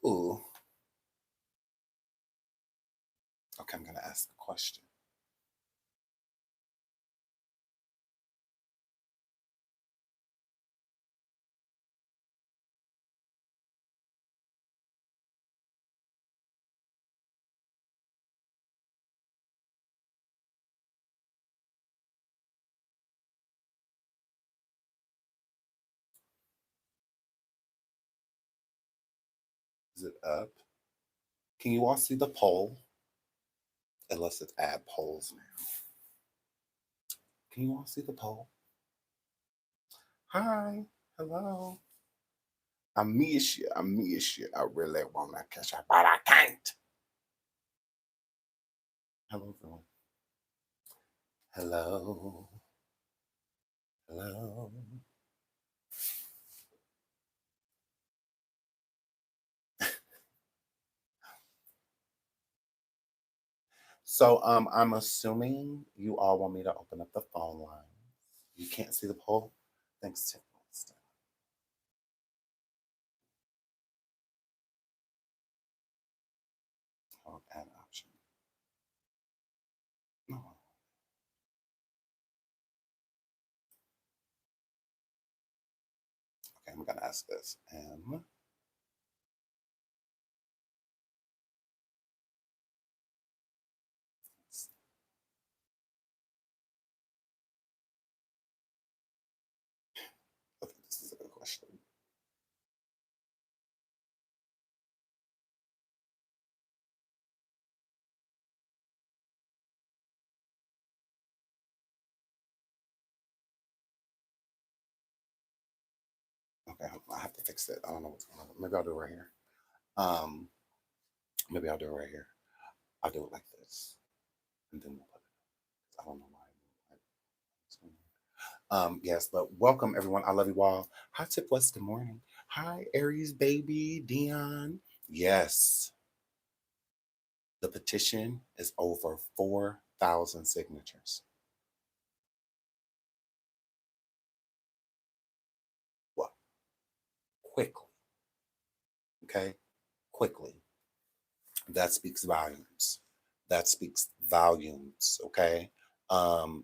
Ooh. Okay, I'm gonna ask a question. Is it up? Can you all see the poll? Unless it's add polls now. Can you all see the poll? Hi. Hello. I miss you. I miss you. I really want to catch you, but I can't. Hello, everyone. Hello. Hello. So I'm assuming you all want me to open up the phone line. You can't see the poll? Thanks, Tim. Oh, add option. No. Okay, I'm gonna ask this. Okay, this is a good question. Okay, I have to fix it. I don't know what's going on. Maybe I'll do it right here. Um, maybe I'll do it right here. I'll do it like this, and then we'll put it. I don't know why. Yes, but welcome everyone. I love you all. Hi, Tip West. Good morning. Hi, Aries baby, Dion. Yes, the petition is over 4,000 signatures. Well, quickly. Okay, quickly. That speaks volumes. That speaks volumes. Okay.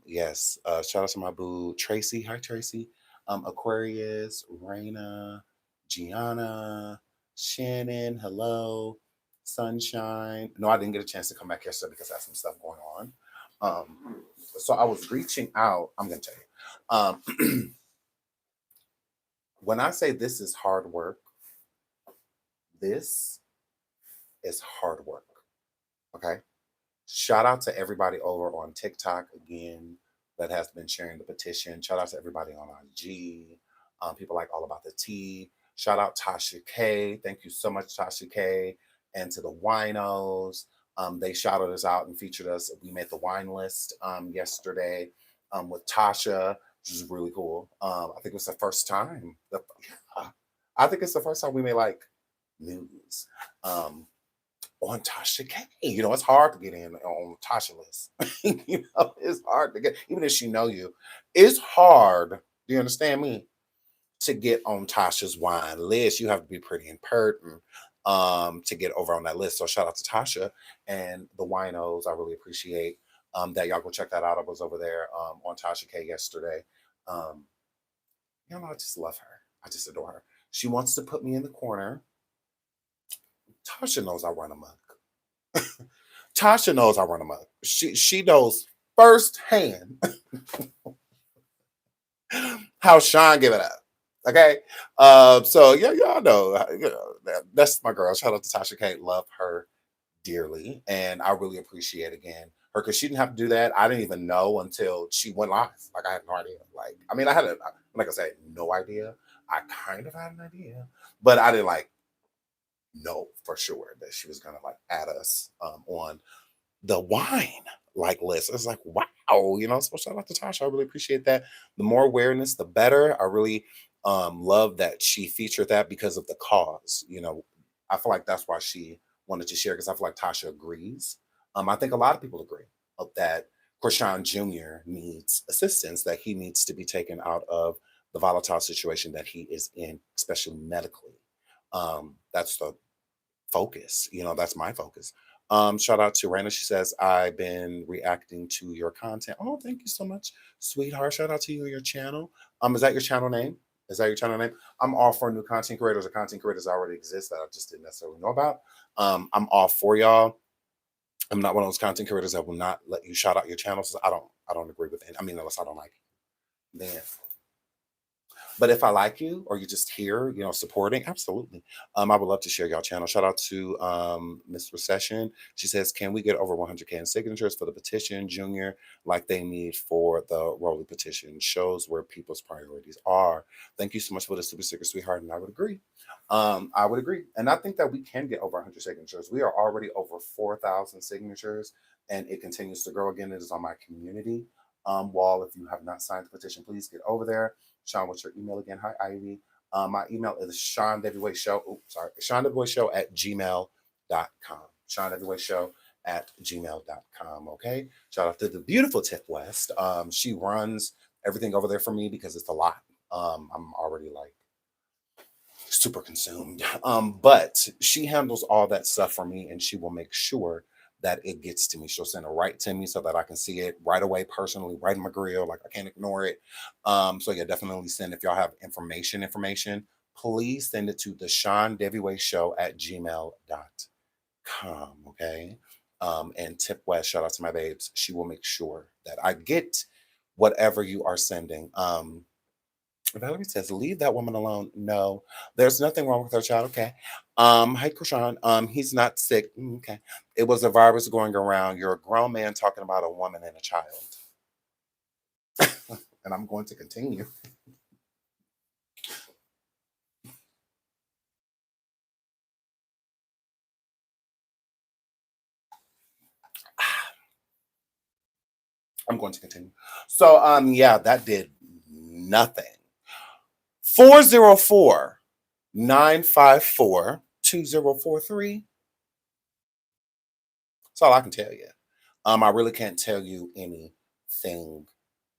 Yes. Shout out to my boo Tracy. Hi Tracy. Aquarius, Raina, Gianna, Shannon. Hello. Sunshine. No, I didn't get a chance to come back yesterday because I had some stuff going on. So I was reaching out. I'm gonna tell you. When I say this is hard work, this is hard work. Okay. Shout out to everybody over on TikTok again that has been sharing the petition. Shout out to everybody on IG. People like All About the Tea. Shout out Tasha K. Thank you so much, Tasha K. And to the winos. They shouted us out and featured us. We made the wine list yesterday with Tasha, which is really cool. I think it was the first time. Yeah, I think it's the first time we made like news. On Tasha K. It's hard to get in on Tasha list. It's hard to get, even if she know you, it's hard. Do you understand me? To get on Tasha's wine list, you have to be pretty important to get over on that list. So shout out to Tasha and the winos. I really appreciate that y'all go check that out. I was over there on Tasha K yesterday. Um, I just love her. I just adore her. She wants to put me in the corner. Tasha knows I run amok. Tasha knows I run amok. She knows firsthand how Sean give it up. Okay. So yeah, y'all know, that's my girl. Shout out to Tasha Kate. Love her dearly. And I really appreciate again her because she didn't have to do that. I didn't even know until she went live. Like I had no idea. Like, I mean, I had like I said, no idea. I kind of had an idea, but I didn't like know for sure that she was gonna like add us on the wine like list. It's like, wow, so shout out to Tasha. I really appreciate that. The more awareness, the better. I really love that she featured that because of the cause. I feel like that's why she wanted to share because I feel like Tasha agrees. I think a lot of people agree that Chrisean Jr. needs assistance, that he needs to be taken out of the volatile situation that he is in, especially medically. That's the focus. That's my focus. Shout out to Rana. She says, I've been reacting to your content. Oh, thank you so much, sweetheart. Shout out to you and your channel. Is that your channel name? Is that your channel name? I'm all for new content creators or content creators that already exist that I just didn't necessarily know about. I'm all for y'all. I'm not one of those content creators that will not let you shout out your channels. I don't agree with it. I mean, unless I don't like it. Then but if I like you or you're just here, supporting, absolutely. I would love to share y'all channel. Shout out to Miss Recession. She says, can we get over 100K in signatures for the petition, Junior, like they need for the Rolly petition? Shows where people's priorities are. Thank you so much for the super sticker, sweetheart. And I would agree. I would agree. And I think that we can get over 100 signatures. We are already over 4,000 signatures and it continues to grow. Again, it is on my community wall. If you have not signed the petition, please get over there. Sean, what's your email again? Hi, Ivy. My email is Sean Heavyweight Show. Sean Heavyweight Show at gmail.com. Sean Heavyweight Show at gmail.com. Okay. Shout out to the beautiful Tiff West. She runs everything over there for me because it's a lot. I'm already like super consumed. But she handles all that stuff for me and she will make sure that it gets to me. She'll send it right to me so that I can see it right away personally, right in my grill. Like I can't ignore it. So yeah, definitely send if y'all have information, please send it to the Sean Heavyweight Show at gmail.com. Okay. And Tip West, shout out to my babes. She will make sure that I get whatever you are sending. Valerie says, leave that woman alone. No, there's nothing wrong with her child. Okay. Hi, Chrisean. He's not sick. Okay. It was a virus going around. You're a grown man talking about a woman and a child. And I'm going to continue. I'm going to continue. So, yeah, that did nothing. 404-954-2043. That's all I can tell you. I really can't tell you anything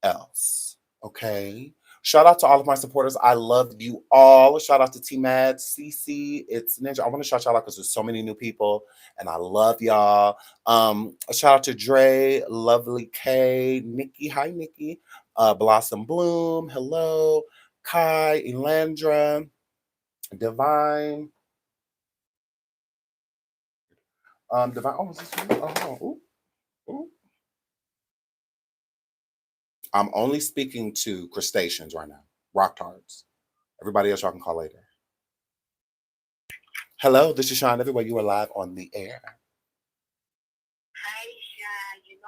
else. Okay. Shout out to all of my supporters. I love you all. Shout out to T Mad, CC. It's Ninja. I want to shout y'all out because there's so many new people and I love y'all. Shout out to Dre, Lovely K, Nikki. Hi, Nikki. Blossom Bloom. Hello. Kai, Elandra, Divine. Divine. Oh, is this you? Oh, hold on. Ooh, ooh. I'm only speaking to crustaceans right now. Rock tards. Everybody else y'all can call later. Hello, this is Sean Everywhere. You are live on the air. Hi, Sean.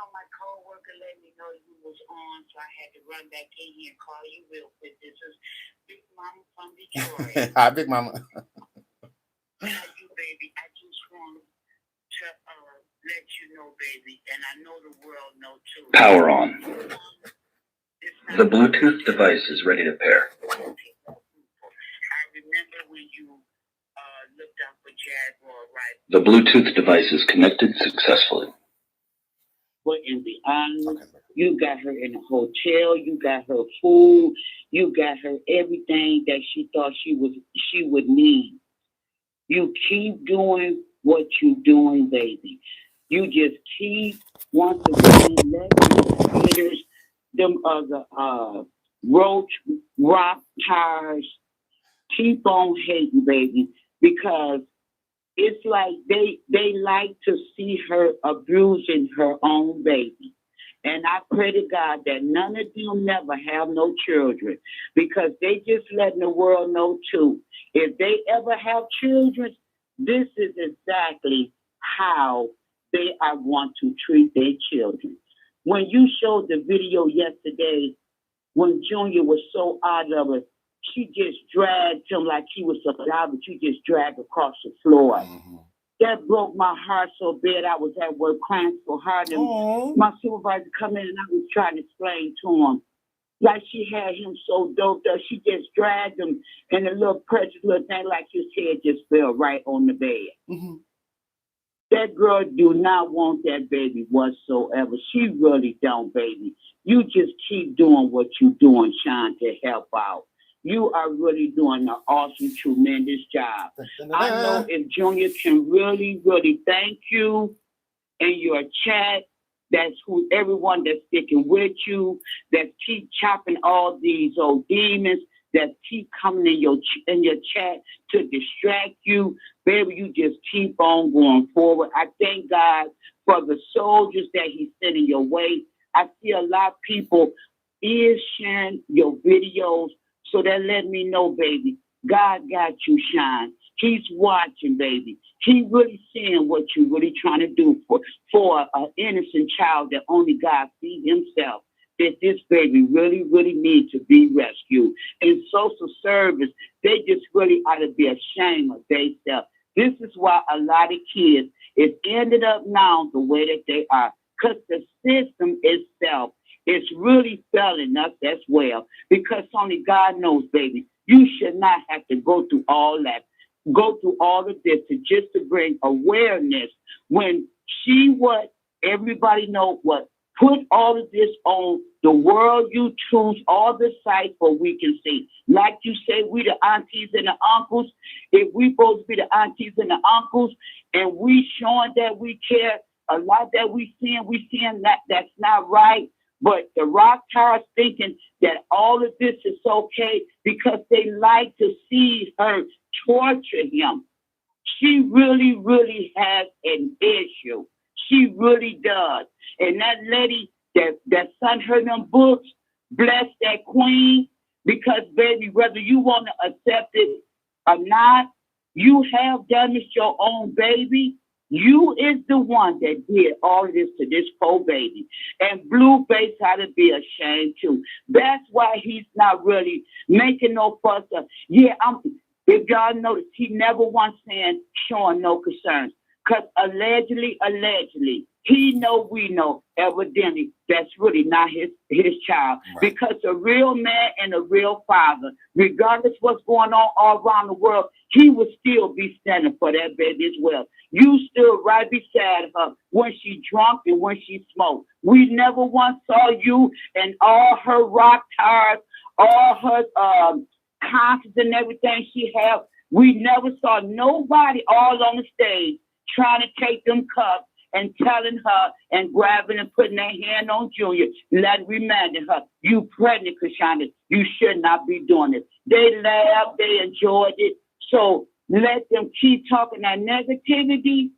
My coworker let me know you was on, so I had to run back in here and call you real quick. This is Big Mama from Detroit. Hi, Big Mama. How you, baby? I just want to let you know, baby, and I know the world knows too. Power on. The Bluetooth device is ready to pair. I remember when you looked up for Jaguar, right? The Bluetooth device is connected successfully. But in the honest, you got her in a hotel, you got her food, you got her everything that she thought she would need. You keep doing what you're doing, baby. You just keep once again letting hitters, them other roach rock tires, keep on hating, baby, because it's like they like to see her abusing her own baby. And I pray to God that none of them never have no children, because they just letting the world know too. If they ever have children, this is exactly how they are want to treat their children. When you showed the video yesterday, when Junior was so out of it, she just dragged him like he was a guy, but you just dragged across the floor. Mm-hmm. That broke my heart so bad. I was at work crying so hard. And my supervisor come in and I was trying to explain to him. Like she had him so doped up. She just dragged him and the little precious little thing like his head just fell right on the bed. Mm-hmm. That girl do not want that baby whatsoever. She really don't, baby. You just keep doing what you're doing, Sean, to help out. You are really doing an awesome, tremendous job. I know if Junior can really, really thank you in your chat. That's who everyone that's sticking with you, that keep chopping all these old demons, that keep coming in your chat to distract you. Baby, you just keep on going forward. I thank God for the soldiers that He's sending your way. I see a lot of people is sharing your videos, so that let me know, baby. God got you, Shine. He's watching, baby. He really seeing what you're really trying to do for an innocent child that only God sees Himself. That this baby really, really needs to be rescued. In social service, they just really ought to be ashamed of themselves. This is why a lot of kids is ended up now the way that they are, because the system itself is really failing us as well. Because only God knows, baby, you should not have to go through all that, go through all of this just to bring awareness when she what everybody know what put all of this on the world. You choose all the sites where we can see. Like you say, we the aunties and the uncles. If we both be the aunties and the uncles, and we showing that we care, a lot that we seeing that that's not right. But the rock towers thinking that all of this is okay because they like to see her torture him. She really, really has an issue. She really does. And that lady that sent her them books, bless that queen, because baby, whether you want to accept it or not, you have damaged your own baby. You is the one that did all this to this poor baby. And Blueface had to be ashamed too. That's why he's not really making no fuss. Yeah, if y'all notice, he never once saying showing no concerns. Because allegedly, he know we know, evidently, that's really not his child. Right. Because a real man and a real father, regardless what's going on all around the world, he would still be standing for that baby as well. You still right beside her when she drunk and when she smoked. We never once saw you and all her rock tires, all her concerts and everything she had. We never saw nobody all on the stage trying to take them cups and telling her and grabbing and putting their hand on Junior, reminding her, you pregnant, Chrisean, you should not be doing it. They laughed, they enjoyed it. So let them keep talking that negativity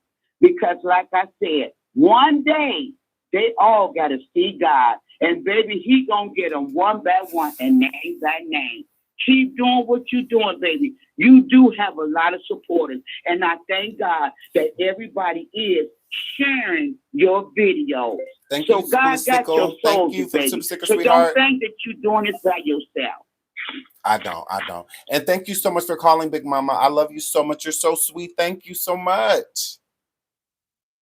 because, like I said, one day they all got to see God. And baby, He gonna get them one by one and name by name. Keep doing what you're doing, baby. You do have a lot of supporters. And I thank God that everybody is sharing your videos. Thank so you, God got your soul, baby. So don't think that you're doing it by yourself. I don't. And thank you so much for calling, Big Mama. I love you so much. You're so sweet. Thank you so much.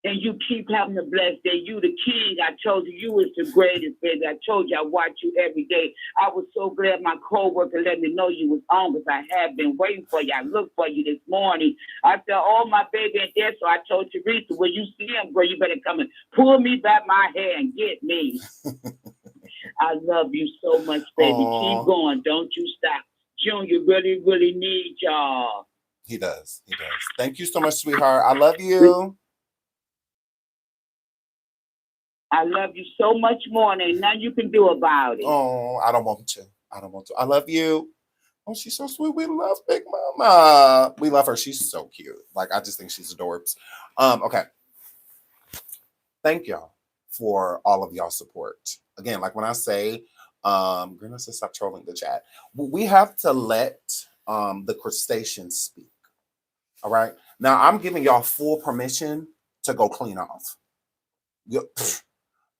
And you keep having a blessed day. You the king. I told you, you was the greatest, baby. I told you I watch you every day. I was so glad my co-worker let me know you was on because I have been waiting for you. I looked for you this morning. I said, oh, my baby ain't there. So I told Teresa, when you see him, girl, you better come and pull me by my hair and get me. I love you so much, baby. Aww. Keep going. Don't you stop. Junior really, really need y'all. He does. Thank you so much, sweetheart. I love you. I love you so much more, and ain't nothing you can do about it. Oh, I don't want to. I love you. Oh, she's so sweet. We love Big Mama. We love her. She's so cute. Like, I just think she's adorbs. Okay. Thank y'all for all of y'all support. Again, like when I say, goodness, stop trolling the chat. We have to let the crustaceans speak. All right. Now, I'm giving y'all full permission to go clean off.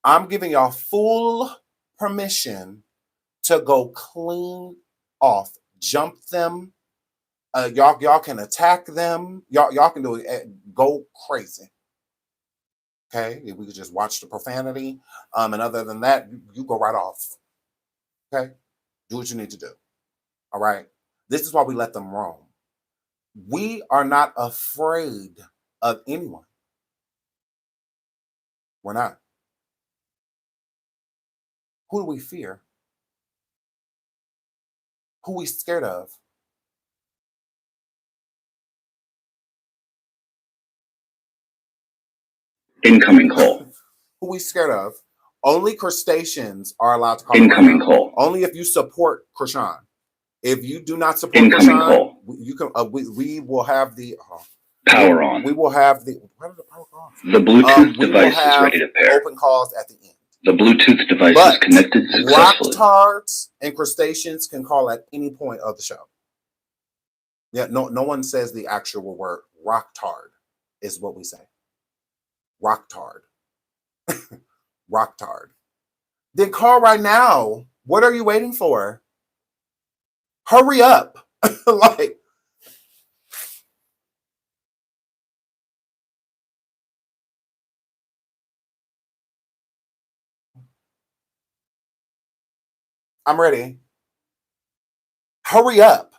I'm giving y'all full permission to go clean off. Jump them. Y'all can attack them. Y'all can do it. Go crazy. Okay, we could just watch the profanity. And other than that, you go right off. Okay, do what you need to do. All right. This is why we let them roam. We are not afraid of anyone. We're not. Who do we fear? Who we scared of? Incoming call. Who we scared of? Only crustaceans are allowed to call. Incoming call. Only if you support Chrisean. If you do not support Incoming Chrisean, call. you can. We will have the power on. We will have the. Why did the power go off? The Bluetooth device is ready to pair. Open calls at the end. The Bluetooth device is connected successfully. Rocktards and crustaceans can call at any point of the show. Yeah, no one says the actual word. Rocktard is what we say. Rocktard. Rocktard. Then call right now. What are you waiting for? Hurry up. Like, I'm ready. Hurry up.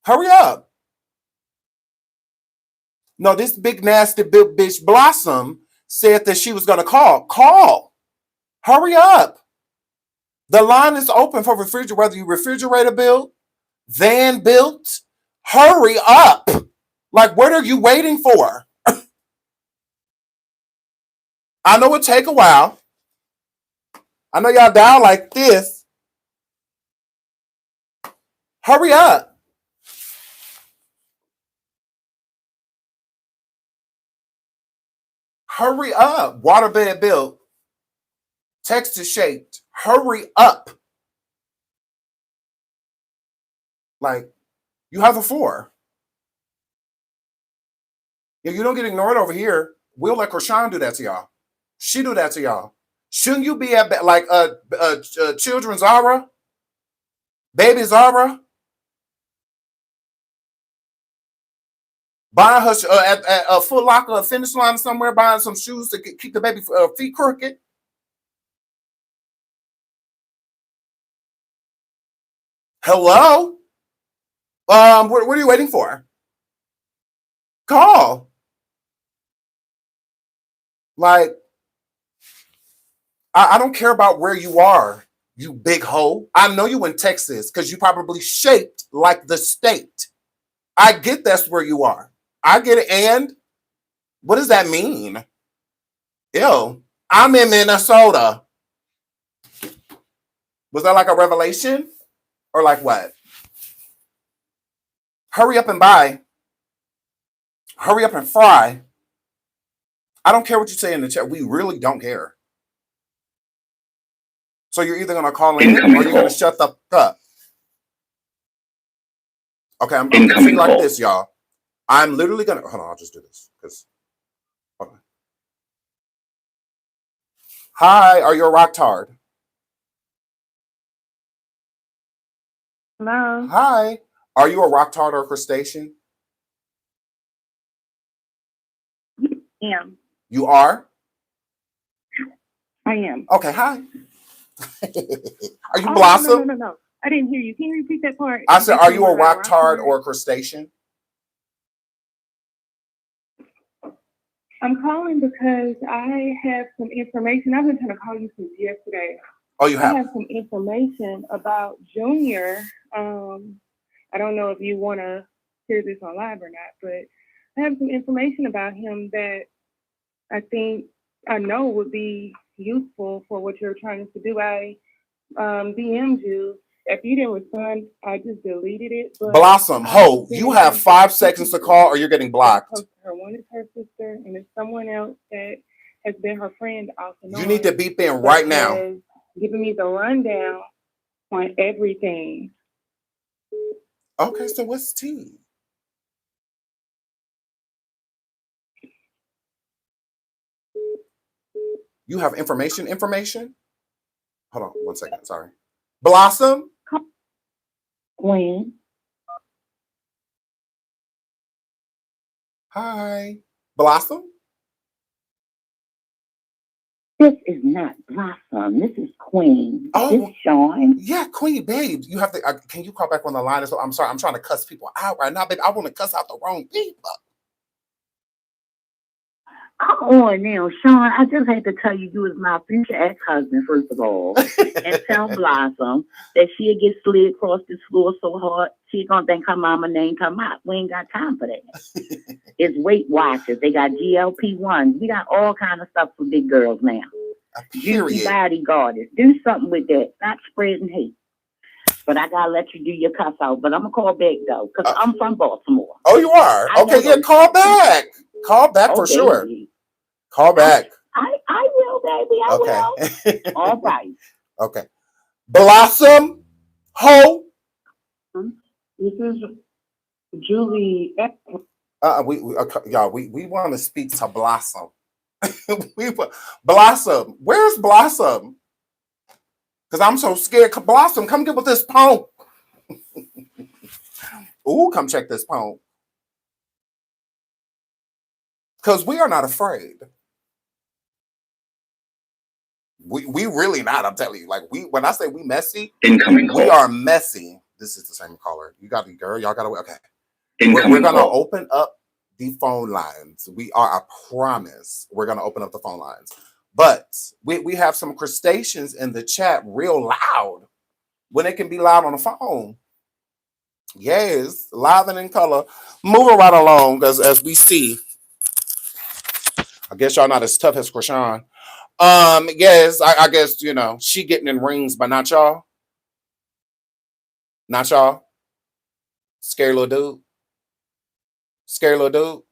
Hurry up. No, this big nasty bitch Blossom said that she was going to call. Call. Hurry up. The line is open for whether you refrigerator built, van built. Hurry up. Like, what are you waiting for? I know it take a while. I know y'all down like this. Hurry up. Hurry up. Waterbed built. Texture shaped. Hurry up. Like, you have the floor. If you don't get ignored over here, we'll let Chrisean do that to y'all. She do that to y'all. Shouldn't you be at like children Zara? Baby Zara? Buying her at a Foot Locker, a Finish Line somewhere, buying some shoes to keep the baby feet crooked. Hello? What are you waiting for? Call. Like, I don't care about where you are, you big hoe. I know you in Texas because you probably shaped like the state. I get that's where you are. I get it. And what does that mean? Ew. I'm in Minnesota. Was that like a revelation? Or like what? Hurry up and buy. Hurry up and fry. I don't care what you say in the chat. We really don't care. So you're either going to call in or you're going to shut the fuck up. Okay, I'm going to like this, y'all. I'm literally going to... Hold on, I'll just do this. Hold on. Hi, are you a rocktard? Hello. Hi. Are you a rocktard or a crustacean? Am. You are? I am. Okay, hi. Are you Blossom? No. I didn't hear you. Can you repeat that part? I said, are you a rocktard or a crustacean? I'm calling because I have some information. I've been trying to call you since yesterday. Oh, you have? I have some information about Junior. I don't know if you want to hear this on live or not, but I have some information about him that I know would be useful for what you're trying to do. I DM'd you. If you didn't respond, I just deleted it. But Blossom, you have 5 seconds to call or you're getting blocked. One is her sister, and it's someone else that has been her friend off and on. You need to beep in right now. Giving me the rundown on everything. Okay, so what's tea? You have information? Hold on 1 second. Sorry. Blossom? Queen. Hi. Blossom? This is not Blossom. This is Queen. Oh, this is Sean. Yeah, Queen, babe. You have to. Can you call back on the line? I'm sorry. I'm trying to cuss people out right now, babe. I want to cuss out the wrong people. Come on now, Sean. I just had to tell you, you was my future ex-husband, first of all, and tell Blossom that she'll get slid across this floor so hard she gonna think her mama name come out. We ain't got time for that. It's Weight Watchers. They got GLP-1. We got all kind of stuff for big girls now. Juicy Period. bodyguarders. Do something with that. Not spreading hate. But I gotta let you do your cuss out. But I'm gonna call back though, because I'm from Baltimore. Oh, you are? I Okay, know yeah, those. call back. Call back Oh, for sure. baby. Call back. I will, baby. I Okay. will. All right. Okay. Blossom Ho. This is Julie. Y'all, we want to speak to Blossom. Blossom. Where's Blossom? Because I'm so scared. Blossom, come get with this poem. Ooh, come check this poem. Because we are not afraid. We really not, I'm telling you. Like, when I say we messy, Incoming call. we are messy. This is the same caller. You got to, girl, y'all got to, okay. Incoming We're going to call. open up the phone lines. I promise, we're going to open up the phone lines. But we have some crustaceans in the chat real loud when it can be loud on the phone. Yes, live and in color. Moving right along, as we see. I guess y'all not as tough as Chrisean. Yes, I guess, she getting in rings, but not y'all. Not y'all. Scary little dude. Scary little dude.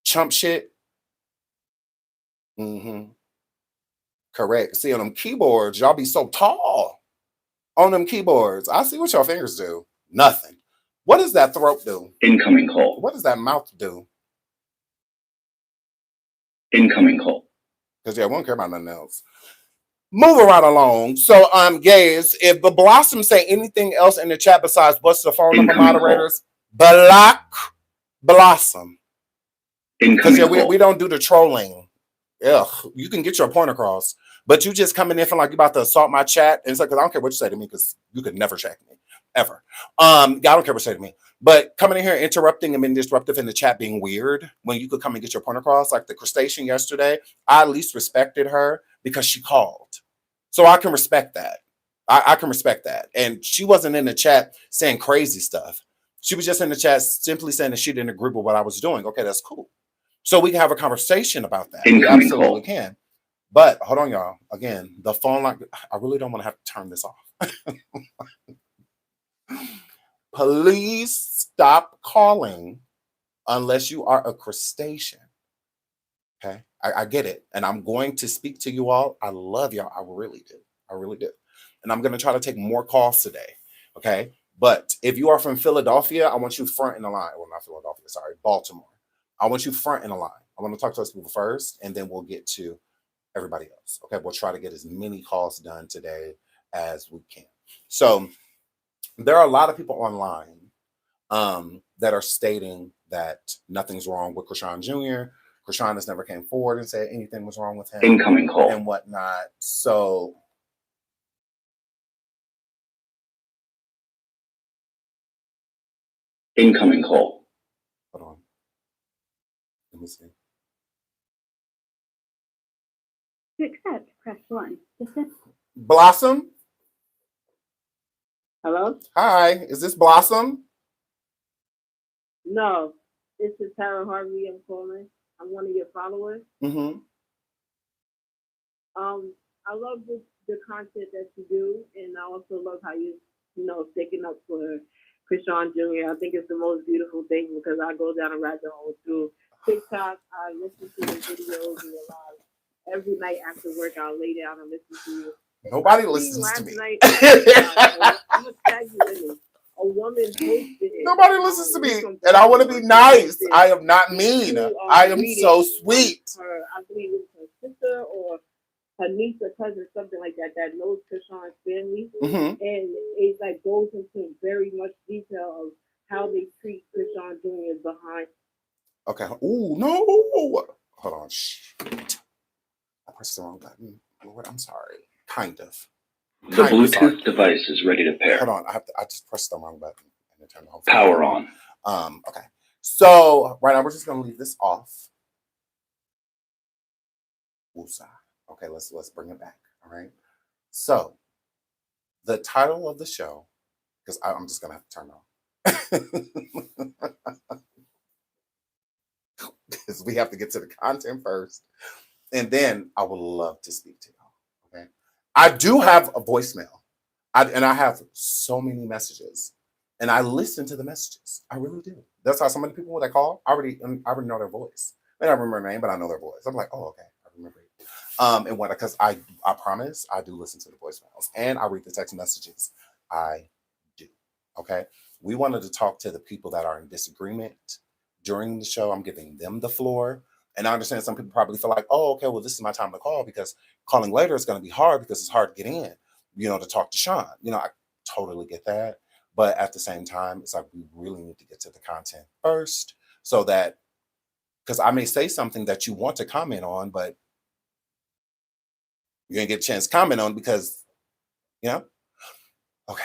Chump shit. Mm-hmm. Correct. See, on them keyboards, y'all be so tall. On them keyboards. I see what your fingers do. Nothing. What does that throat do? Incoming call. What does that mouth do? Incoming call. Because we don't care about nothing else. Moving right along. So, guys, if the Blossom say anything else in the chat besides what's the phone number, moderators, block Blossom. Because we don't do the trolling. Ugh, you can get your point across, but you just coming in feeling like you're about to assault my chat. And it's like, because I don't care what you say to me, because you could never check me, ever. I don't care what you say to me. But coming in here interrupting and being disruptive in the chat being weird when you could come and get your point across, like the crustacean yesterday, I at least respected her because she called. So I can respect that. I can respect that. And she wasn't in the chat saying crazy stuff. She was just in the chat simply saying that she didn't agree with what I was doing. Okay, that's cool. So we can have a conversation about that. We absolutely can. But hold on, y'all. Again, the phone line, I really don't want to have to turn this off. Please stop calling unless you are a crustacean. Okay? I get it. And I'm going to speak to you all. I love y'all. I really do. I really do. And I'm going to try to take more calls today. Okay? But if you are from Philadelphia, I want you front in the line. Well, not Philadelphia, sorry, Baltimore. I want you front in the line. I want to talk to those people first, and then we'll get to everybody else. Okay, we'll try to get as many calls done today as we can. So there are a lot of people online that are stating that nothing's wrong with Chrisean Jr. Chrisean has never came forward and said anything was wrong with him. Incoming call. And whatnot. So incoming call. Hold on. Let me see. To accept, press 1. Blossom? Hello? Hi, is this Blossom? No, this is Tara Harvey. I'm calling. I'm one of your followers. Mm-hmm. I love the content that you do, and I also love how sticking up for Chrisean Jr. I think it's the most beautiful thing because I go down a rabbit hole through TikTok. I listen to your videos and your lives every night after work. I'll lay down and listen to you. Nobody listens to me. Night, I'm gonna tag you in it. A woman posted it. Nobody listens to me, and I want to be nice. I am not mean. I am so sweet. I believe it's her sister or her niece or cousin, something like that, that knows Chrisean's family, and it like goes into very much detail of how they treat Chrisean Jr. behind. Okay. Ooh, no. Hold on. Shoot. I pressed the wrong button. Lord, I'm sorry. Kind of. The Bluetooth device is ready to pair. Hold on. I just pressed the wrong button and it turned the whole power on. Okay. So right now we're just gonna leave this off. Woosah. Okay, let's bring it back. All right. So the title of the show, because I'm just gonna have to turn it on. Because we have to get to the content first. And then I would love to speak to y'all. Okay. I do have a voicemail. And I have so many messages. And I listen to the messages. I really do. That's how so many people when they call, I already know their voice. They don't remember their name, but I know their voice. I'm like, oh, okay, I remember it. And what because I promise I do listen to the voicemails and I read the text messages. I do. Okay. We wanted to talk to the people that are in disagreement during the show. I'm giving them the floor. And I understand some people probably feel like, oh, okay, well, this is my time to call because calling later is going to be hard because it's hard to get in, to talk to Sean. I totally get that. But at the same time, it's like we really need to get to the content first so that, because I may say something that you want to comment on, but you're going to get a chance to comment on because, okay. All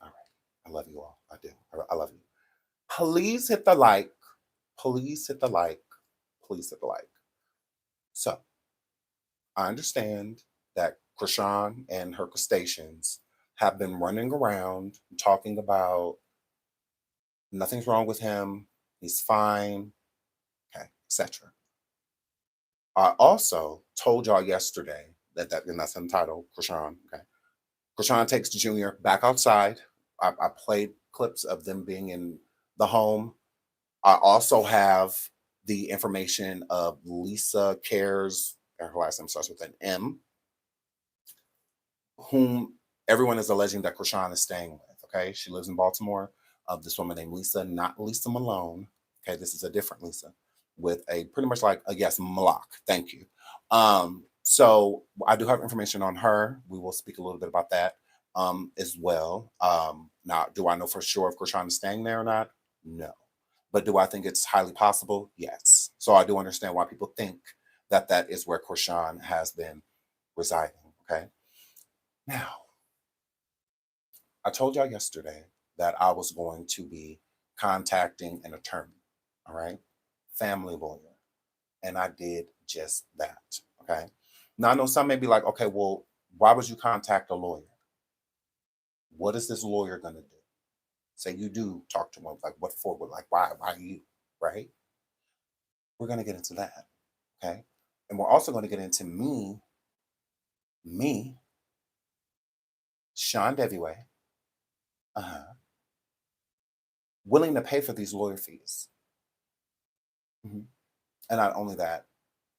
right. I love you all. I do. I love you. Please hit the like. Please hit the like. Please hit the like. So I understand that Chrisean and her crustaceans have been running around talking about nothing's wrong with him, he's fine, okay, etc. I also told y'all yesterday and that's entitled Chrisean, okay. Chrisean takes Junior back outside. I played clips of them being in the home. I also have the information of Lisa Cares, her last name starts with an M, whom everyone is alleging that Chrisean is staying with. Okay, she lives in Baltimore. This woman named Lisa, not Lisa Malone. Okay, this is a different Lisa with a pretty much like a yes, Malak. Thank you. So I do have information on her. We will speak a little bit about that as well. Now, do I know for sure if Chrisean is staying there or not? No. But do I think it's highly possible? Yes. So I do understand why people think that that is where Chrisean has been residing. Okay. Now, I told y'all yesterday that I was going to be contacting an attorney, all right, family lawyer, and I did just that, okay. Now, I know some may be like, okay, well, why would you contact a lawyer? What is this lawyer going to do? Say you do talk to him, like, what for? Like, why you, right? We're going to get into that, okay, and we're also going to get into me, Sean Deviway, willing to pay for these lawyer fees. Mhm. And not only that,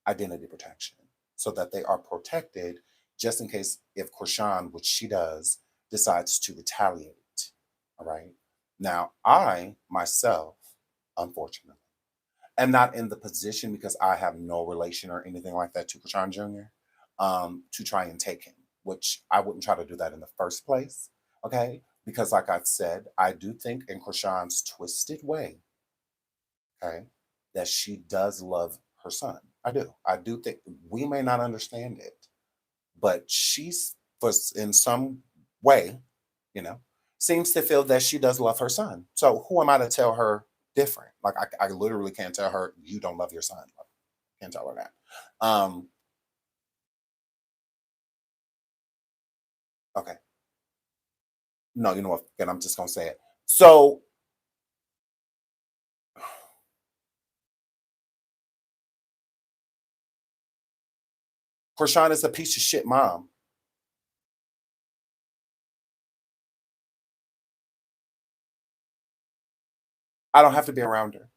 identity protection so that they are protected just in case if Chrisean, which she does, decides to retaliate. All right. Now, I myself, unfortunately, am not in the position because I have no relation or anything like that to Chrisean Jr. To try and take him, which I wouldn't try to do that in the first place. Okay. Because, like I've said, I do think in Chrisean's twisted way, okay, that she does love her son. I do. I do think we may not understand it, but she's was in some way, you know, seems to feel that she does love her son. So who am I to tell her different? Like I literally can't tell her you don't love your son. Like, can't tell her that. Okay. No, you know what? Then I'm just gonna say it. So Chrisean is a piece of shit mom. I don't have to be around her.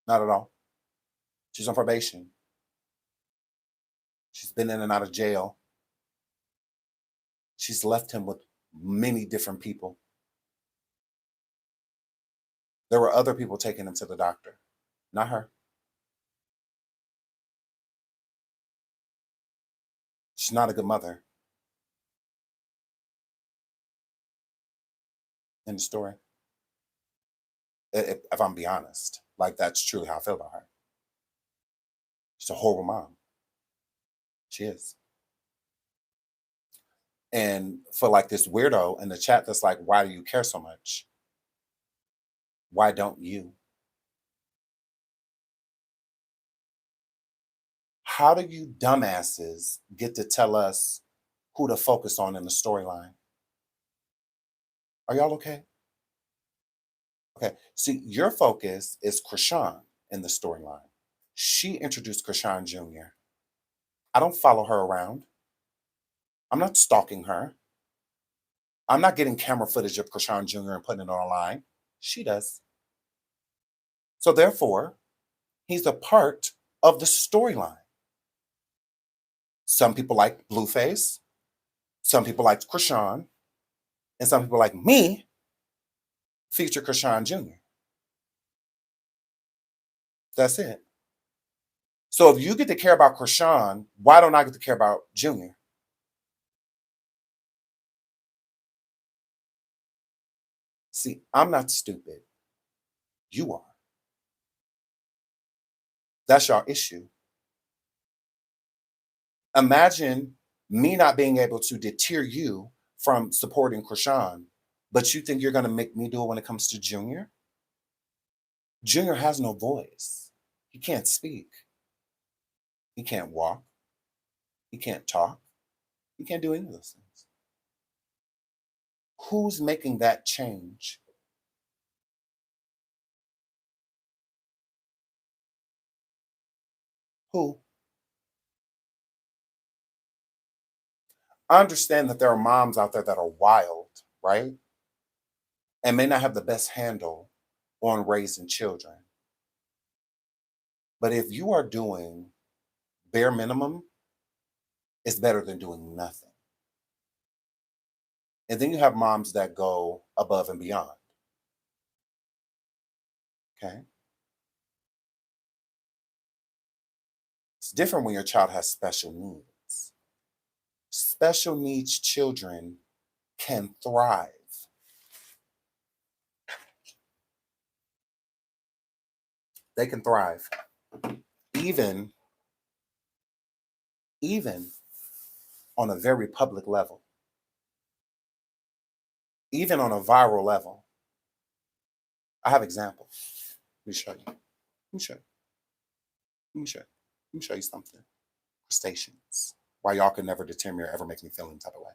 Not at all. She's on probation. She's been in and out of jail. She's left him with many different people. There were other people taking him to the doctor, not her. She's not a good mother in the story. If I'm being honest, like that's truly how I feel about her. She's a horrible mom. She is. And for like this weirdo in the chat that's like, why do you care so much? Why don't you? How do you dumbasses get to tell us who to focus on in the storyline? Are y'all okay? Okay. See, your focus is Chrisean in the storyline. She introduced Chrisean Jr. I don't follow her around. I'm not stalking her. I'm not getting camera footage of Chrisean Jr. and putting it online. She does. So therefore, he's a part of the storyline. Some people like Blueface. Some people like Chrisean. And some people like me feature Chrisean Jr. That's it. So if you get to care about Chrisean, why don't I get to care about Junior? See, I'm not stupid. You are. That's your issue. Imagine me not being able to deter you from supporting Chrisean, but you think you're going to make me do it when it comes to Junior? Junior has no voice. He can't speak. He can't walk. He can't talk. He can't do any of those things. Who's making that change? Who? I understand that there are moms out there that are wild, right? And may not have the best handle on raising children. But if you are doing bare minimum, it's better than doing nothing. And then you have moms that go above and beyond. Okay? It's different when your child has special needs. Special needs children can thrive. They can thrive. Even on a very public level. Even on a viral level. I have examples. Let me show you. Let me show you. Let me show you. Let me show you something. Crustaceans. Why y'all can never deter me or ever make me feel any type of way.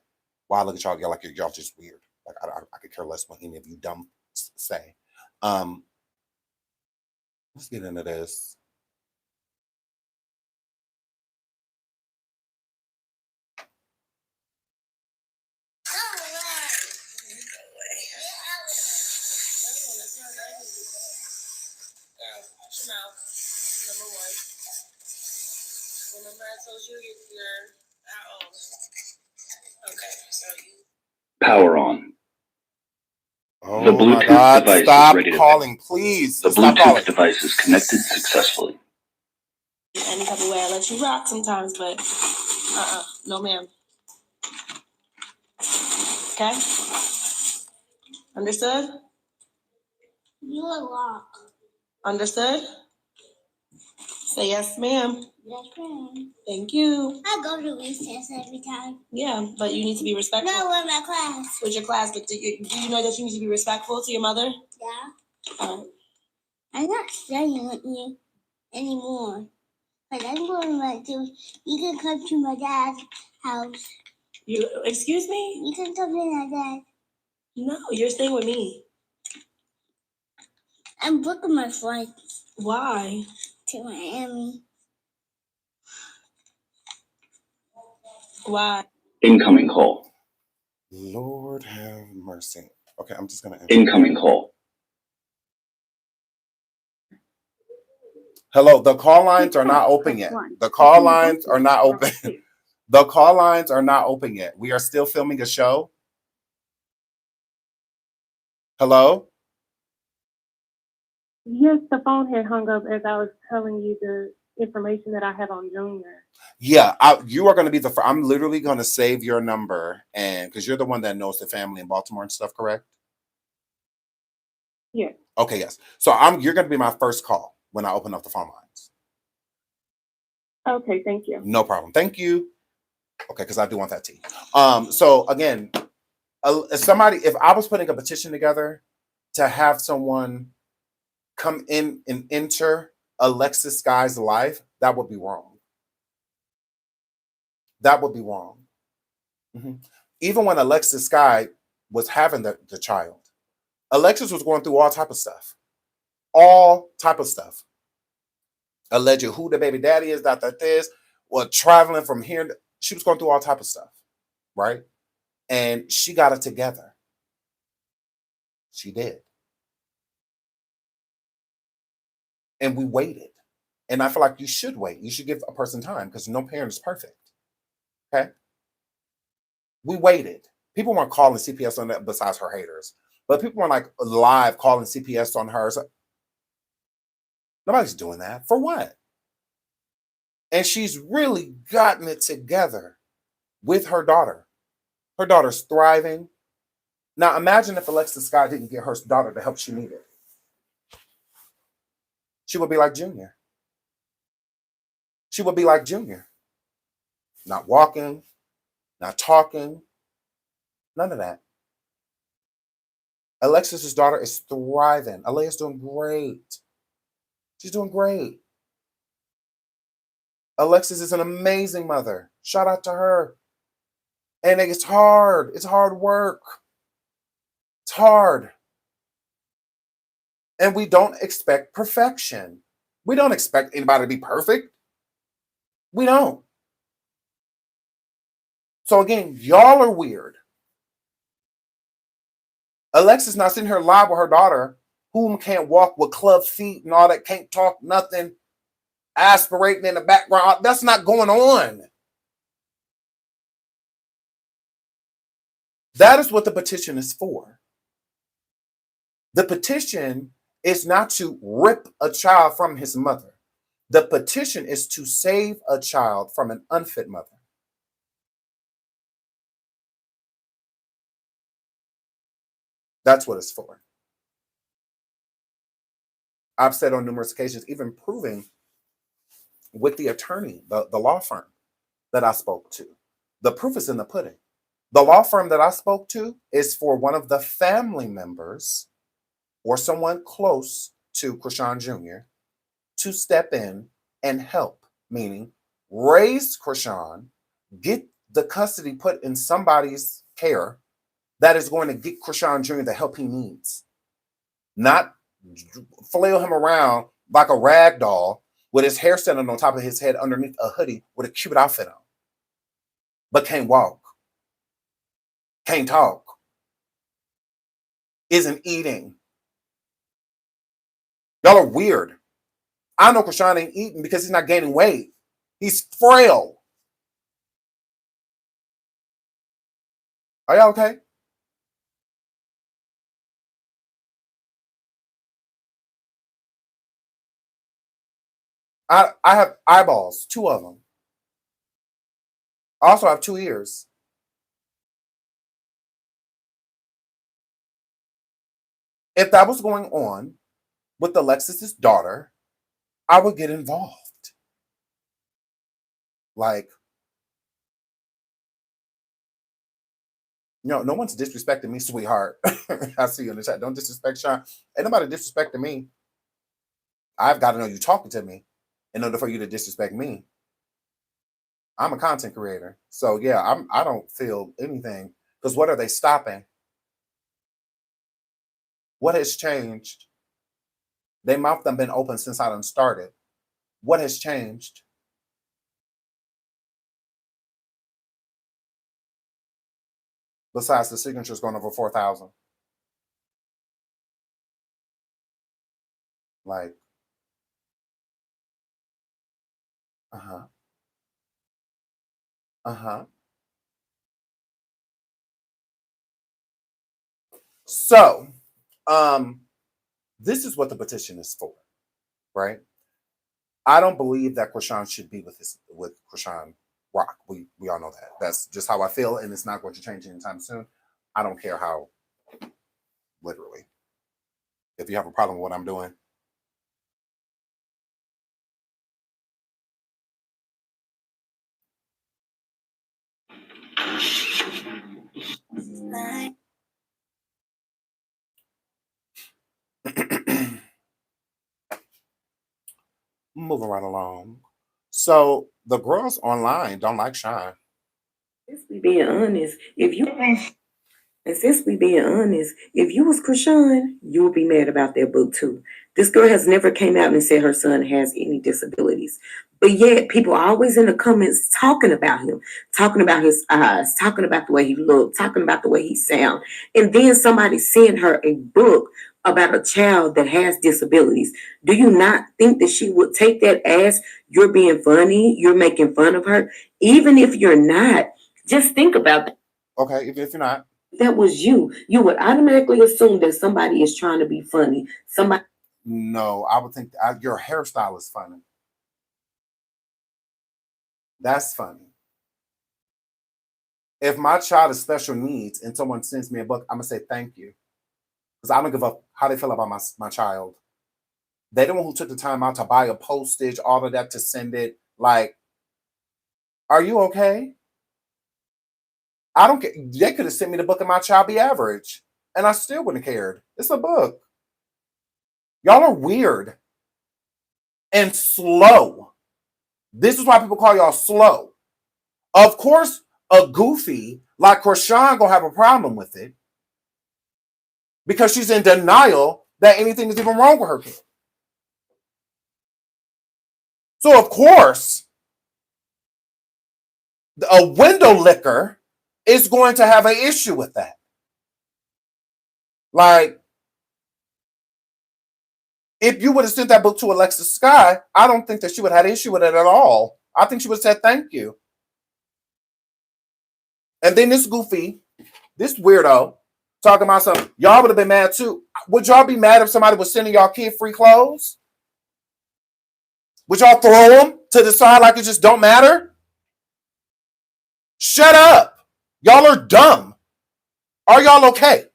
Why I look at y'all, y'all like y'all just weird. Like I could care less what any of you dumb say. Let's get into this. Power on. Oh The my Bluetooth God! device Stop is ready to calling, please. The Stop Bluetooth calling. device is connected successfully. Any type of way, I let you rock sometimes, but no ma'am. Okay? Understood? You a rock. Understood? Say yes, ma'am. Yes, ma'am. Thank you. I go to recess every time. Yeah, but you need to be respectful. No, with my class. With your class, but do you know that you need to be respectful to your mother? Yeah. All right. I'm not studying with you anymore. But I'm going to, you can come to my dad's house. You, excuse me? You can come to my dad. No, you're staying with me. I'm booking my flight Why? to Miami. Why? Incoming call. Lord have mercy. Okay, I'm just gonna answer. Incoming call. Hello, the call lines are not open yet. The call lines are not open. The call lines are not open yet. We are still filming a show. Hello? Yes, the phone had hung up as I was telling you the information that I have on Junior. Yeah, you are going to be the. I'm literally going to save your number, and because you're the one that knows the family in Baltimore and stuff, correct? Yes. Okay, yes. So you're going to be my first call when I open up the phone lines. Okay, thank you. No problem. Thank you. Okay, because I do want that tea. So again, if I was putting a petition together to have someone come in and enter Alexis Sky's life, that would be wrong. That would be wrong. Mhm. Even when Alexis Sky was having the child, Alexis was going through all type of stuff. All type of stuff. Alleged who the baby daddy is, that this, or traveling from here. She was going through all type of stuff, right? And she got it together. She did. And we waited. And I feel like you should wait. You should give a person time because no parent is perfect. Okay? We waited. People weren't calling CPS on that besides her haters. But people weren't like live calling CPS on her. So nobody's doing that. For what? And she's really gotten it together with her daughter. Her daughter's thriving. Now imagine if Alexis Scott didn't get her daughter the help she needed. She would be like Junior. She would be like Junior. Not walking, not talking, none of that. Alexis's daughter is thriving. Alea's doing great. She's doing great. Alexis is an amazing mother. Shout out to her. And it's hard. It's hard work. It's hard. And we don't expect perfection. We don't expect anybody to be perfect. We don't. So again, y'all are weird. Alexis not sitting here live with her daughter, whom can't walk with club feet and all that, can't talk nothing, aspirating in the background. That's not going on. That is what the petition is for. The petition is not to rip a child from his mother. The petition is to save a child from an unfit mother. That's what it's for. I've said on numerous occasions, even proving with the attorney, the law firm that I spoke to, the proof is in the pudding. The law firm that I spoke to is for one of the family members or someone close to Chrisean Jr. to step in and help, meaning raise Chrisean, get the custody put in somebody's care that is going to get Chrisean Jr. the help he needs. Not flail him around like a rag doll with his hair standing on top of his head underneath a hoodie with a cute outfit on, but can't walk, can't talk, isn't eating. Y'all are weird. I know Chrisean ain't eating because he's not gaining weight. He's frail. Are y'all okay? I have eyeballs, 2 of them. I also have 2 ears. If that was going on with Alexis's daughter, I would get involved. Like, no one's disrespecting me, sweetheart. I see you in the chat. Don't disrespect Sean. Ain't nobody disrespecting me. I've got to know you talking to me in order for you to disrespect me. I'm a content creator. So yeah, I don't feel anything. Because what are they stopping? What has changed? Their mouth done been open since I done started. What has changed? Besides the signatures going over 4,000. Like, uh-huh. Uh-huh. So, this is what the petition is for, right? I don't believe that Chrisean should be with Chrisean Rock. We all know that. That's just how I feel, and it's not going to change anytime soon. I don't care how, literally. If you have a problem with what I'm doing. Moving right along. So the girls online don't like Shine. Since we being honest, if you was Chrisean, you would be mad about that book too. This girl has never came out and said her son has any disabilities. But yet people are always in the comments talking about him, talking about his eyes, talking about the way he looked, talking about the way he sound. And then somebody sent her a book about a child that has disabilities. Do you not think that she would take that as you're being funny, you're making fun of her? Even if you're not, just think about that. Okay, if you're not. That was you would automatically assume that somebody is trying to be funny. Somebody. No, I would think your hairstyle is funny. That's funny. If my child has special needs and someone sends me a book, I'm going to say thank you. Because I don't give a how they feel about my child. They the one who took the time out to buy a postage, all of that to send it. Like, are you okay? I don't care. They could have sent me the book and my child be average. And I still wouldn't have cared. It's a book. Y'all are weird and slow. This is why people call y'all slow. Of course, a goofy like Chrisean gonna have a problem with it because she's in denial that anything is even wrong with her kid. So of course, a window licker is going to have an issue with that. Like, if you would have sent that book to Alexis Sky, I don't think that she would have had an issue with it at all. I think she would have said thank you. And then this goofy, this weirdo, talking about something, y'all would have been mad too. Would y'all be mad if somebody was sending y'all kid free clothes? Would y'all throw them to the side like it just don't matter? Shut up. Y'all are dumb. Are y'all okay?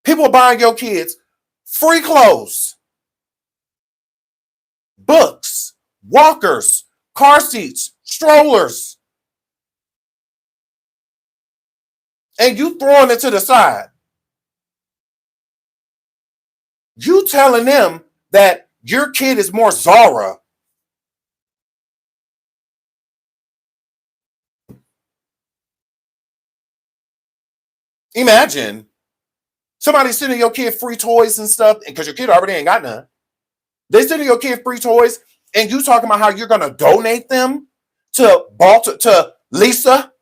People are buying your kids free clothes, books, walkers, car seats, strollers. And you throwing it to the side. You telling them that your kid is more Zara. Imagine somebody sending your kid free toys and stuff because your kid already ain't got none. They sending your kid free toys and you talking about how you're going to donate them to Lisa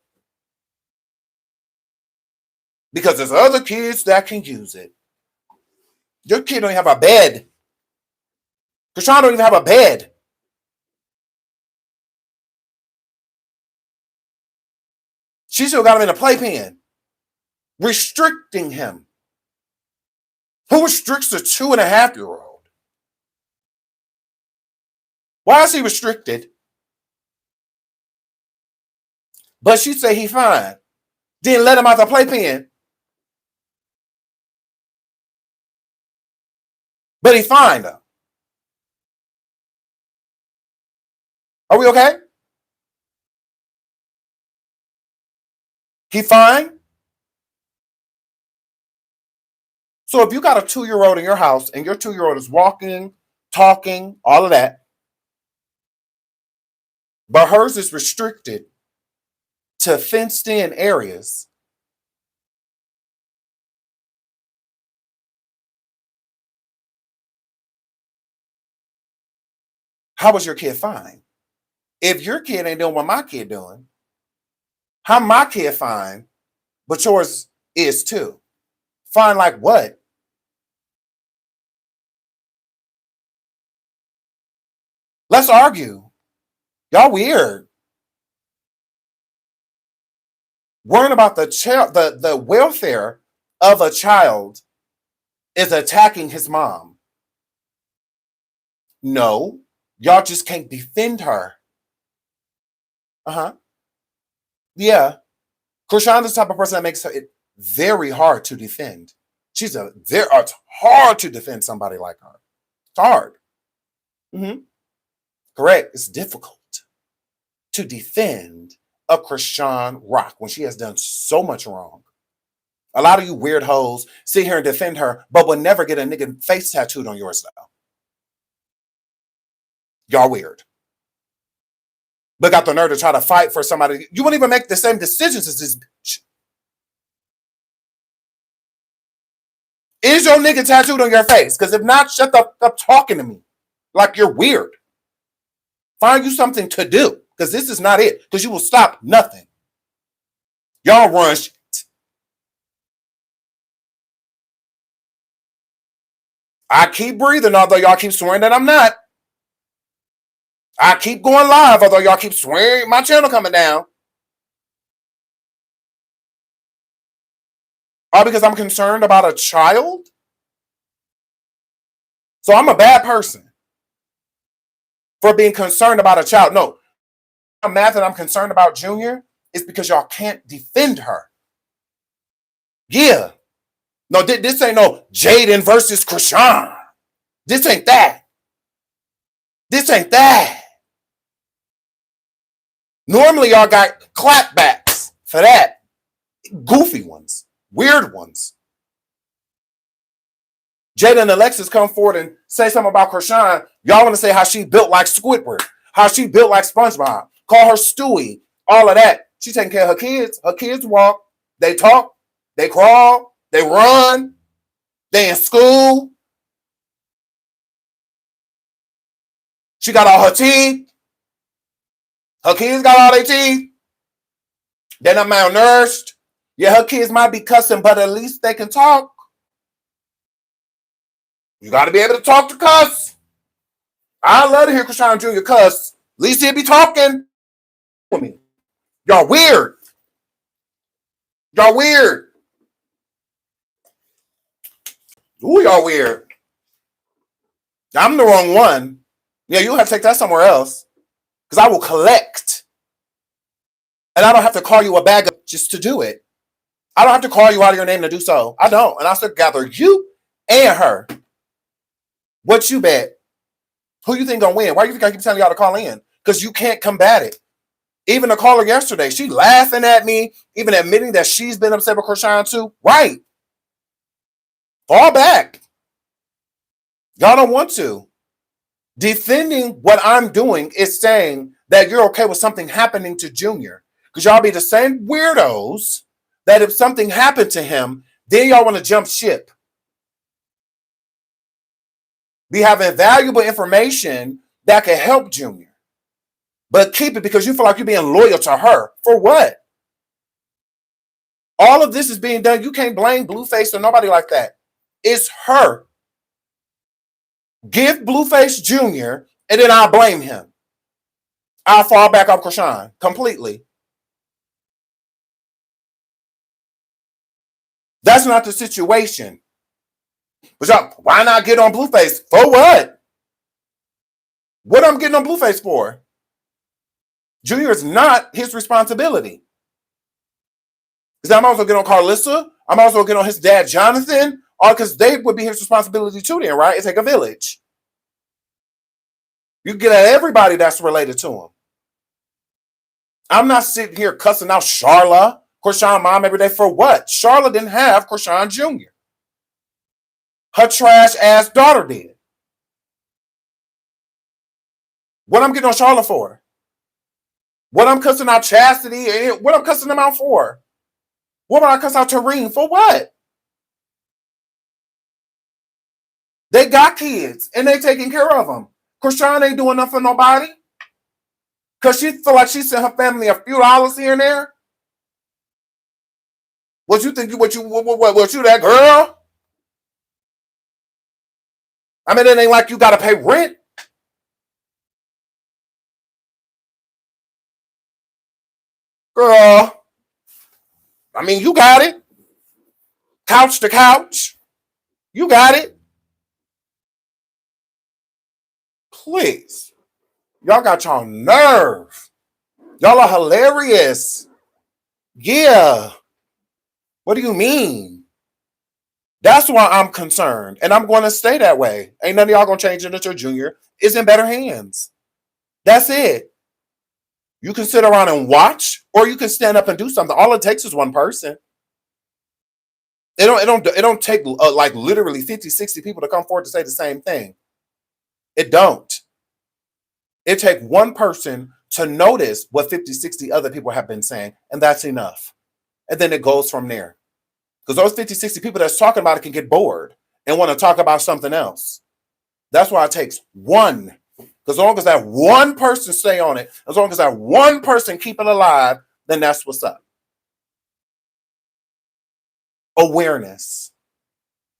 because there's other kids that can use it. Your kid don't even have a bed. Chrisean don't even have a bed. She still got him in a playpen, restricting him. Who restricts a 2.5-year-old? Why is he restricted? But she say he fine. Didn't let him out the playpen. But he fine though. Are we okay? He fine? So if you got a 2-year-old in your house and your 2-year-old is walking, talking, all of that, but hers is restricted to fenced in areas, how was your kid fine? If your kid ain't doing what my kid doing, how my kid fine, but yours is too? Fine like what? Let's argue. Y'all weird. Worrying about the child, the welfare of a child is attacking his mom. No, y'all just can't defend her. Yeah. Chrisean is the type of person that makes it very hard to defend. It's hard to defend somebody like her. It's hard. Correct. It's difficult to defend a Chrisean Rock when she has done so much wrong. A lot of you weird hoes sit here and defend her, but will never get a nigga face tattooed on yours though. Y'all weird. But got the nerve to try to fight for somebody. You wouldn't even make the same decisions as this bitch. Is your nigga tattooed on your face? Because if not, shut the fuck up talking to me. Like you're weird. Find you something to do. Because this is not it. Because you will stop nothing. Y'all run shit. I keep breathing, although y'all keep swearing that I'm not. I keep going live, although y'all keep swearing my channel coming down. All because I'm concerned about a child? So I'm a bad person for being concerned about a child. No, I'm mad that I'm concerned about Junior is because y'all can't defend her. Yeah. No, this ain't no Jaden versus Chrisean. This ain't that. This ain't that. Normally y'all got clapbacks for that. Goofy ones. Weird ones. Jada and Alexis come forward and say something about Chrisean. Y'all want to say how she built like Squidward, how she built like SpongeBob, call her Stewie, all of that. She taking care of her kids. Her kids walk, they talk, they crawl, they run, they in school. She got all her teeth. Her kids got all their teeth. They're not malnourished. Yeah, her kids might be cussing, but at least they can talk. You got to be able to talk to cuss. I love to hear Chrisean Jr. cuss. At least he'll be talking with me. Y'all weird. Y'all weird. Ooh, y'all weird. I'm the wrong one. Yeah, you'll have to take that somewhere else. Because I will collect. And I don't have to call you a bag of just to do it. I don't have to call you out of your name to do so. I don't. And I'll still gather you and her. What you bet? Who you think gonna win? Why do you think I keep telling y'all to call in? Because you can't combat it. Even the caller yesterday, she laughing at me, even admitting that she's been upset with Chrisean too. Right. Fall back. Y'all don't want to. Defending what I'm doing is saying that you're okay with something happening to Junior. Because y'all be the same weirdos that if something happened to him, then y'all want to jump ship. Be having valuable information that can help Junior. But keep it because you feel like you're being loyal to her. For what? All of this is being done. You can't blame Blueface or nobody like that. It's her. Give Blueface Jr. and then I'll blame him. I'll fall back on Chrisean completely. That's not the situation. But y'all, why not get on Blueface? For what? What I'm getting on Blueface for? Junior is not his responsibility. Because I'm also getting on Carlissa. I'm also getting on his dad, Jonathan. All because they would be his responsibility too then, right? It's like a village. You get at everybody that's related to him. I'm not sitting here cussing out Charla, Chrisean mom every day for what? Charla didn't have Chrisean Jr. Her trash ass daughter did. What I'm getting on Charla for? What I'm cussing out Chastity? What I'm cussing them out for? What would I cuss out Tareen for? What? They got kids and they taking care of them. Chrisean ain't doing nothing for nobody. Because she feel like she sent her family a few dollars here and there. What you think? What you that girl? I mean, it ain't like you got to pay rent. Girl, I mean, you got it. Couch to couch. You got it. Please. Y'all got y'all nerve. Y'all are hilarious. Yeah. What do you mean? That's why I'm concerned. And I'm going to stay that way. Ain't none of y'all going to change it until Junior is in better hands. That's it. You can sit around and watch, or you can stand up and do something. All it takes is one person. It don't take like literally 50, 60 people to come forward to say the same thing. It don't. It takes one person to notice what 50, 60 other people have been saying, and that's enough. And then it goes from there. Because those 50, 60 people that's talking about it can get bored and want to talk about something else. That's why it takes one. Because as long as that one person stay on it, as long as that one person keep it alive, then that's what's up. Awareness.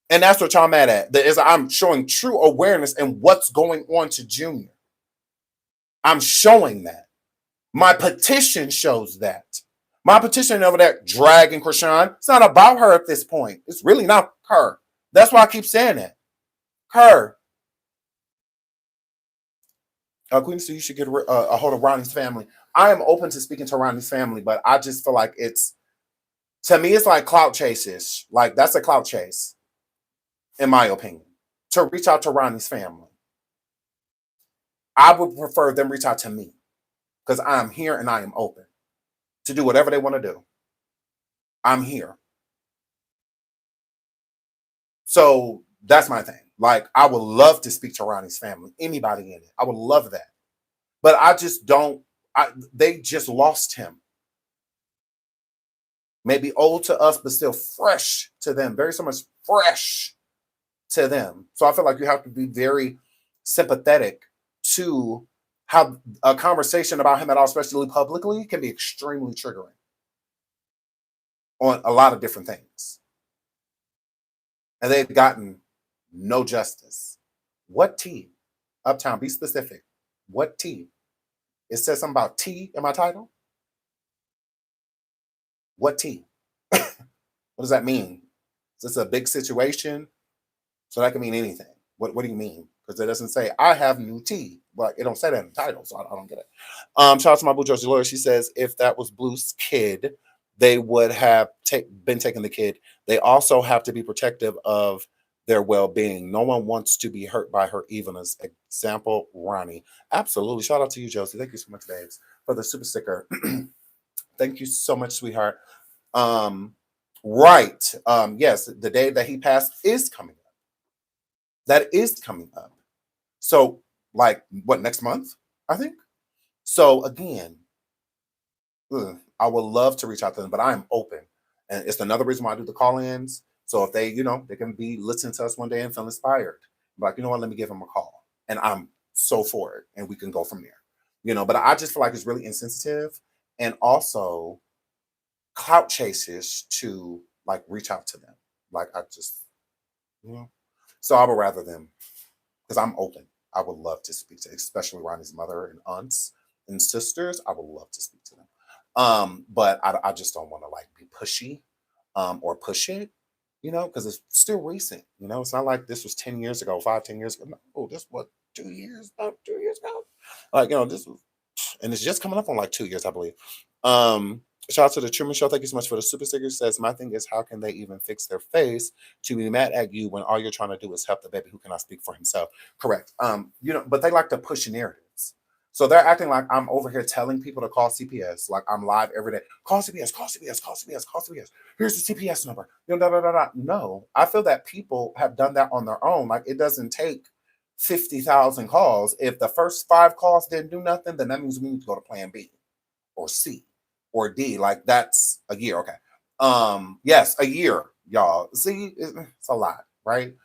And that's what y'all mad at. Is I'm showing true awareness and what's going on to Junior. I'm showing that. My petition shows that. My petition over there dragging Chrisean. It's not about her at this point. It's really not her. That's why I keep saying that. Her. Queen, so you should get a hold of Ronnie's family. I am open to speaking to Ronnie's family, but I just feel like to me, it's like clout chases. Like, that's a clout chase, in my opinion, to reach out to Ronnie's family. I would prefer them reach out to me because I'm here and I am open to do whatever they want to do. I'm here. So that's my thing. Like, I would love to speak to Ronnie's family, anybody in it. I would love that. But I just don't, they just lost him. Maybe old to us, but still fresh to them. Very so much fresh to them. So I feel like you have to be very sympathetic to how a conversation about him at all, especially publicly, can be extremely triggering on a lot of different things. And they've gotten no justice. What tea? Uptown, be specific. What tea? It says something about tea in my title. What tea? What does that mean? Is this a big situation? So that can mean anything. What do you mean? Because it doesn't say, I have new tea. But it don't say that in the title, so I don't get it. Shout out to my boo Josie Lawyer. She says, if that was Blue's kid, they would have been taking the kid. They also have to be protective of their well-being. No one wants to be hurt by her evilness. Example, Ronnie. Absolutely. Shout out to you, Josie. Thank you so much, babes, for the super sticker. Thank you so much, sweetheart. Right. Yes, the day that he passed is coming up. That is coming up. So, like, what, next month, I think? So, again, I would love to reach out to them, but I am open. And it's another reason why I do the call-ins. So if they, they can be listening to us one day and feel inspired. Like, you know what, let me give them a call. And I'm so for it. And we can go from there. But I just feel like it's really insensitive. And also clout chases to, like, reach out to them. Like, I just, So I would rather them, because I'm open. I would love to speak to, especially Ronnie's mother and aunts and sisters. I would love to speak to them. But I just don't want to, like, be pushy or push it, because it's still recent. It's not like this was 10 years ago, 5, 10 years ago. No, this was 2 years, 2 years ago. Like, this was, and it's just coming up on like 2 years, I believe. Shout out to the Truman Show. Thank you so much for the super sticker. Says, my thing is, how can they even fix their face to be mad at you when all you're trying to do is help the baby who cannot speak for himself? Correct. But they like to push narratives. So they're acting like I'm over here telling people to call CPS, like I'm live every day. Call CPS, call CPS, call CPS, call CPS. Here's the CPS number. No, I feel that people have done that on their own. Like, it doesn't take 50,000 calls. If the first 5 calls didn't do nothing, then that means we need to go to plan B or C or D. Like, that's a year. Okay. Yes, a year, y'all. See, it's a lot, right?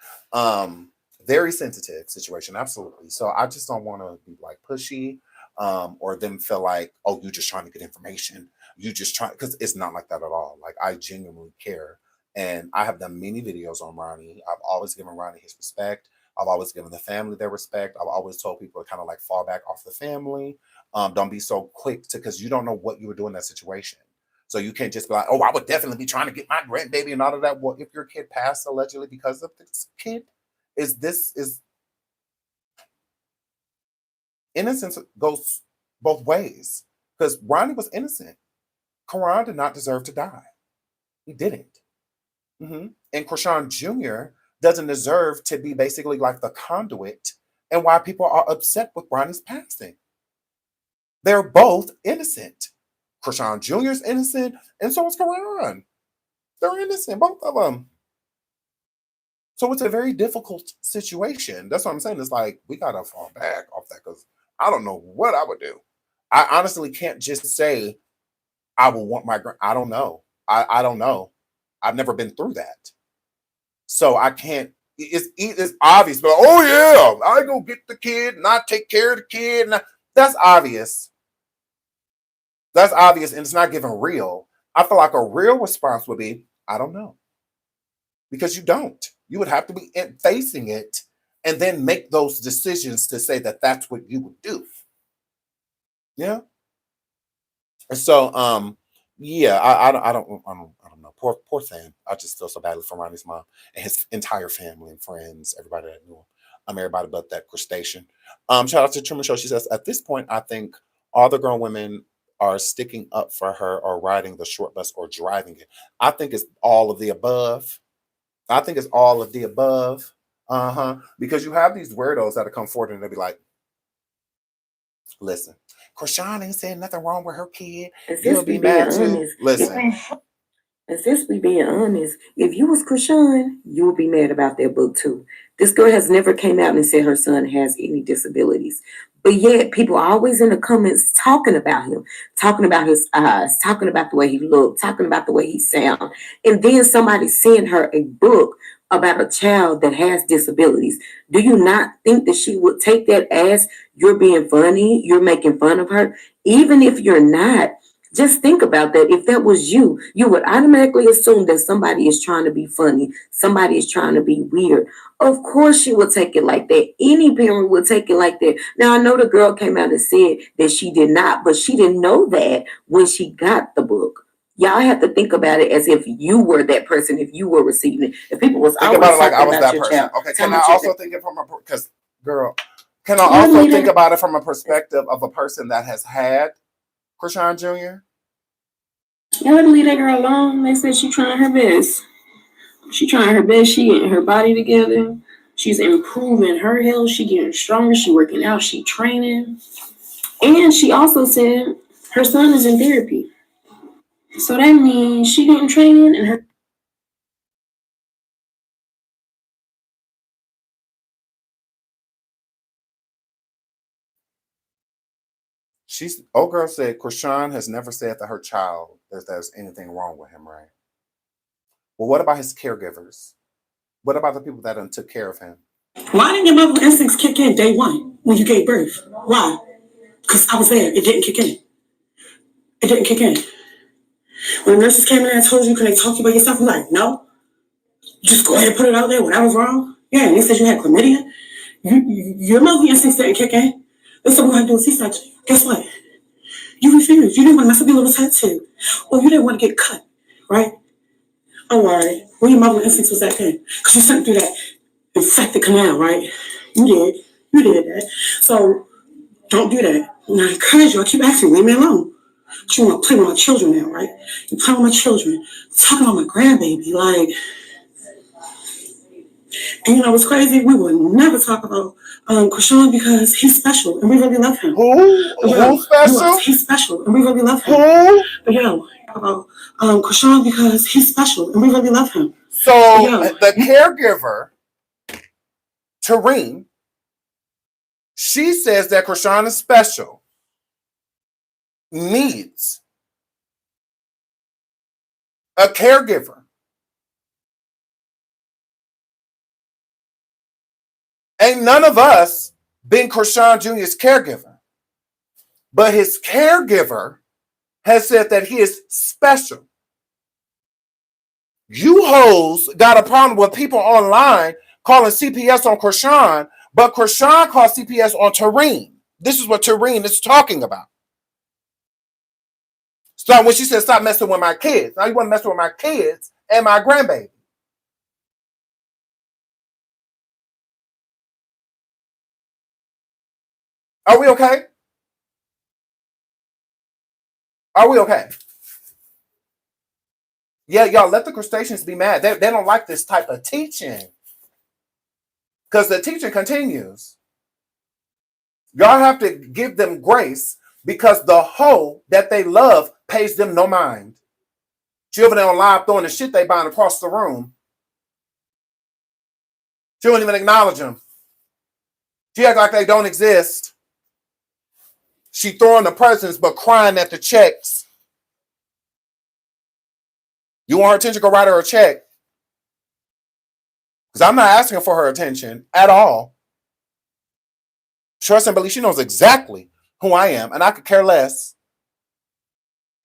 Very sensitive situation, absolutely. So I just don't want to be, like, pushy, or them feel like, oh, you're just trying to get information. You just try, because it's not like that at all. Like, I genuinely care. And I have done many videos on Ronnie. I've always given Ronnie his respect. I've always given the family their respect. I've always told people to kind of, like, fall back off the family. Don't be so quick to, because you don't know what you would do in that situation. So you can't just be like, oh, I would definitely be trying to get my grandbaby and all of that. Well, if your kid passed allegedly because of this kid, is innocence goes both ways. Because Ronnie was innocent. Karan did not deserve to die. He didn't. And Chrisean Jr. doesn't deserve to be basically like the conduit and why people are upset with Ronnie's passing. They're both innocent. Chrisean Jr. is innocent, and so is Karan. They're innocent, both of them. So it's a very difficult situation. That's what I'm saying. It's like, we gotta fall back off that, because I don't know what I would do. I honestly can't just say I will want my. I don't know. I don't know. I've never been through that, so I can't. It's obvious, but oh yeah, I go get the kid and I take care of the kid. And that's obvious. That's obvious, and it's not given real. I feel like a real response would be, I don't know, because you don't. You would have to be facing it, and then make those decisions to say that that's what you would do. Yeah. So, yeah, I don't know. Poor Sam. I just feel so badly for Ronnie's mom and his entire family and friends, everybody that knew him. Everybody but that crustacean. Shout out to Truman Show. She says, at this point, I think all the grown women are sticking up for her or riding the short bus or driving it. I think it's all of the above. I think it's all of the above. Uh-huh. Because you have these weirdos that come forward and they'll be like, listen, Chrisean ain't saying nothing wrong with her kid. You'll be mad too. Listen. And since we being honest, if you was Chrisean, you would be mad about that book too. This girl has never came out and said her son has any disabilities. But yet people are always in the comments talking about him, talking about his eyes, talking about the way he looked, talking about the way he sound. And then somebody sent her a book about a child that has disabilities. Do you not think that she would take that as you're being funny, you're making fun of her? Even if you're not, just think about that. If that was you, you would automatically assume that somebody is trying to be funny, somebody is trying to be weird. Of course, she would take it like that. Any parent would take it like that. Now, I know the girl came out and said that she did not, but she didn't know that when she got the book. Y'all have to think about it as if you were that person, if you were receiving it. If people was think about it like I was that person. Child, okay, can I also think it from a because girl? Can I also think about it from a perspective of a person that has had Chrisean Jr.? You let leave that girl alone. They said she trying her best. She trying her best. She getting her body together. She's improving her health. She getting stronger. She working out. She training. And she also said her son is in therapy. So that means she getting training and her. Old girl said Chrisean has never said that her child that there's anything wrong with him, right? Well, what about his caregivers? What about the people that took care of him? Why didn't your mother instincts kick in day one when you gave birth? Why? Because I was there. It didn't kick in. It didn't kick in. When the nurses came in and told you, can they talk to you about yourself? I'm like, no. Just go ahead and put it out there. Whatever's wrong. Yeah, and they said you had chlamydia. Your mother instincts didn't kick in. They said we had to do a C-section. Guess what? You refused. You didn't want to mess up your little tattoo. Or you didn't want to get cut, right? I'm worried. Where your mother instincts was that then? Because you sent through that infected canal, right? You did. You did that. So don't do that. And I encourage you. I keep asking you, leave me alone. But you want to play with my children now, right? You play with my children. Talking about my grandbaby, like. And you know what's crazy? We will never talk about Chrisean because he's special and we really love him. Who's special? He's special and we really love him. Who? But yo, about Chrisean because he's special and we really love him. So the caregiver, Tareen, she says that Chrisean is special, needs a caregiver. Ain't none of us been Chrisean Jr.'s caregiver. But his caregiver has said that he is special. You hoes got a problem with people online calling CPS on Chrisean, but Chrisean called CPS on Tareen. This is what Tareen is talking about. So when she said, stop messing with my kids. Now you want to mess with my kids and my grandbaby. Are we okay? Are we okay? Yeah, y'all, let the crustaceans be mad. They don't like this type of teaching. Because the teaching continues. Y'all have to give them grace because the hoe that they love pays them no mind. She over there on live throwing the shit they buying across the room. She don't even acknowledge them. She act like they don't exist. She throwing the presents but crying at the checks. You want her attention, go write her a check. Because I'm not asking for her attention at all. Trust and believe she knows exactly who I am, and I could care less.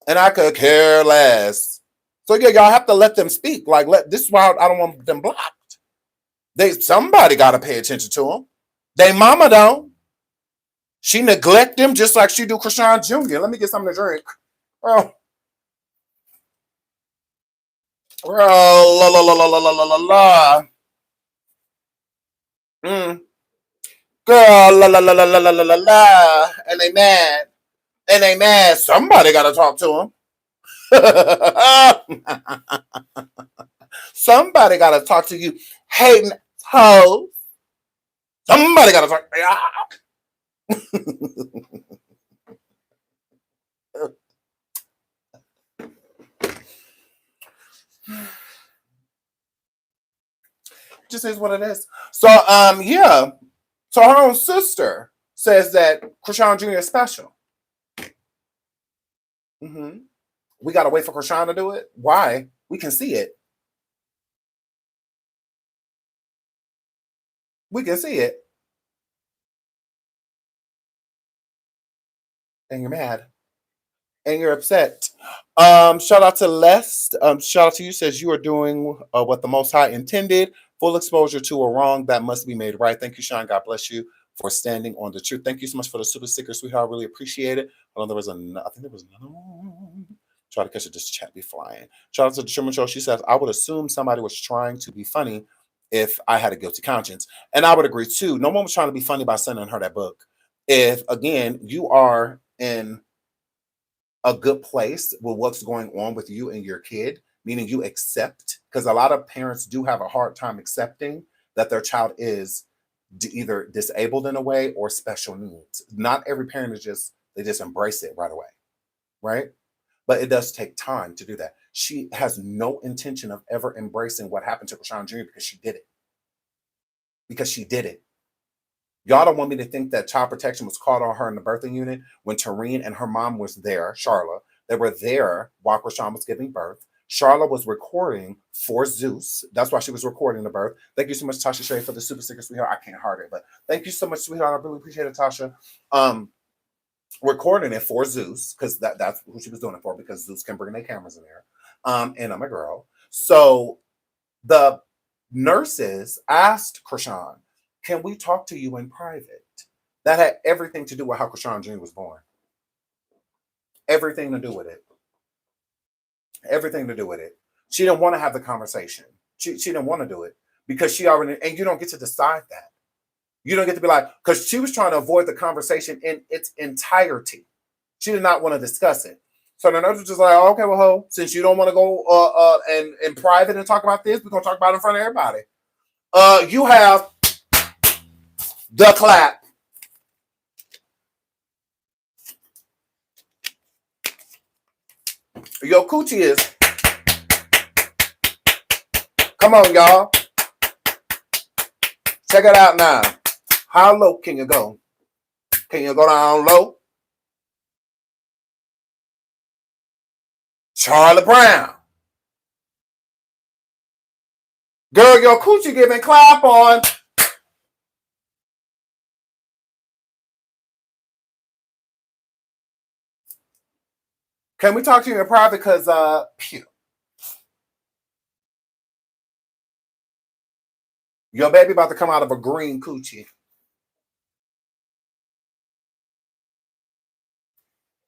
And I could care less. So yeah, y'all have to let them speak. Like, this is why I don't want them blocked. Somebody got to pay attention to them. They mama don't. She neglect them just like she do Chrisean Jr. Let me get something to drink. Oh, la la la la la la la la. Girl, la la la la la la la la la. And they mad. And they mad. Somebody got to talk to them. Somebody got to talk to you. Hating hoes. Somebody got to talk. Just is what it is. So, yeah. So her own sister says that Chrisean Jr. is special. We got to wait for Chrisean to do it. Why? We can see it. We can see it. And you're mad. And you're upset. Shout out to Les. Shout out to you. Says you are doing what the Most High intended. Full exposure to a wrong that must be made right. Thank you, Sean. God bless you for standing on the truth. Thank you so much for the super sticker, sweetheart. I really appreciate it. I think there was another one. Try to catch it. This chat be flying. Shout out to the Truman Show. She says, I would assume somebody was trying to be funny if I had a guilty conscience. And I would agree too. No one was trying to be funny by sending her that book. If, again, you are in a good place with what's going on with you and your kid, meaning you accept, because a lot of parents do have a hard time accepting that their child is either disabled in a way or special needs. Not every parent they just embrace it right away, right? But it does take time to do that. She has no intention of ever embracing what happened to Chrisean Jr. because she did it. Because she did it. Y'all don't want me to think that child protection was called on her in the birthing unit when Tareen and her mom was there, Charla. They were there while Chrisean was giving birth. Charla was recording for Zeus. That's why she was recording the birth. Thank you so much, Tasha Shay, for the super sticker, sweetheart. I can't heart it, but thank you so much, sweetheart. I really appreciate it, Tasha. Recording it for Zeus, because that's who she was doing it for, because Zeus can bring their cameras in there. And I'm a girl. So the nurses asked Chrisean, can we talk to you in private? That had everything to do with how Chrisean Jr. was born. Everything to do with it. Everything to do with it. She didn't want to have the conversation. She didn't want to do it because she already, and you don't get to decide that. You don't get to be like, because she was trying to avoid the conversation in its entirety. She did not want to discuss it. So the nurse was just like, oh, okay, well, ho, since you don't want to go and in private and talk about this, we're going to talk about it in front of everybody. You have the clap. Your coochie is. Come on, y'all. Check it out now. How low can you go? Can you go down low? Charlie Brown. Girl, your coochie giving clap on. Can we talk to you in private? Because, pew. Your baby about to come out of a green coochie.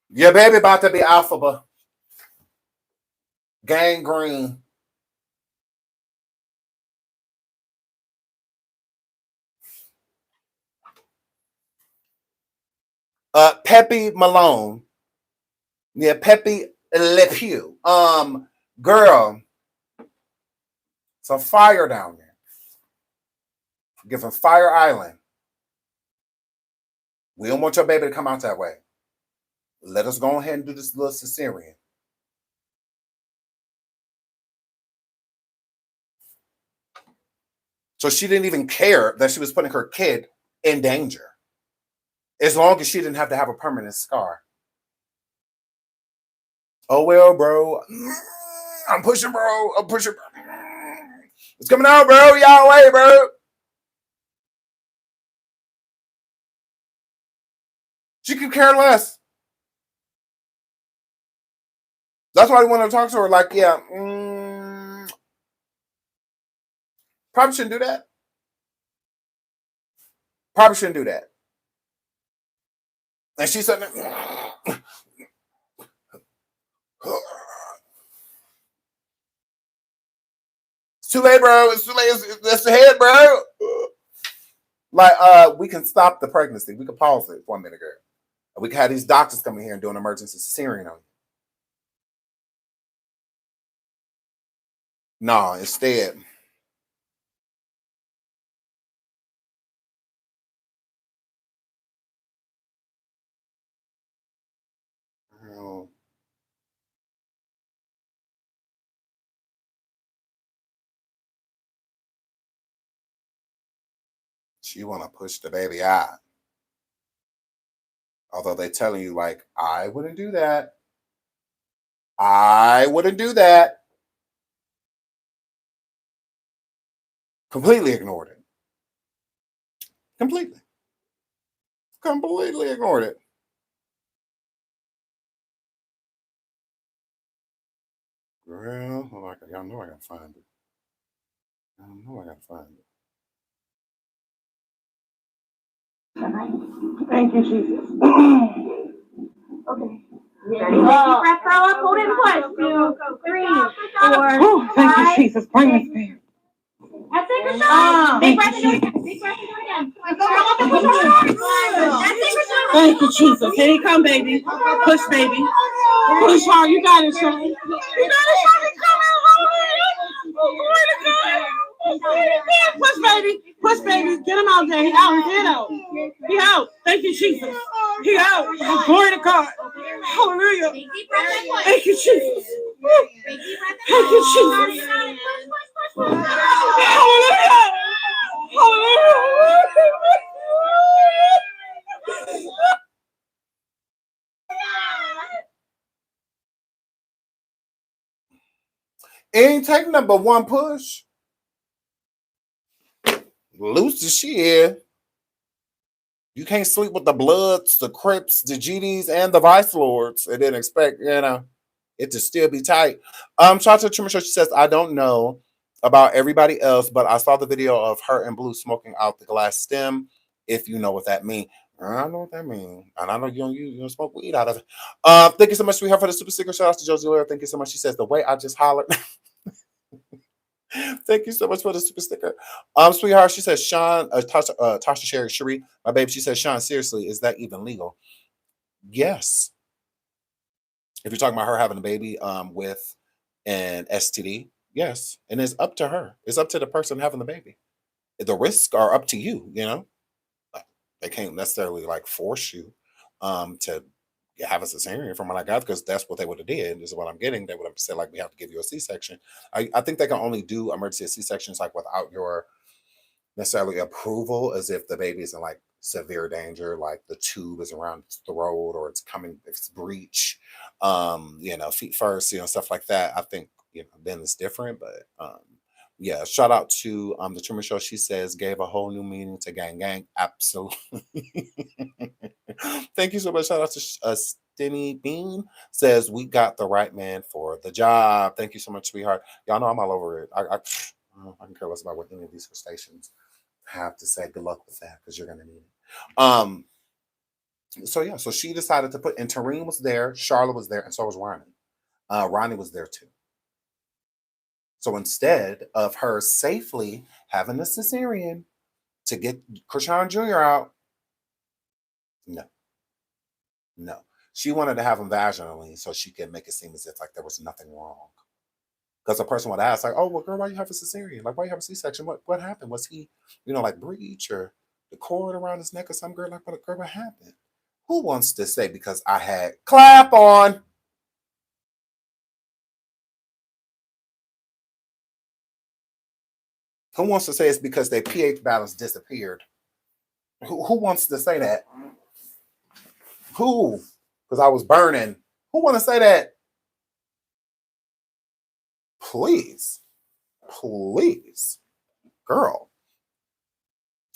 Your baby about to be alphabet. Gangrene. Peppy Malone. Yeah, Peppy Le Pew. Girl. It's a fire down there. Giving Fire Island. We don't want your baby to come out that way. Let us go ahead and do this little cesarean. So she didn't even care that she was putting her kid in danger. As long as she didn't have to have a permanent scar. Oh, well, bro. I'm pushing, bro. I'm pushing. It's coming out, bro. Y'all away, bro. She could care less. That's why I want to talk to her. Like, yeah, probably shouldn't do that. Probably shouldn't do that. And she said, it's too late, bro. It's too late. That's the head, bro. Like, we can stop the pregnancy. We can pause it for a minute, girl. We can have these doctors come in here and do an emergency cesarean on you. No, instead. She want to push the baby out. Although they're telling you, like, I wouldn't do that. I wouldn't do that. Completely ignored it. Completely ignored it. Girl, y'all know I gotta find it. I know I gotta find it. Thank you, Jesus. Okay. Ready? Breath, throw up, hold and push. 2, 3, 4. Thank you, Jesus. Bring this baby. That's it, Chrisean. Big breath and do it again. Big breath and do it again. Throw up and push hard. That's it, Chrisean. Thank you, Jesus. Here you come, baby. Push, baby. Push hard. You got it, Sean. You got it, Sean. Come on, push, baby. Push, baby. Get him out there. He out. Get out. He out. Thank you, Jesus. He out. Glory to God. Hallelujah. Thank you, Jesus. Thank you, Jesus. Hallelujah. Hallelujah. It ain't taking them but one push. Loose as she is. You can't sleep with the Bloods, the Crips, the GDs, and the Vice Lords and then expect, it to still be tight. Shout out to Trimmer Show. She says, I don't know about everybody else, but I saw the video of her and Blue smoking out the glass stem, if you know what that means. I don't know what that means. And I know you don't smoke weed out of it. Thank you so much, sweetheart, for the super sticker. Shout out to Josie Laura. Thank you so much. She says, the way I just hollered. Thank you so much for the super sticker. Sweetheart, she says, Sean, Tasha Sherry, Cherie, my baby, she says, Sean, seriously, is that even legal? Yes. If you're talking about her having a baby with an STD, yes. And it's up to her. It's up to the person having the baby. The risks are up to you, They can't necessarily like force you to have a cesarean from what I got, because that's what they would have did. This is what I'm getting. They would have said, like, we have to give you a C-section. I think they can only do emergency C-sections like without your necessarily approval, as if the baby is in like severe danger, like the tube is around its throat or it's breech, feet first, stuff like that. I think, then it's different, but yeah, shout out to the Truman Show. She says, gave a whole new meaning to gang gang. Absolutely. Thank you so much. Shout out to Stinny Bean. Says, we got the right man for the job. Thank you so much, sweetheart. Y'all know I'm all over it. I can care less about what any of these stations have to say. Good luck with that, because you're gonna need it. So she decided to put, and Tareen was there, Charlotte was there, and so was Ronnie. Ronnie was there too. So instead of her safely having a cesarean to get Chrisean Jr. out, no. She wanted to have him vaginally so she could make it seem as if like there was nothing wrong. Because a person would ask, like, oh, well, girl, why you have a cesarean? Like, why you have a C-section? What happened? Was he, like breech or the cord around his neck or some girl? Like, what happened? Who wants to say because I had clap on? Who wants to say it's because their pH balance disappeared? Who wants to say that? Who? Because I was burning. Who want to say that? Please. Please. Girl.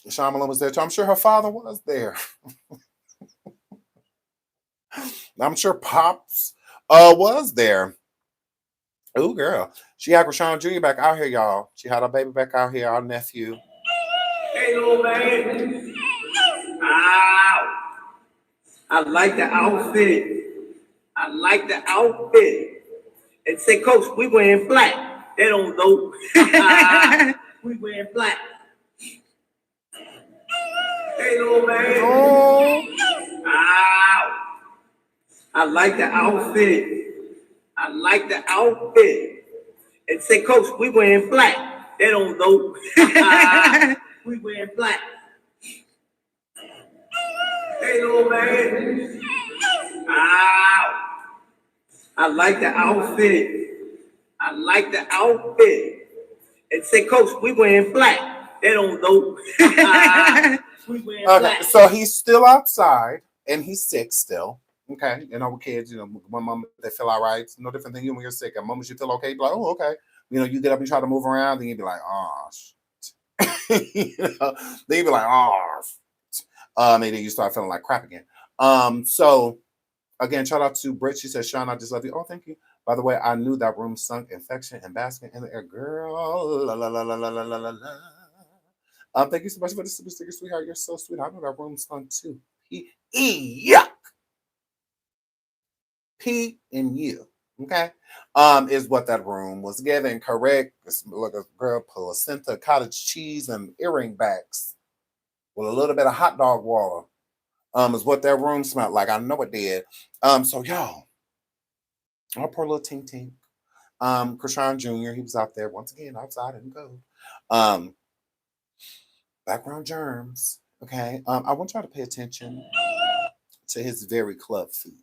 Sean Malone was there too. I'm sure her father was there. I'm sure Pops was there. Oh, girl. She had Chrisean Jr. back out here, y'all. She had our baby back out here, our nephew. Hey, little man. Ow. I like the outfit. I like the outfit. And say, Coach, we wearing black. They don't know. We wearing black. Hey, little man. Oh. Ow. I like the outfit. I like the outfit. And say, Coach, we wearing black. They don't know. We wearing black. Hey, little man. Ow. I like the outfit. I like the outfit. And say, Coach, we wearing black. They don't know. We wearing black. So he's still outside and he's sick still. Okay, with kids, one moment they feel all right. It's no different than you when you're sick. At moments you feel okay, you're like, oh, okay. You get up and try to move around, then you'd be like, oh, then you'd be like, oh, and then you start feeling like crap again. So again, shout out to Britt. She said, Sean, I just love you. Oh, thank you. By the way, I knew that room sunk infection and basking in the air. Girl, la la la la la la la la la. Thank you so much for the super sticker, sweetheart. You're so sweet. I know that room stunk too. Yuck. P and U. Okay. Is what that room was giving. Correct. Look, a girl, placenta, cottage cheese, and earring backs with a little bit of hot dog water. Is what that room smelled like. I know it did. So y'all, our poor little Tink Tink. Chrisean Jr., he was out there once again outside in the cold. Background germs. Okay. I want y'all to pay attention to his very club feet.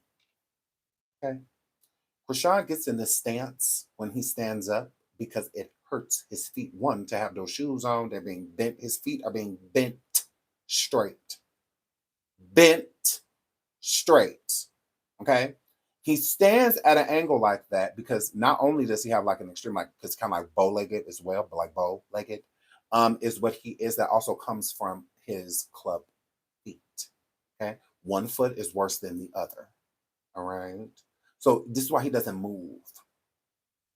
Okay. Chrisean gets in this stance when he stands up because it hurts his feet. One, to have those shoes on, they're being bent. His feet are being bent straight. Bent straight. Okay. He stands at an angle like that because not only does he have like an extreme, like, because kind of like bow-legged as well, but like bow-legged, is what he is. That also comes from his club feet. Okay. One foot is worse than the other. All right. So this is why he doesn't move.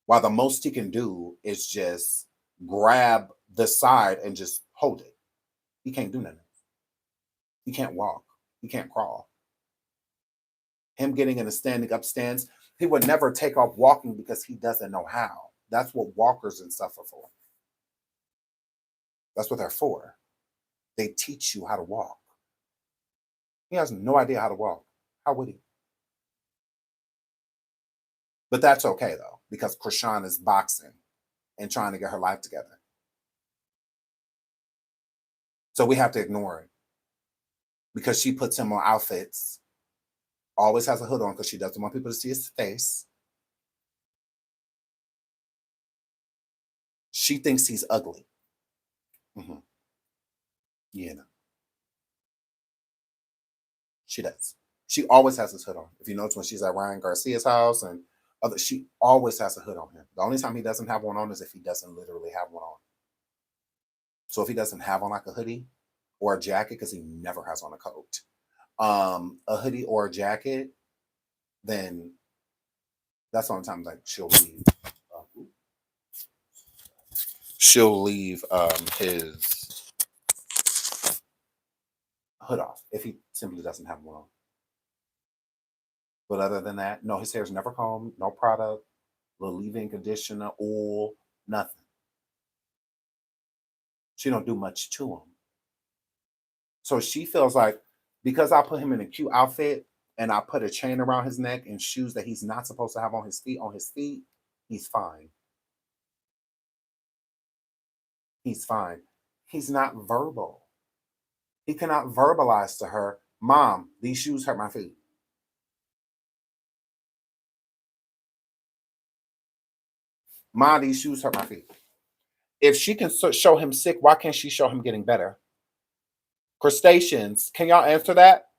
While the most he can do is just grab the side and just hold it. He can't do nothing. He can't walk. He can't crawl. Him getting in a standing up stance, he would never take off walking because he doesn't know how. That's what walkers and stuff are for. That's what they're for. They teach you how to walk. He has no idea how to walk. How would he? But that's okay, though, because Chrisean is boxing and trying to get her life together. So we have to ignore it. Because she puts him on outfits, always has a hood on because she doesn't want people to see his face. She thinks he's ugly. She does. She always has his hood on. If you notice when she's at Ryan Garcia's house and she always has a hood on him. The only time he doesn't have one on is if he doesn't literally have one on. So if he doesn't have on like a hoodie or a jacket, because he never has on a coat, a hoodie or a jacket, then that's the only time like she'll leave. She'll leave his hood off if he simply doesn't have one on. But other than that, no, his hair's never combed, no product, little leave-in conditioner, oil, nothing. She don't do much to him. So she feels like because I put him in a cute outfit and I put a chain around his neck and shoes that he's not supposed to have on his feet, he's fine. He's fine. He's not verbal. He cannot verbalize to her, Mom, these shoes hurt my feet. Mom, these shoes hurt my feet. If she can show him sick, why can't she show him getting better? Crustaceans, can y'all answer that?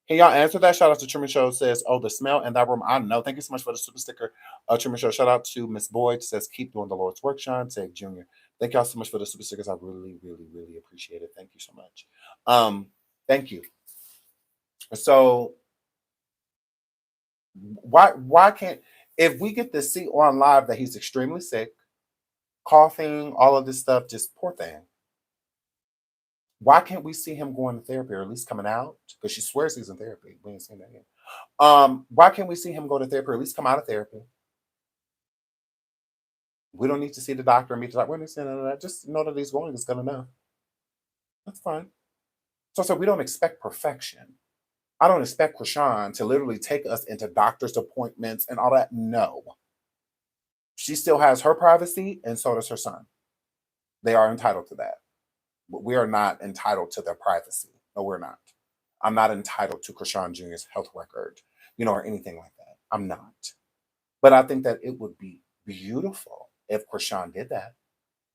Can y'all answer that? Shout out to Truman Show says, "Oh, the smell in that room." I know. Thank you so much for the super sticker, Truman Show. Shout out to Miss Boyd says, "Keep doing the Lord's work, Sean." Tag Junior. Thank y'all so much for the super stickers. I really, really, really appreciate it. Thank you so much. Thank you. So why can't, if we get to see on live that he's extremely sick, coughing, all of this stuff, just poor thing. Why can't we see him going to therapy or at least coming out? Because she swears he's in therapy. We ain't seen that yet. Why can't we see him go to therapy or at least come out of therapy? We don't need to see the doctor and meet the doctor. We're not saying none of that. Just know that he's going is good enough. That's fine. So we don't expect perfection. I don't expect Chrisean to literally take us into doctor's appointments and all that. No. She still has her privacy, and so does her son. They are entitled to that. But we are not entitled to their privacy. No, we're not. I'm not entitled to Chrisean Jr.'s health record, or anything like that. I'm not. But I think that it would be beautiful if Chrisean did that.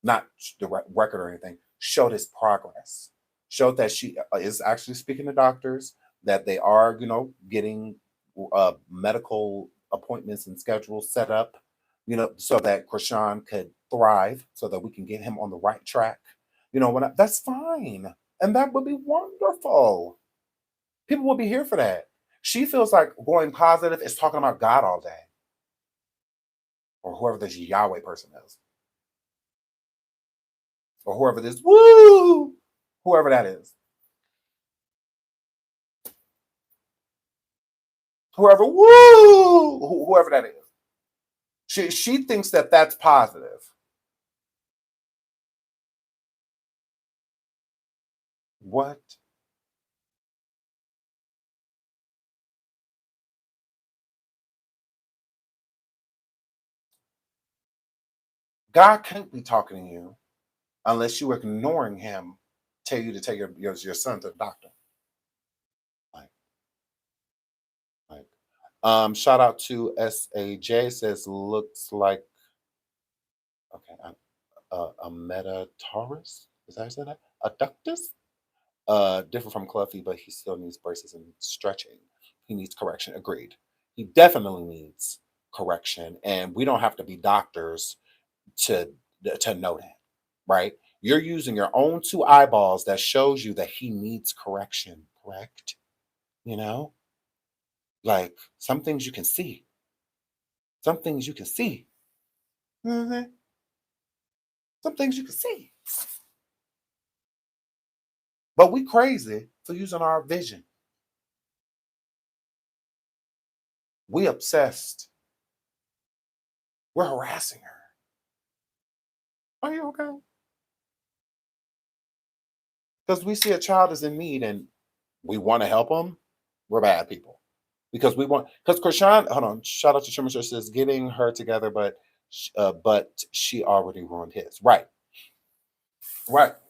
Not the record or anything. Showed his progress. Showed that she is actually speaking to doctors, that they are, getting medical appointments and schedules set up, so that Chrisean could thrive, so that we can get him on the right track. That's fine. And that would be wonderful. People will be here for that. She feels like going positive is talking about God all day. Or whoever this Yahweh person is. Or whoever this, woo! Whoever that is. Whoever, woo! Whoever that is. She thinks that that's positive. What? God can't be talking to you unless you're ignoring him, tell you to take your son to the doctor. Shout out to SAJ says looks like a Metataurus. Is that how you say that? Adductus? Different from Cluffy, but he still needs braces and stretching. He needs correction. Agreed. He definitely needs correction, and we don't have to be doctors to know that, right? You're using your own two eyeballs that shows you that he needs correction, correct? Like some things you can see. Some things you can see. Mm-hmm. Some things you can see. But we crazy for using our vision. We obsessed. We're harassing her. Are you okay? Because we see a child is in need and we want to help them. We're bad people. Because Chrisean, hold on, shout out to Trimmer says getting her together, but she already ruined his. Right.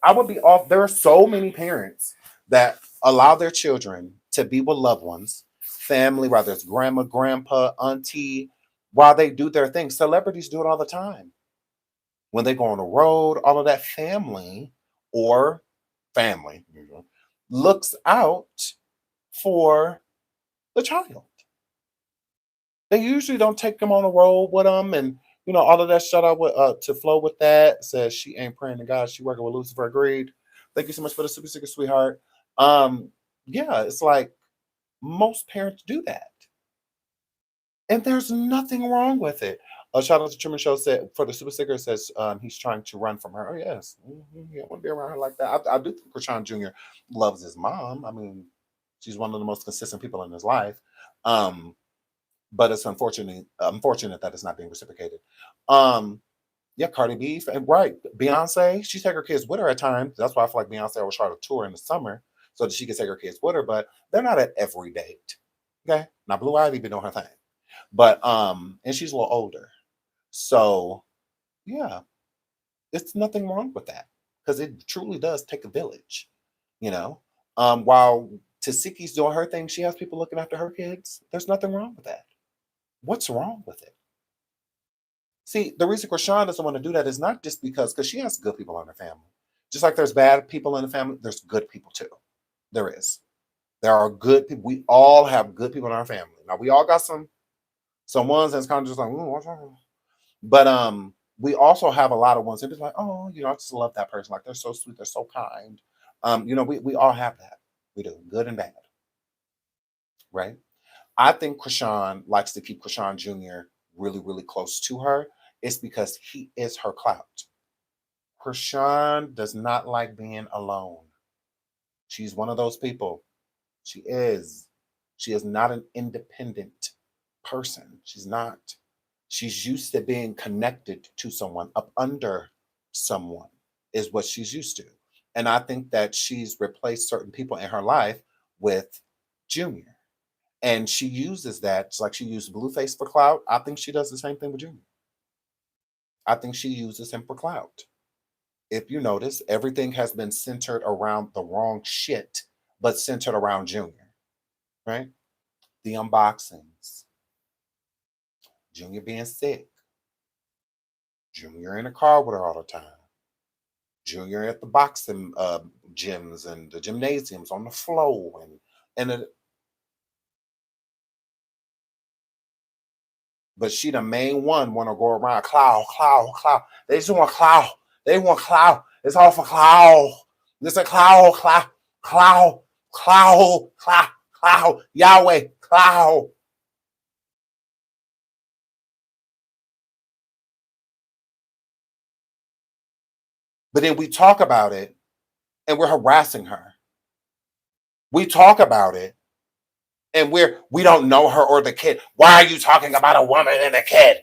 I would be off. There are so many parents that allow their children to be with loved ones, family, whether it's grandma, grandpa, auntie, while they do their thing. Celebrities do it all the time. When they go on the road, all of that family looks out for the child. They usually don't take them on the road with them, and all of that. Shout out to Flo with that. Says she ain't praying to God. She working with Lucifer. Agreed. Thank you so much for the super sticker, sweetheart. Yeah, it's like most parents do that, and there's nothing wrong with it. Shout out to Truman Show said for the super sticker says he's trying to run from her. Oh yes, yeah, I want to be around her like that. I do think Chrisean Jr. loves his mom. I mean, she's one of the most consistent people in his life. But it's unfortunate that it's not being reciprocated. Yeah, Cardi B, and right, Beyonce, she take her kids with her at times. That's why I feel like Beyonce will try to tour in the summer so that she can take her kids with her, but they're not at every date. Okay, now Blue Ivy been doing her thing, but and she's a little older, so yeah, it's nothing wrong with that because it truly does take a village, While Tasiki's doing her thing, she has people looking after her kids. There's nothing wrong with that. What's wrong with it? See, the reason Chrisean doesn't want to do that is not just because she has good people in her family. Just like there's bad people in the family, there's good people too. There is. There are good people. We all have good people in our family. Now we all got some ones that's kind of just like, what's wrong? But we also have a lot of ones that be like, oh, I just love that person. Like they're so sweet, they're so kind. We all have that. We do, good and bad, right? I think Chrisean likes to keep Chrisean Jr. really, really close to her. It's because he is her clout. Chrisean does not like being alone. She's one of those people. She is. She is not an independent person. She's not. She's used to being connected to someone, up under someone, is what she's used to. And I think that she's replaced certain people in her life with Junior. And she uses that. It's like she used Blueface for clout. I think she does the same thing with Junior. I think she uses him for clout. If you notice, everything has been centered around the wrong shit, but centered around Junior, right? The unboxings, Junior being sick, Junior in the car with her all the time, Junior at the boxing gyms and the gymnasiums on the floor, but she the main one want to go around clout. They just want clout. They want clout. It's all for clout. It's a clout. Yahweh, clout. But then we talk about it and we're harassing her. We talk about it and we don't know her or the kid. Why are you talking about a woman and a kid?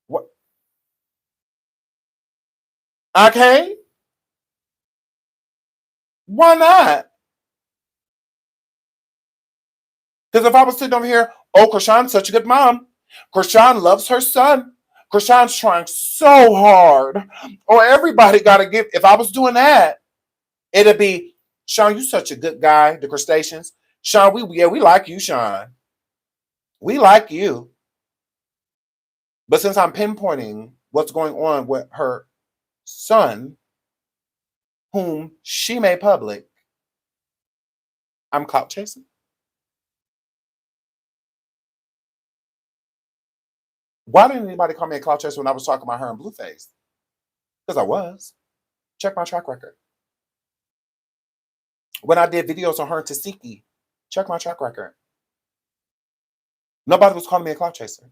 What? Okay. Why not? Because if I was sitting over here, oh, Chrisean's such a good mom. Chrisean loves her son. Chrisean's trying so hard. Or everybody got to give. If I was doing that, it'd be, Sean, you such a good guy, the crustaceans. Sean, we like you, Sean. We like you. But since I'm pinpointing what's going on with her son, whom she made public, I'm clout chasing. Why didn't anybody call me a clout chaser when I was talking about her in Blueface? Because I was. Check my track record. When I did videos on her and Tasiki, check my track record. Nobody was calling me a clout chaser.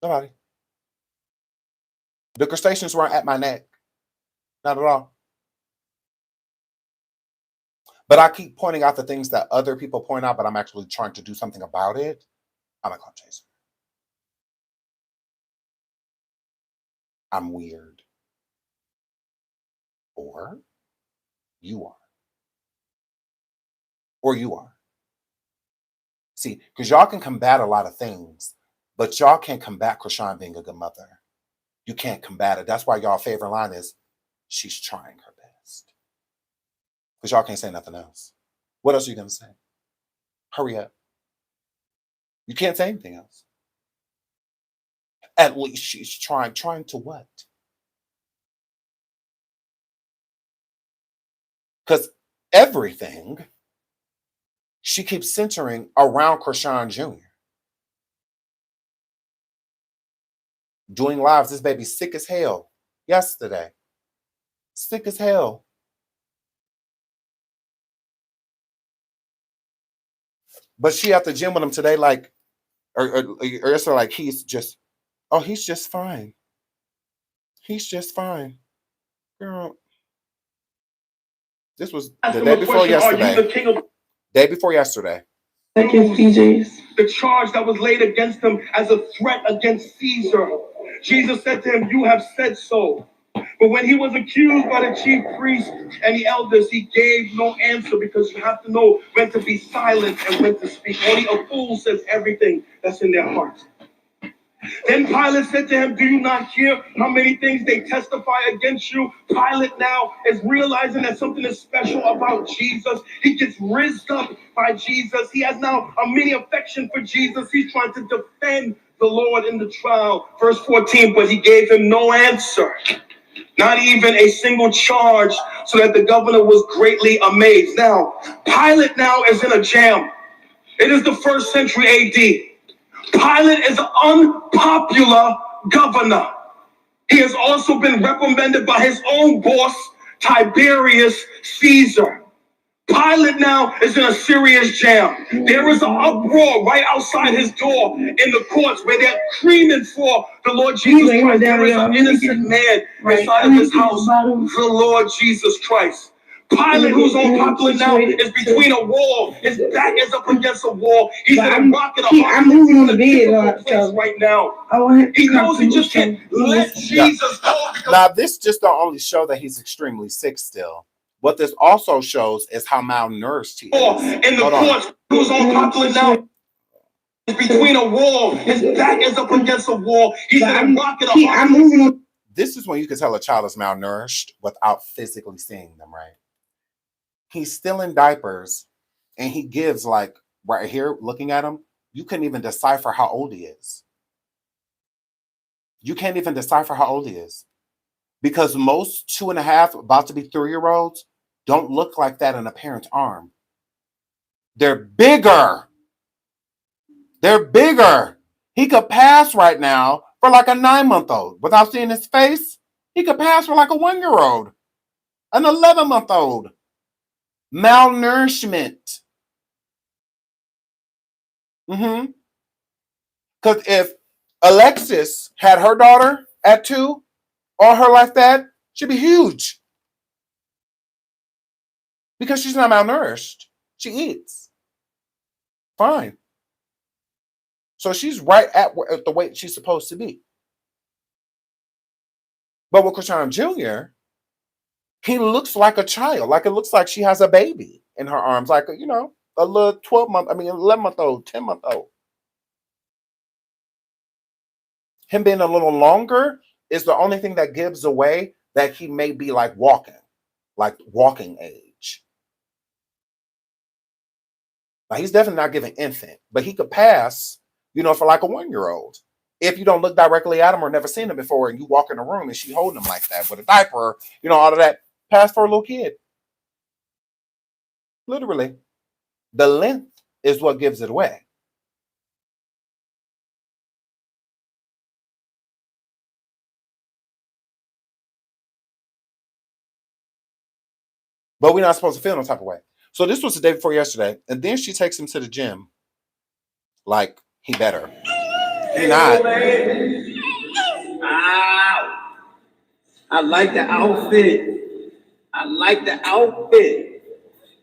Nobody. The crustaceans weren't at my neck. Not at all. But I keep pointing out the things that other people point out, but I'm actually trying to do something about it. I'm a clout chaser. I'm weird. Or you are. Or you are. See, because y'all can combat a lot of things, but y'all can't combat Chrisean being a good mother. You can't combat it. That's why y'all favorite line is, she's trying her best. Because y'all can't say nothing else. What else are you going to say? Hurry up. You can't say anything else. At least she's trying. Trying to what? Because everything she keeps centering around Chrisean Jr. Doing lives. This baby's sick as hell yesterday. Sick as hell. But she at the gym with him today, like, or it's like he's just fine. He's just fine. Girl. This was the day before yesterday. Day before yesterday. Against PJs. The charge that was laid against him as a threat against Caesar. Jesus said to him, "You have said so." But when he was accused by the chief priests and the elders, he gave no answer, because you have to know when to be silent and when to speak. Only a fool says everything that's in their heart. Then Pilate said to him, "Do you not hear how many things they testify against you?" Pilate now is realizing that something is special about Jesus. He gets rizzed up by Jesus. He has now a mini affection for Jesus. He's trying to defend the Lord in the trial. Verse 14, but he gave him no answer. Not even a single charge, so that the governor was greatly amazed. Now, Pilate now is in a jam. It is the first century AD. Pilate is an unpopular governor. He has also been reprimanded by his own boss, Tiberius Caesar. Pilate now is in a serious jam. There is an uproar right outside his door in the courts where they're screaming for the Lord Jesus Christ. There is an innocent man inside of his house, the Lord Jesus Christ. Pilate, who's unpopular now, is between a wall. His back is up against a wall. He's in a rock and a hard place on the bed right now. He knows he just can't let Jesus go. Now, this just don't only show that he's extremely sick still. What this also shows is how malnourished he is. In the courts, who's unpopular now, is between a wall. His back is up against a wall. He's in a rock and a hard place. This is when you can tell a child is malnourished without physically seeing them, right? He's still in diapers, and he gives, like, right here, looking at him, you couldn't even decipher how old he is. You can't even decipher how old he is. Because most 2.5, about to be 3-year-olds, don't look like that in a parent's arm. They're bigger. They're bigger. He could pass right now for like a 9-month-old. Without seeing his face, he could pass for like a 1-year-old, an 11-month-old. Malnourishment. Because if Alexis had her daughter at 2, or her like that, she'd be huge. Because she's not malnourished. She eats. Fine. So she's right at the weight she's supposed to be. But with Chrisean Jr., he looks like a child. Like it looks like she has a baby in her arms. Like, a little 11-month-old, 10-month-old. Him being a little longer is the only thing that gives away that he may be like walking age. Now, he's definitely not giving infant, but he could pass, for like a 1-year-old. If you don't look directly at him or never seen him before, and you walk in the room and she holding him like that with a diaper, all of that, pass for a little kid. Literally. The length is what gives it away. But we're not supposed to feel no type of way. So this was the day before yesterday. And then she takes him to the gym. Like, he better. He not. Ow. I like the outfit.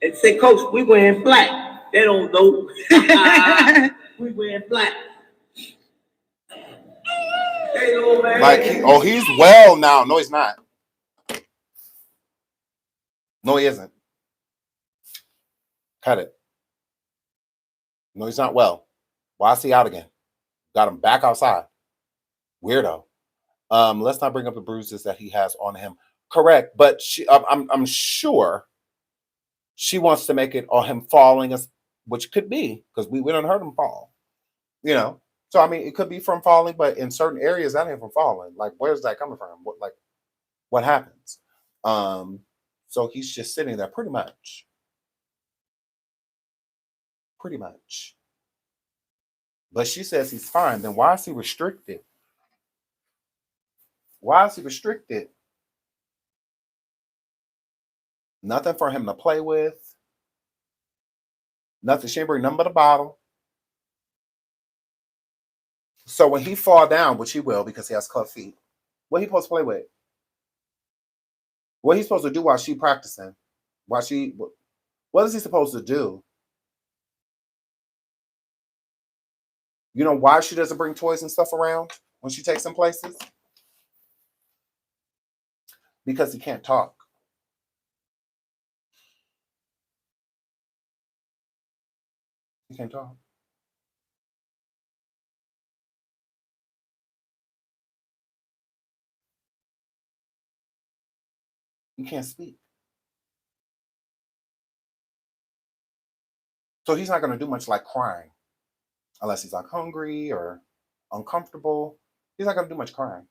And say, Coach, we wearing black. They don't know. We wearing black. Hey, little man. Like, he's well now. No, he's not. No, he isn't. Cut it. No, he's not well. Why is he out again? Got him back outside. Weirdo. Let's not bring up the bruises that he has on him. Correct, but I'm sure she wants to make it on him falling, which could be because we don't heard him fall. So I mean, it could be from falling, but in certain areas, that ain't from falling. Like, where's that coming from? What happens? So he's just sitting there, pretty much. But she says he's fine. Then why is he restricted? Nothing for him to play with. Nothing. She ain't bring nothing but a bottle. So when he fall down, which he will because he has club feet, what he supposed to play with? What he's supposed to do while she practicing? What is he supposed to do? Why she doesn't bring toys and stuff around when she takes him places? Because he can't talk. He can't talk. He can't speak. So he's not going to do much like crying. Unless he's like hungry or uncomfortable. He's not going to do much crying.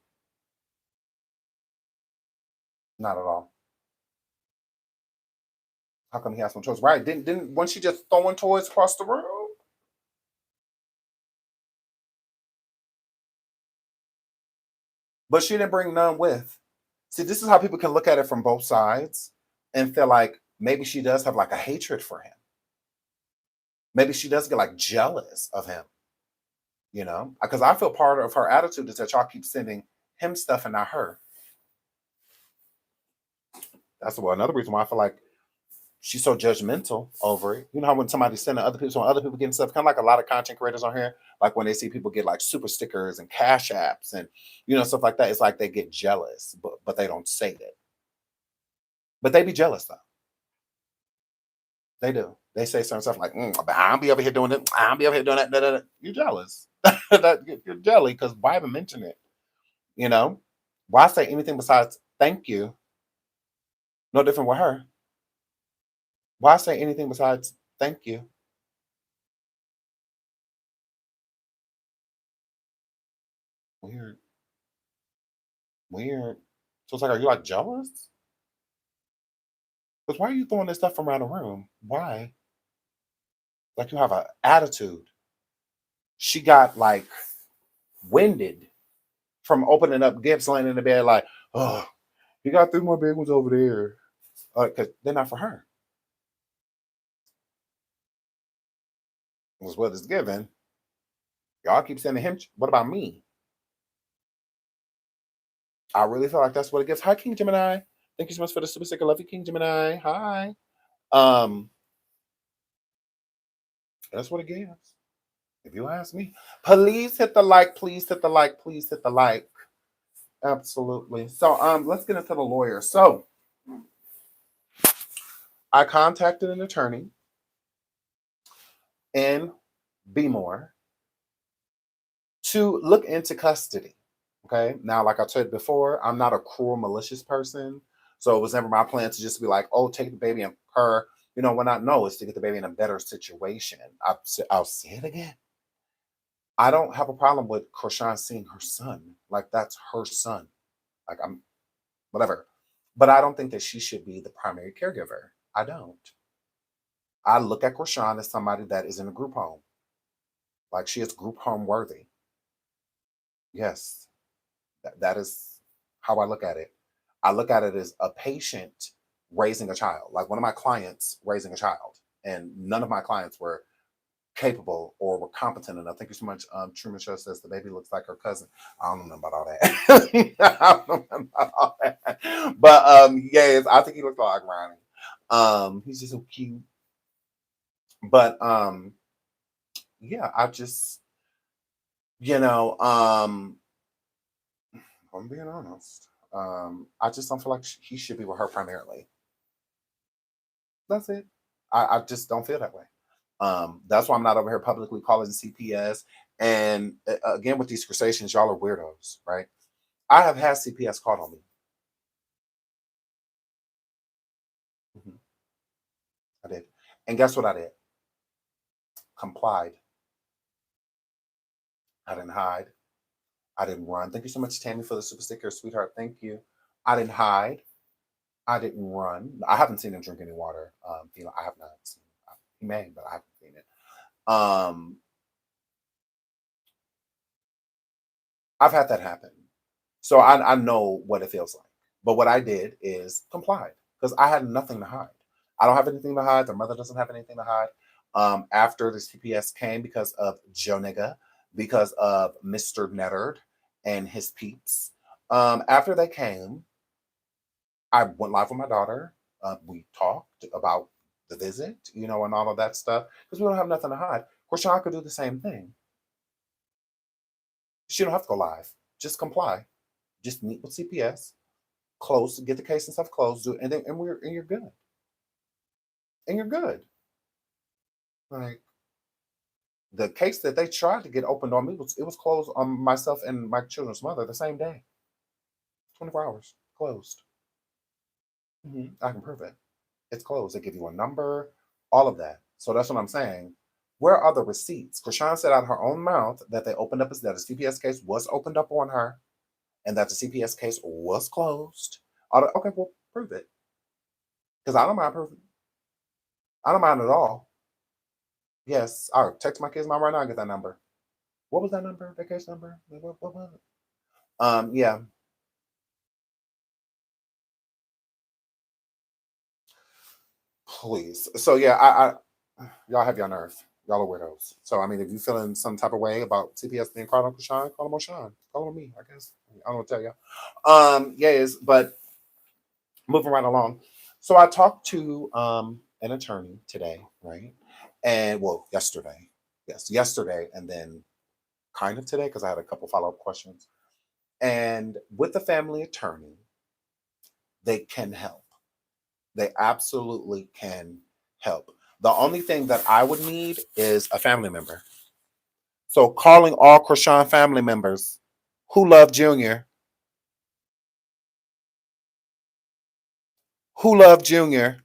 Not at all. How come he has no toys? Right? Didn't wasn't she just throwing toys across the room? But she didn't bring none with. See, this is how people can look at it from both sides and feel like maybe she does have like a hatred for him. Maybe she does get like jealous of him, you know? Because I feel part of her attitude is that y'all keep sending him stuff and not her. That's another reason why I feel like she's so judgmental over it. You know how when somebody's sending other people, so when other people getting stuff, kind of like a lot of content creators on here, like when they see people get like super stickers and cash apps and stuff like that, it's like they get jealous, but they don't say it. But they be jealous though. They do. They say certain stuff like, but I'll be over here doing it. I'll be over here doing that. Da, da, da." You're jealous. You're jelly because why even mention it? You know? Why say anything besides thank you? No different with her. Why say anything besides thank you? Weird. Weird. So it's like, are you like jealous? Because why are you throwing this stuff around the room? Why? Like you have an attitude. She got like winded from opening up gifts, laying in the bed like, oh, you got 3 more big ones over there. Because they're not for her. Was what is given. Y'all keep sending him. What about me? I really feel like that's what it gives. Hi, King Gemini. Thank you so much for the super sticker. Love you, King Gemini. Hi. Um, that's what it gives. If you ask me, please hit the like. Please hit the like. Please hit the like. Absolutely. So, let's get into the lawyer. So, I contacted an attorney in Bmore to look into custody. Okay. Now, like I said before, I'm not a cruel, malicious person. So it was never my plan to just be like, oh, take the baby and her, when not know, it's to get the baby in a better situation. I'll say it again. I don't have a problem with Chrisean seeing her son. Like that's her son. Like I'm whatever. But I don't think that she should be the primary caregiver. I don't. I look at Chrisean as somebody that is in a group home. Like she is group home worthy. Yes. That is how I look at it. I look at it as a patient raising a child, like one of my clients raising a child. And none of my clients were capable or were competent enough. Thank you so much. Truman Show says the baby looks like her cousin. I don't know about all that. I don't know about all that. But yes, I think he looks like Ronnie. He's just so cute. But yeah, I just, I'm being honest. I just don't feel like he should be with her primarily. That's it. I just don't feel that way. That's why I'm not over here publicly calling CPS. And again, with these crustaceans, y'all are weirdos, right? I have had CPS called on me. I did. And guess what I did? Complied. I didn't hide. I didn't run. Thank you so much, Tammy, for the super sticker, sweetheart. Thank you. I didn't hide. I didn't run. I haven't seen him drink any water. I have not seen. He may, but I haven't seen it. I've had that happen, so I know what it feels like. But what I did is complied because I had nothing to hide. I don't have anything to hide. The mother doesn't have anything to hide. After the CPS came because of Joe Nigga, because of Mr. Nettard and his peeps. After they came, I went live with my daughter. We talked about the visit, and all of that stuff because we don't have nothing to hide. Chrisean could do the same thing. She don't have to go live. Just comply. Just meet with CPS, close, get the case and stuff closed, do it, and you're good. And you're good. Like the case that they tried to get opened on me was closed on myself and my children's mother the same day. 24 hours closed. I can prove it. It's closed. They give you a number, all of that. So that's what I'm saying. Where are the receipts? Chrisean said out of her own mouth that they opened up that a CPS case was opened up on her and that the CPS case was closed. Okay, well, prove it. Because I don't mind proving. I don't mind at all. Yes. All right, text my kids' mom right now and get that number. What was that number? Vacation number? What was it? Yeah. Please. So yeah, y'all have your nerve. Y'all are weirdos. So I mean, if you feeling some type of way about CPS being called Uncle Sean, call him on Sean. Call him me, I guess. I don't know what to tell you. Yes, but moving right along. So I talked to an attorney today, right? And well, yesterday. Yes, yesterday, and then kind of today, because I had a couple follow-up questions. And with the family attorney, they can help. They absolutely can help. The only thing that I would need is a family member. So calling all Chrisean family members who love Junior, who love Junior.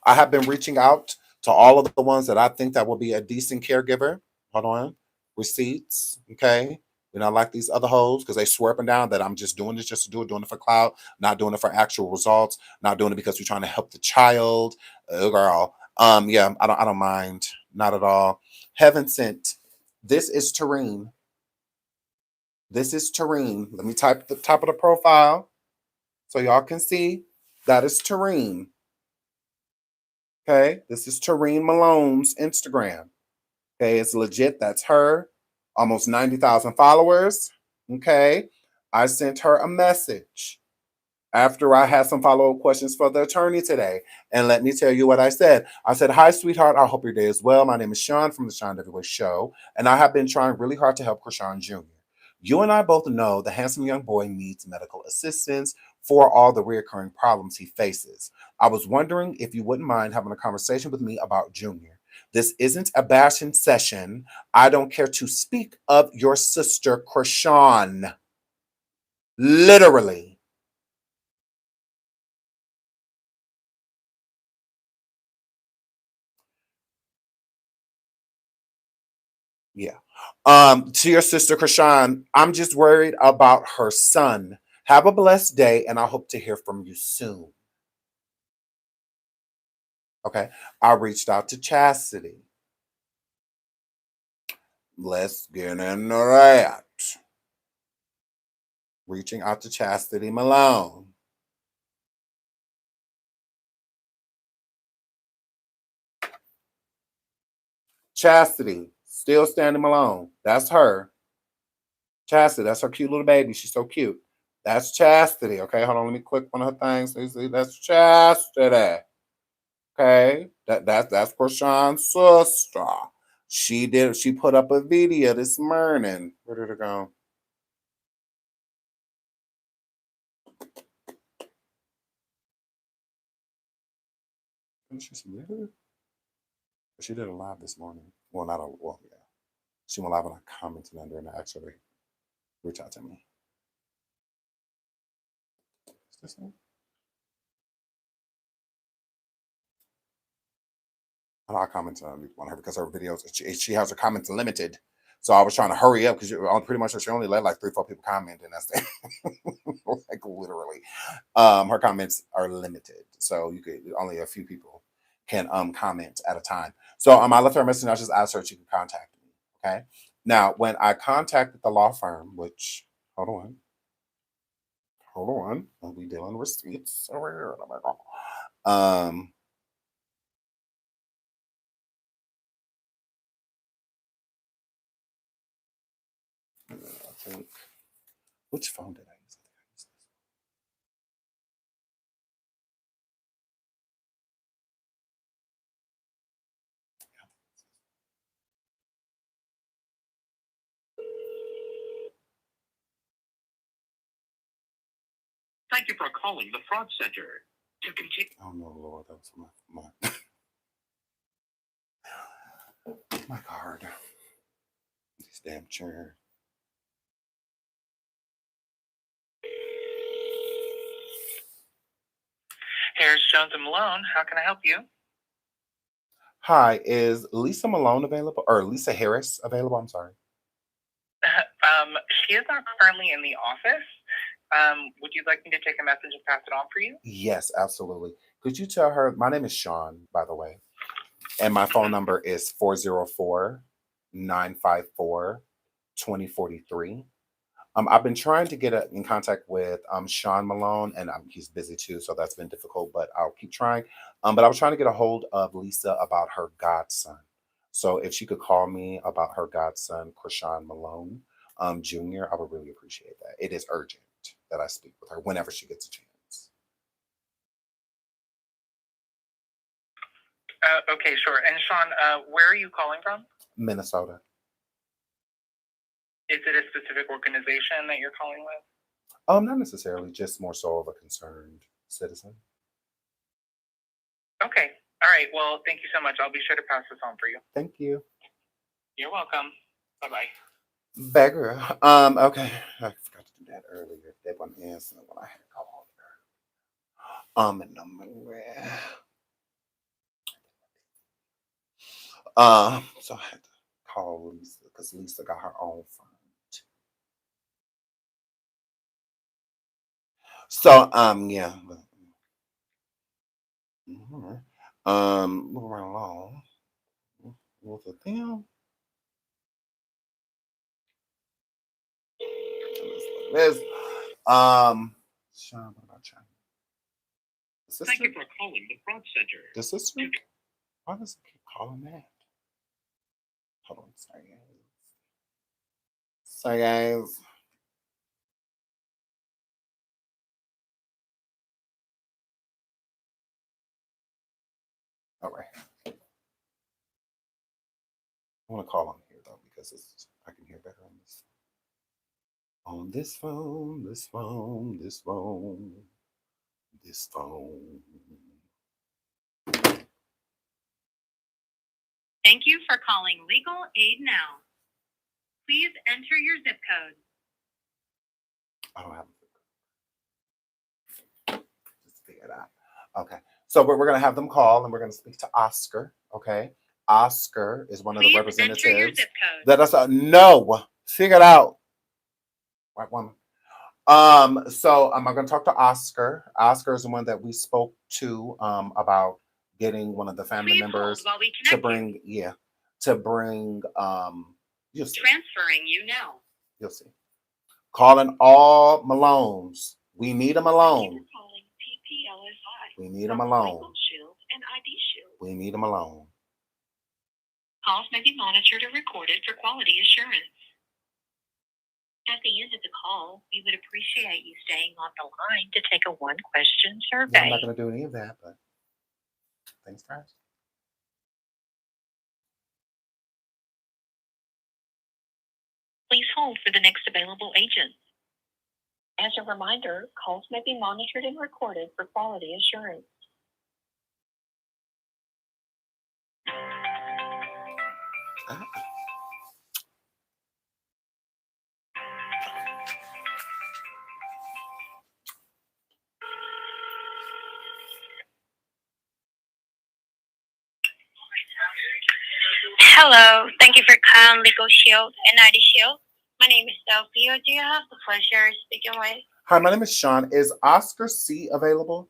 I have been reaching out to all of the ones that I think that will be a decent caregiver. Hold on. Receipts. Okay. We don't like these other hoes because they swear up and down that I'm just doing this just to do it, doing it for clout, not doing it for actual results, not doing it because we're trying to help the child. Girl. Yeah, I don't mind. Not at all. Heaven sent. This is Tareen. This is Tareen. Let me type the top of the profile so y'all can see. That is Tareen. Okay, this is Tareen Malone's Instagram. Okay, it's legit. That's her. Almost 90,000 followers. Okay, I sent her a message after I had some follow-up questions for the attorney today. And let me tell you what I said. I said, "Hi, sweetheart. I hope your day is well. My name is Sean from the Sean Everywhere Show, and I have been trying really hard to help Chrisean Jr. You and I both know the handsome young boy needs medical assistance for all the recurring problems he faces. I was wondering if you wouldn't mind having a conversation with me about Junior. This isn't a bashing session. I don't care to speak of your sister, Chrisean. Literally." Yeah. To your sister Chrisean, I'm just worried about her son. Have a blessed day, and I hope to hear from you soon. Okay. I reached out to Chastity. Let's get into that. Reaching out to Chastity Malone. Chastity, still standing Malone. That's her. Chastity, that's her cute little baby. She's so cute. That's Chastity. Okay, hold on. Let me click on her thing. See, that's Chastity. Okay, that's Chrisean's sister. She put up a video this morning. Where did it go? She did a live this morning. Well, not a well, yeah. She went live and I commented under and actually reach out to me. Is this it? I commented on her because her videos, she has her comments limited. So I was trying to hurry up because pretty much she only let like 3-4 people comment, and that's like literally. Her comments are limited, so you could only a few people can comment at a time. So I left her a message. I just asked her if she could contact me. Okay. Now, when I contacted the law firm, which hold on, I'll be dealing with receipts. Um, I think which phone did I use? Thank you for calling the fraud center. To continue. Oh no, Lord, that was my card. This damn chair. Here's Jones and Malone. How can I help you? Hi, is Lisa Malone available or Lisa Harris available? I'm sorry. She is not currently in the office. Would you like me to take a message and pass it on for you? Yes, absolutely. Could you tell her my name is Sean, by the way, and my phone number is 404-954-2043. I've been trying to get in contact with Sean Malone, and he's busy too, so that's been difficult. But I'll keep trying. But I was trying to get a hold of Lisa about her godson. So if she could call me about her godson, Chrisean Malone Jr., I would really appreciate that. It is urgent that I speak with her whenever she gets a chance. Okay, sure. And Sean, where are you calling from? Minnesota. Is it a specific organization that you're calling with? Not necessarily, just more so of a concerned citizen. Okay. All right. Well, thank you so much. I'll be sure to pass this on for you. Thank you. You're welcome. Bye-bye. Beggar. Okay. I forgot to do that earlier. They wouldn't answer when I had called her. And so I had to call Lisa because Lisa got her own phone. So, yeah. Moving right along. With the thing. Liz. Sean, what about China? Thank you for calling the Fraud Center. The sister? Why does it keep calling that? Hold on, sorry guys. Sorry guys. All right. I want to call on here though because I can hear better on this. On this phone, this phone, this phone, this phone. Thank you for calling Legal Aid Now. Please enter your zip code. I don't have a zip code. Just figure it out. Okay. So we're going to have them call and we're going to speak to Oscar. Okay. Oscar is one of the representatives. Enter your zip code. That us no. Figure it out. White woman. So I'm going to talk to Oscar. Oscar is the one that we spoke to about getting one of the family members to bring you'll see. Transferring you now. You'll see. Calling all Malones. We need them alone. We need them alone. We need them alone. Calls may be monitored or recorded for quality assurance. At the end of the call, we would appreciate you staying on the line to take a one-question survey. I'm not going to do any of that, but thanks, guys. Please hold for the next available agent. As a reminder, calls may be monitored and recorded for quality assurance. Hello, thank you for calling Legal Shield and ID Shield. My name is Sophia. Do you have the pleasure of speaking with? Hi, my name is Sean. Is Oscar C available?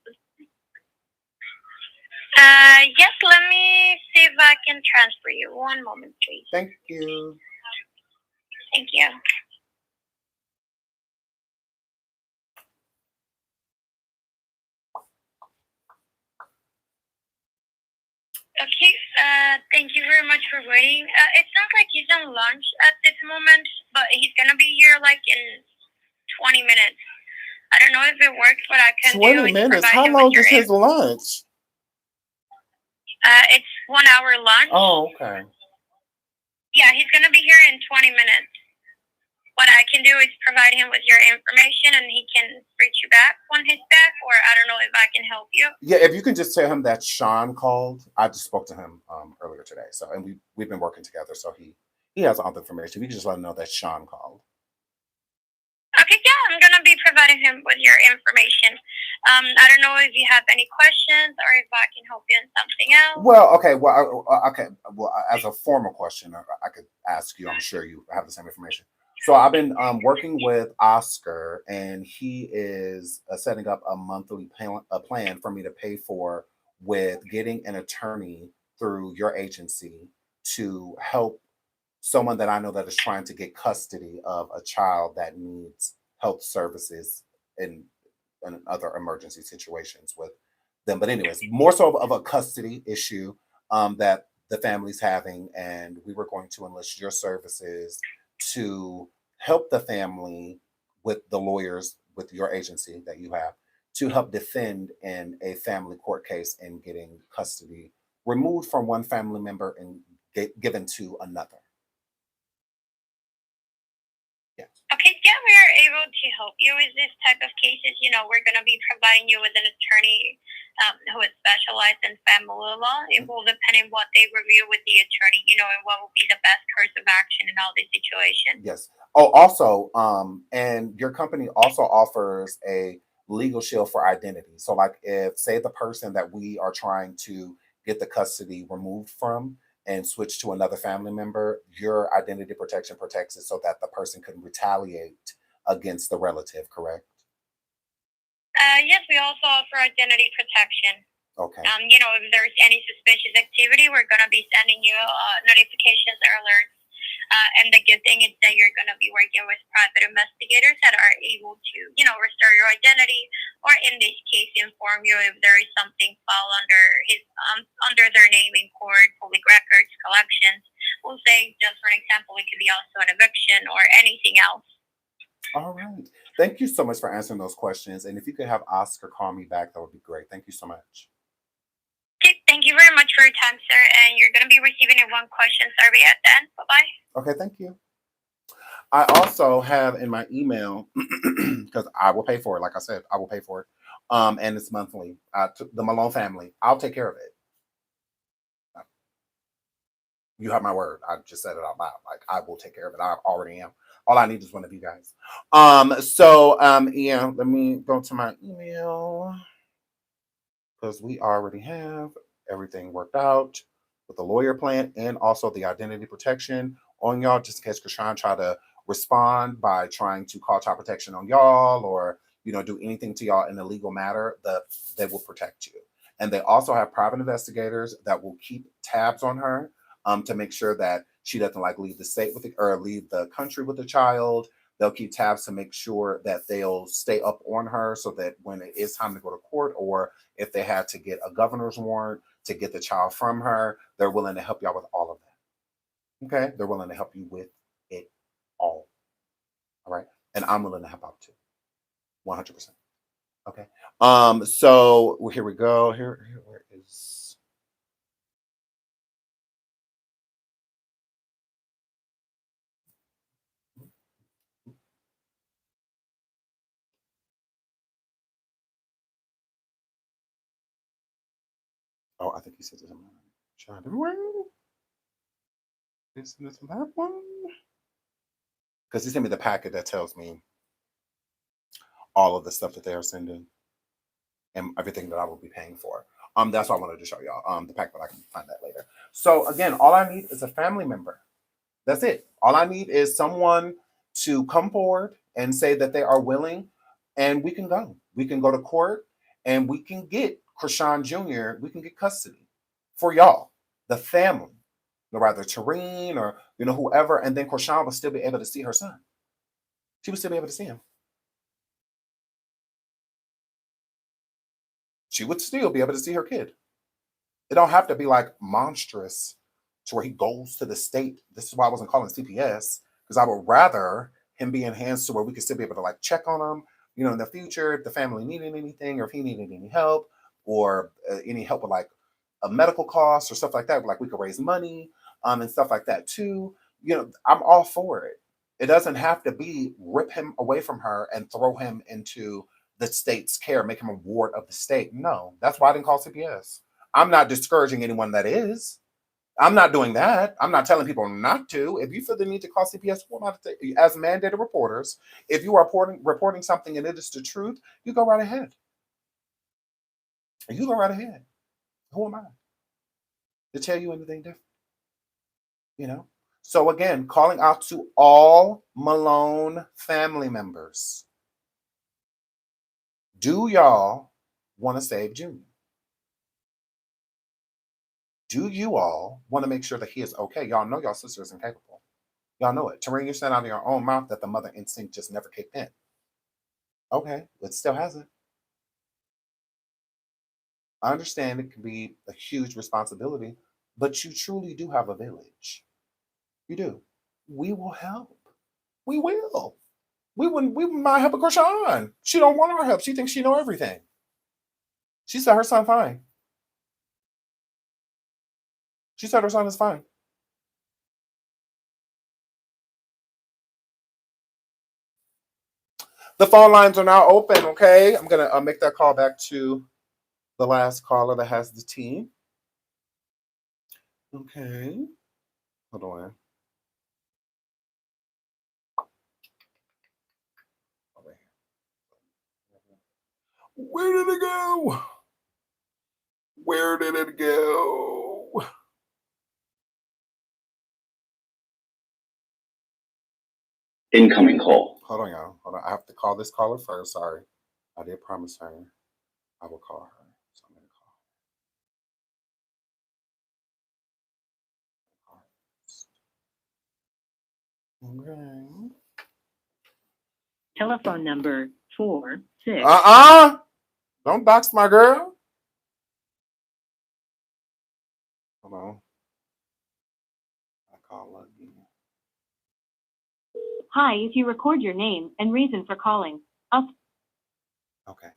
Yes, let me see if I can transfer you. One moment, please. Thank you. Thank you. Okay, thank you very much for waiting. It sounds like he's on lunch at this moment, but he's gonna be here like in 20 minutes. I don't know if it works, but I can 20 minutes? How long is his lunch? It's 1 hour lunch. Oh, okay. Yeah, he's gonna be here in 20 minutes. What I can do is provide him with your information and he can reach you back when he's back, or I don't know if I can help you. Yeah, if you can just tell him that Sean called. I just spoke to him earlier today. So, and we've been working together, so he has all the information. We can just let him know that Sean called. Okay, yeah, I'm gonna be providing him with your information. I don't know if you have any questions or if I can help you in something else. Well, okay. Well, as a formal question, I could ask you. I'm sure you have the same information. So I've been working with Oscar, and he is setting up a monthly a plan for me to pay for with getting an attorney through your agency to help someone that I know that is trying to get custody of a child that needs health services in other emergency situations with them. But anyways, more so of a custody issue that the family's having, and we were going to enlist your services to help the family with the lawyers with your agency that you have to help defend in a family court case and getting custody removed from one family member and given to another. Yes. Okay, yeah, we are able to help you with this type of cases. You know, we're going to be providing you with an attorney who is specialized in family law. It will depend on what they review with the attorney, you know, and what will be the best course of action in all these situations. Yes. Oh, also, and your company also offers a legal shield for identity. So, like, if say the person that we are trying to get the custody removed from and switch to another family member, your identity protection protects it so that the person can retaliate against the relative. Correct? Yes, we also offer identity protection. Okay. You know, if there's any suspicious activity, we're going to be sending you notifications or alerts. And the good thing is that you're going to be working with private investigators that are able to, you know, restore your identity, or in this case, inform you if there is something fall under their name in court, public records, collections. We'll say, just for example, it could be also an eviction or anything else. All right. Thank you so much for answering those questions. And if you could have Oscar call me back, that would be great. Thank you so much. Okay, thank you very much for your time, sir. And you're going to be receiving a one question survey at the end. Bye-bye. Okay, thank you. I also have in my email, because I will pay for it. Like I said, I will pay for it. And it's monthly. The Malone family, I'll take care of it. You have my word. I just said it out loud. Like, I will take care of it. I already am. All I need is one of you guys. Yeah, let me go to my email, because we already have everything worked out with the lawyer plan and also the identity protection on y'all, just in case Chrisean try to respond by trying to call child protection on y'all, or do anything to y'all in a legal matter. They will protect you. And they also have private investigators that will keep tabs on her to make sure that she doesn't leave the state or leave the country with the child. They'll keep tabs to make sure that they'll stay up on her so that when it is time to go to court, or if they had to get a governor's warrant to get the child from her, they're willing to help y'all with all of that. Okay? They're willing to help you with it all. All right? And I'm willing to help out too. 100%. Okay? So here we go. Where is... Oh, I think he said this. Child everywhere. Isn't this that one? Because he sent me the packet that tells me all of the stuff that they are sending and everything that I will be paying for. That's why I wanted to show y'all the packet, but I can find that later. So again, all I need is a family member. That's it. All I need is someone to come forward and say that they are willing, and we can go. We can go to court, and we can get Chrisean Jr. We can get custody for y'all, the family, rather Tareen or whoever, and then Chrisean will still be able to see her son. She would still be able to see him. She would still be able to see her kid. It don't have to be monstrous to where he goes to the state. This is why I wasn't calling CPS, because I would rather him be in hands to where we could still be able to check on him, in the future, if the family needed anything, or if he needed any help, or any help with a medical cost or stuff like that. We could raise money and stuff like that too. I'm all for it. It doesn't have to be rip him away from her and throw him into the state's care, make him a ward of the state. No, that's why I didn't call CPS. I'm not discouraging anyone that is. I'm not doing that. I'm not telling people not to. If you feel the need to call CPS, as mandated reporters, if you are reporting something and it is the truth, you go right ahead. You go right ahead. Who am I to tell you anything different? So again, calling out to all Malone family members. Do y'all want to save Junior? Do you all want to make sure that he is okay? Y'all know y'all sister is incapable. Y'all know it. Tareen, you said out of your own mouth that the mother instinct just never kicked in. Okay, it still hasn't. I understand it can be a huge responsibility, but you truly do have a village. You do. We will help. We will. We might help a Chrisean. She don't want our help. She thinks she know everything. She said her son fine. She said her son is fine. The phone lines are now open, okay? I'm going to make that call back to the last caller that has the team. Okay. Hold on. Where did it go? Where did it go? Incoming call. Hold on, y'all. Hold on. I have to call this caller first. Sorry. I did promise her I will call her. So I'm going to call her. Okay. Telephone number 46. Don't box my girl. Hold on. I call her again. Hi, if you record your name and reason for calling, Okay.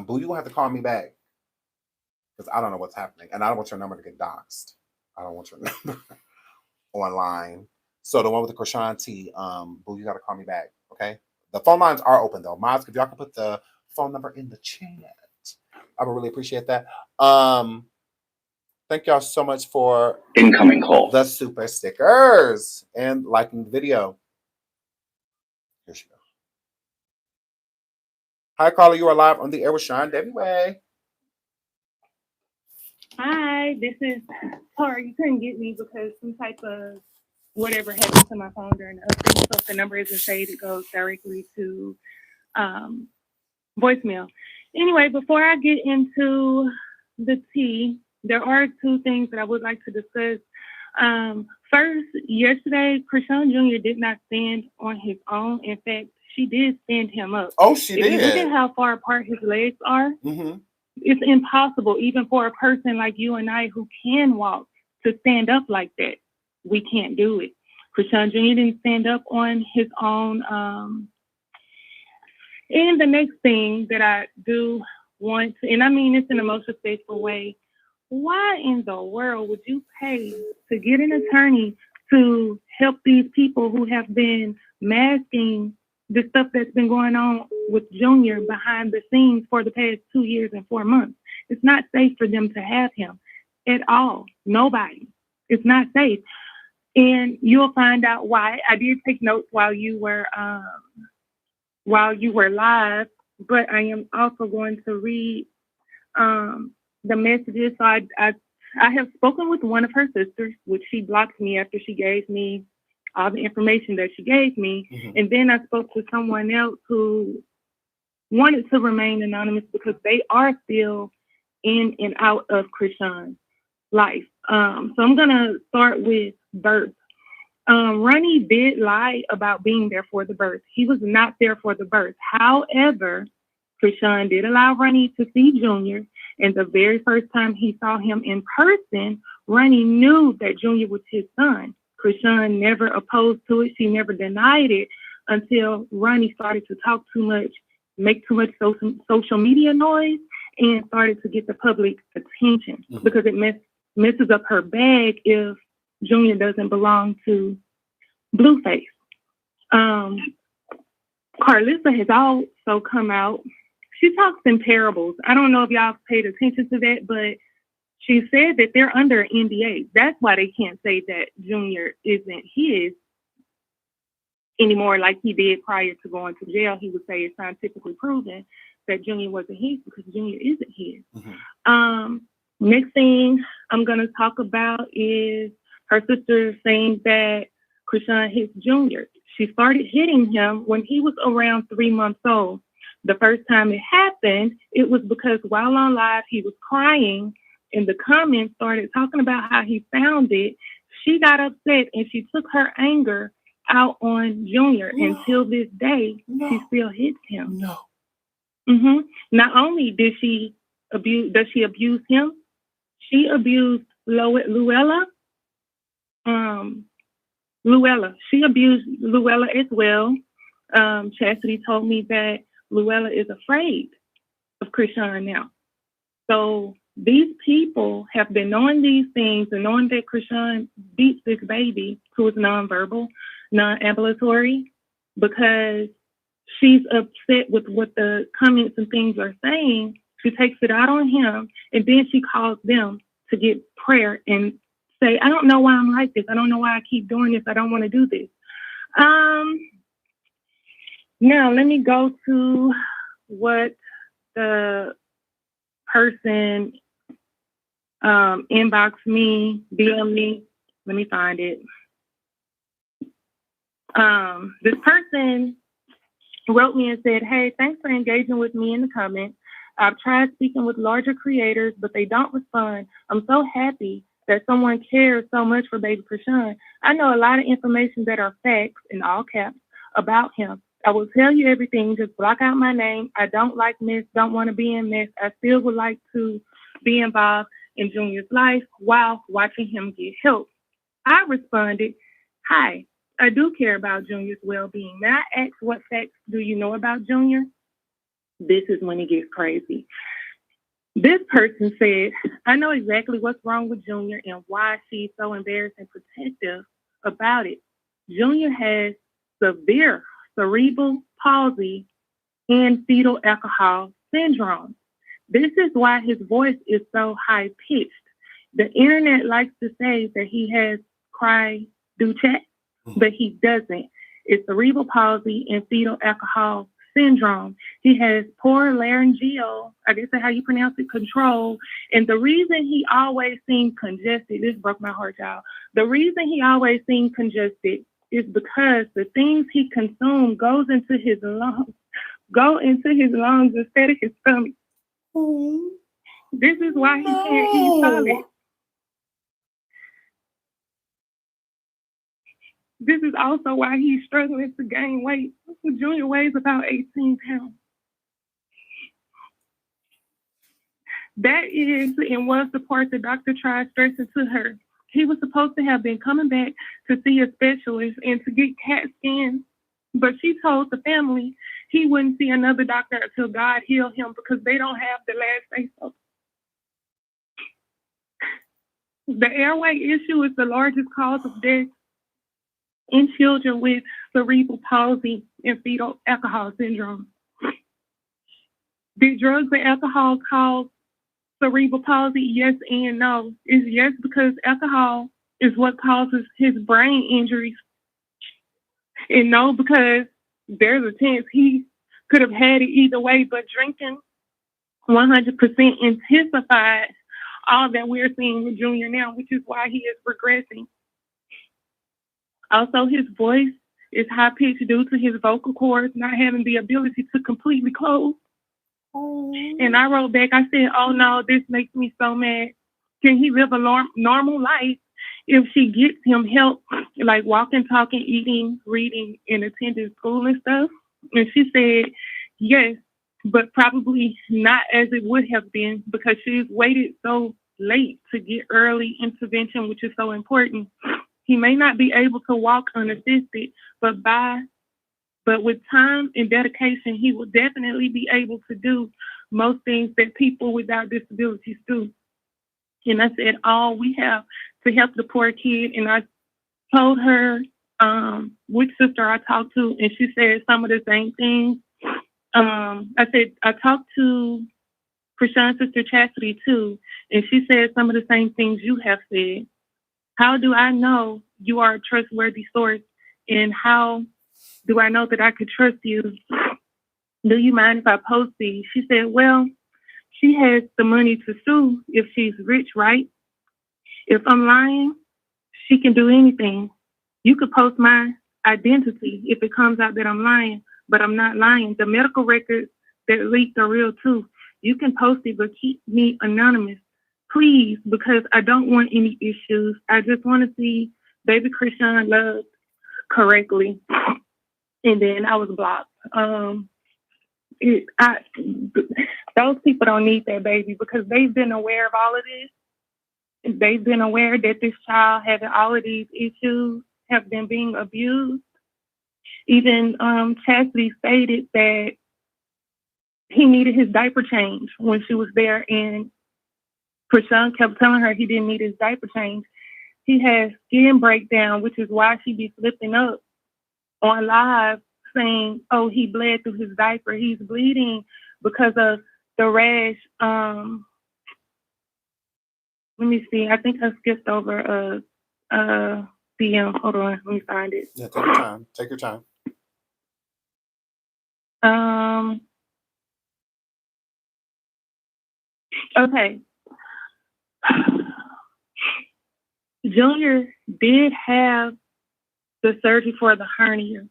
Boo, you gonna have to call me back because I don't know what's happening, and I don't want your number to get doxxed. I don't want your number online. So the one with the Chrisean T, Boo, you gotta call me back. Okay. The phone lines are open though. Mods, if y'all can put the phone number in the chat, I would really appreciate that. Thank y'all so much for Incoming call. the super stickers and liking the video. Here she goes. Hi, caller. You are live on the air with Sean Debbie Way. Hi, this is Tara. You couldn't get me because some type of whatever happened to my phone during the update. So if the number isn't saved, it goes directly to voicemail. Anyway, before I get into the tea, there are two things that I would like to discuss. First, yesterday, Chrisean Jr. did not stand on his own. In fact, she did stand him up. Oh, she did. If you look at how far apart his legs are, it's impossible, even for a person like you and I who can walk, to stand up like that. We can't do it. Chrisean Jr. didn't stand up on his own. And the next thing that I do want to, and I mean this in the most respectful way, why in the world would you pay to get an attorney to help these people who have been masking the stuff that's been going on with Junior behind the scenes for the past 2 years and 4 months? It's not safe for them to have him at all. Nobody. It's not safe. And you'll find out why. I did take notes while you were live, but I am also going to read the messages. So I have spoken with one of her sisters, which she blocked me after she gave me all the information that she gave me. And then I spoke to someone else who wanted to remain anonymous because they are still in and out of Chrisean's life. So I'm going to start with birth. Ronnie did lie about being there for the birth. He was not there for the birth. However, Chrisean did allow Ronnie to see Junior, and the very first time he saw him in person, Ronnie knew that Junior was his son. Chrisean never opposed to it. She never denied it until Ronnie started to talk too much, make too much social media noise, and started to get the public attention because it messes up her bag if Junior doesn't belong to Blueface. Carlissa has also come out. She talks in parables. I don't know if y'all paid attention to that, but she said that they're under NDA. That's why they can't say that Junior isn't his anymore like he did prior to going to jail. He would say it's scientifically proven that Junior wasn't his because Junior isn't his. Next thing I'm going to talk about is her sister saying that Chrisean hits Junior. She started hitting him when he was around 3 months old. The first time it happened, it was because while on live, he was crying, and the comments started talking about how he found it. She got upset, and she took her anger out on Junior. Until this day, she still hits him. No. Not only does she abuse him, she abused Luella. She abused Luella as well. Chastity told me that Luella is afraid of Chrisean now. So these people have been knowing these things and knowing that Chrisean beats this baby who is nonverbal, non-ambulatory, because she's upset with what the comments and things are saying. She takes it out on him, and then she calls them to get prayer and say, I don't know why I'm like this. I don't know why I keep doing this. I don't want to do this. Now, let me go to what the person inboxed me, DM me. Let me find it. This person wrote me and said, hey, thanks for engaging with me in the comments. I've tried speaking with larger creators, but they don't respond. I'm so happy that someone cares so much for baby Chrisean. I know a lot of information that are facts in all caps about him. I will tell you everything, just block out my name. I don't like mess, don't want to be in mess. I still would like to be involved in Junior's life while watching him get help. I responded, hi, I do care about Junior's well-being. May I ask what facts do you know about Junior? This is when it gets crazy. This person said, I know exactly what's wrong with Junior and why she's so embarrassed and protective about it. Junior has severe cerebral palsy and fetal alcohol syndrome. This is why his voice is so high-pitched. The internet likes to say that he has cry-do-chat, but he doesn't. It's cerebral palsy and fetal alcohol syndrome. He has poor laryngeal, I guess that's how you pronounce it, control. And the reason he always seems congested, this broke my heart, y'all. The reason he always seems congested is because the things he consumes goes into his lungs instead of his stomach. This is why he can't eat solid. This is also why he's struggling to gain weight. Junior weighs about 18 pounds. That is and was the part the doctor tried stressing to her. He was supposed to have been coming back to see a specialist and to get CAT scans, but she told the family he wouldn't see another doctor until God healed him because they don't have the last say so. The airway issue is the largest cause of death in children with cerebral palsy and fetal alcohol syndrome. Did drugs and alcohol cause cerebral palsy? Yes and no. It's yes because alcohol is what causes his brain injuries. And no because there's a chance he could have had it either way, but drinking 100% intensified all that we're seeing with Junior now, which is why he is regressing. Also, his voice is high-pitched due to his vocal cords not having the ability to completely close. And I wrote back, I said, oh no, this makes me so mad. Can he live a normal life if she gets him help, like walking, talking, eating, reading, and attending school and stuff? And she said, yes, but probably not as it would have been because she's waited so late to get early intervention, which is so important. He may not be able to walk unassisted, but with time and dedication, he will definitely be able to do most things that people without disabilities do. And I said, we have to help the poor kid. And I told her which sister I talked to, and she said some of the same things. I said, I talked to Chrisean's sister Chastity too, and she said some of the same things you have said. How do I know you are a trustworthy source? And how do I know that I could trust you? Do you mind if I post these? She said, well, she has the money to sue if she's rich, right? If I'm lying, she can do anything. You could post my identity if it comes out that I'm lying, but I'm not lying. The medical records that leaked are real too. You can post it, but keep me anonymous, please, because I don't want any issues. I just want to see baby Chrisean loved correctly. And then I was blocked. Those people don't need that baby because they've been aware of all of this. They've been aware that this child having all of these issues have been being abused. Even Chastity stated that he needed his diaper change when she was there, and Chrisean kept telling her he didn't need his diaper change. He has skin breakdown, which is why she be flipping up on live saying, oh, he bled through his diaper. He's bleeding because of the rash. Let me see. I think I skipped over DM. Hold on. Let me find it. Yeah, take your time. Take your time. Okay. Junior did have the surgery for the hernia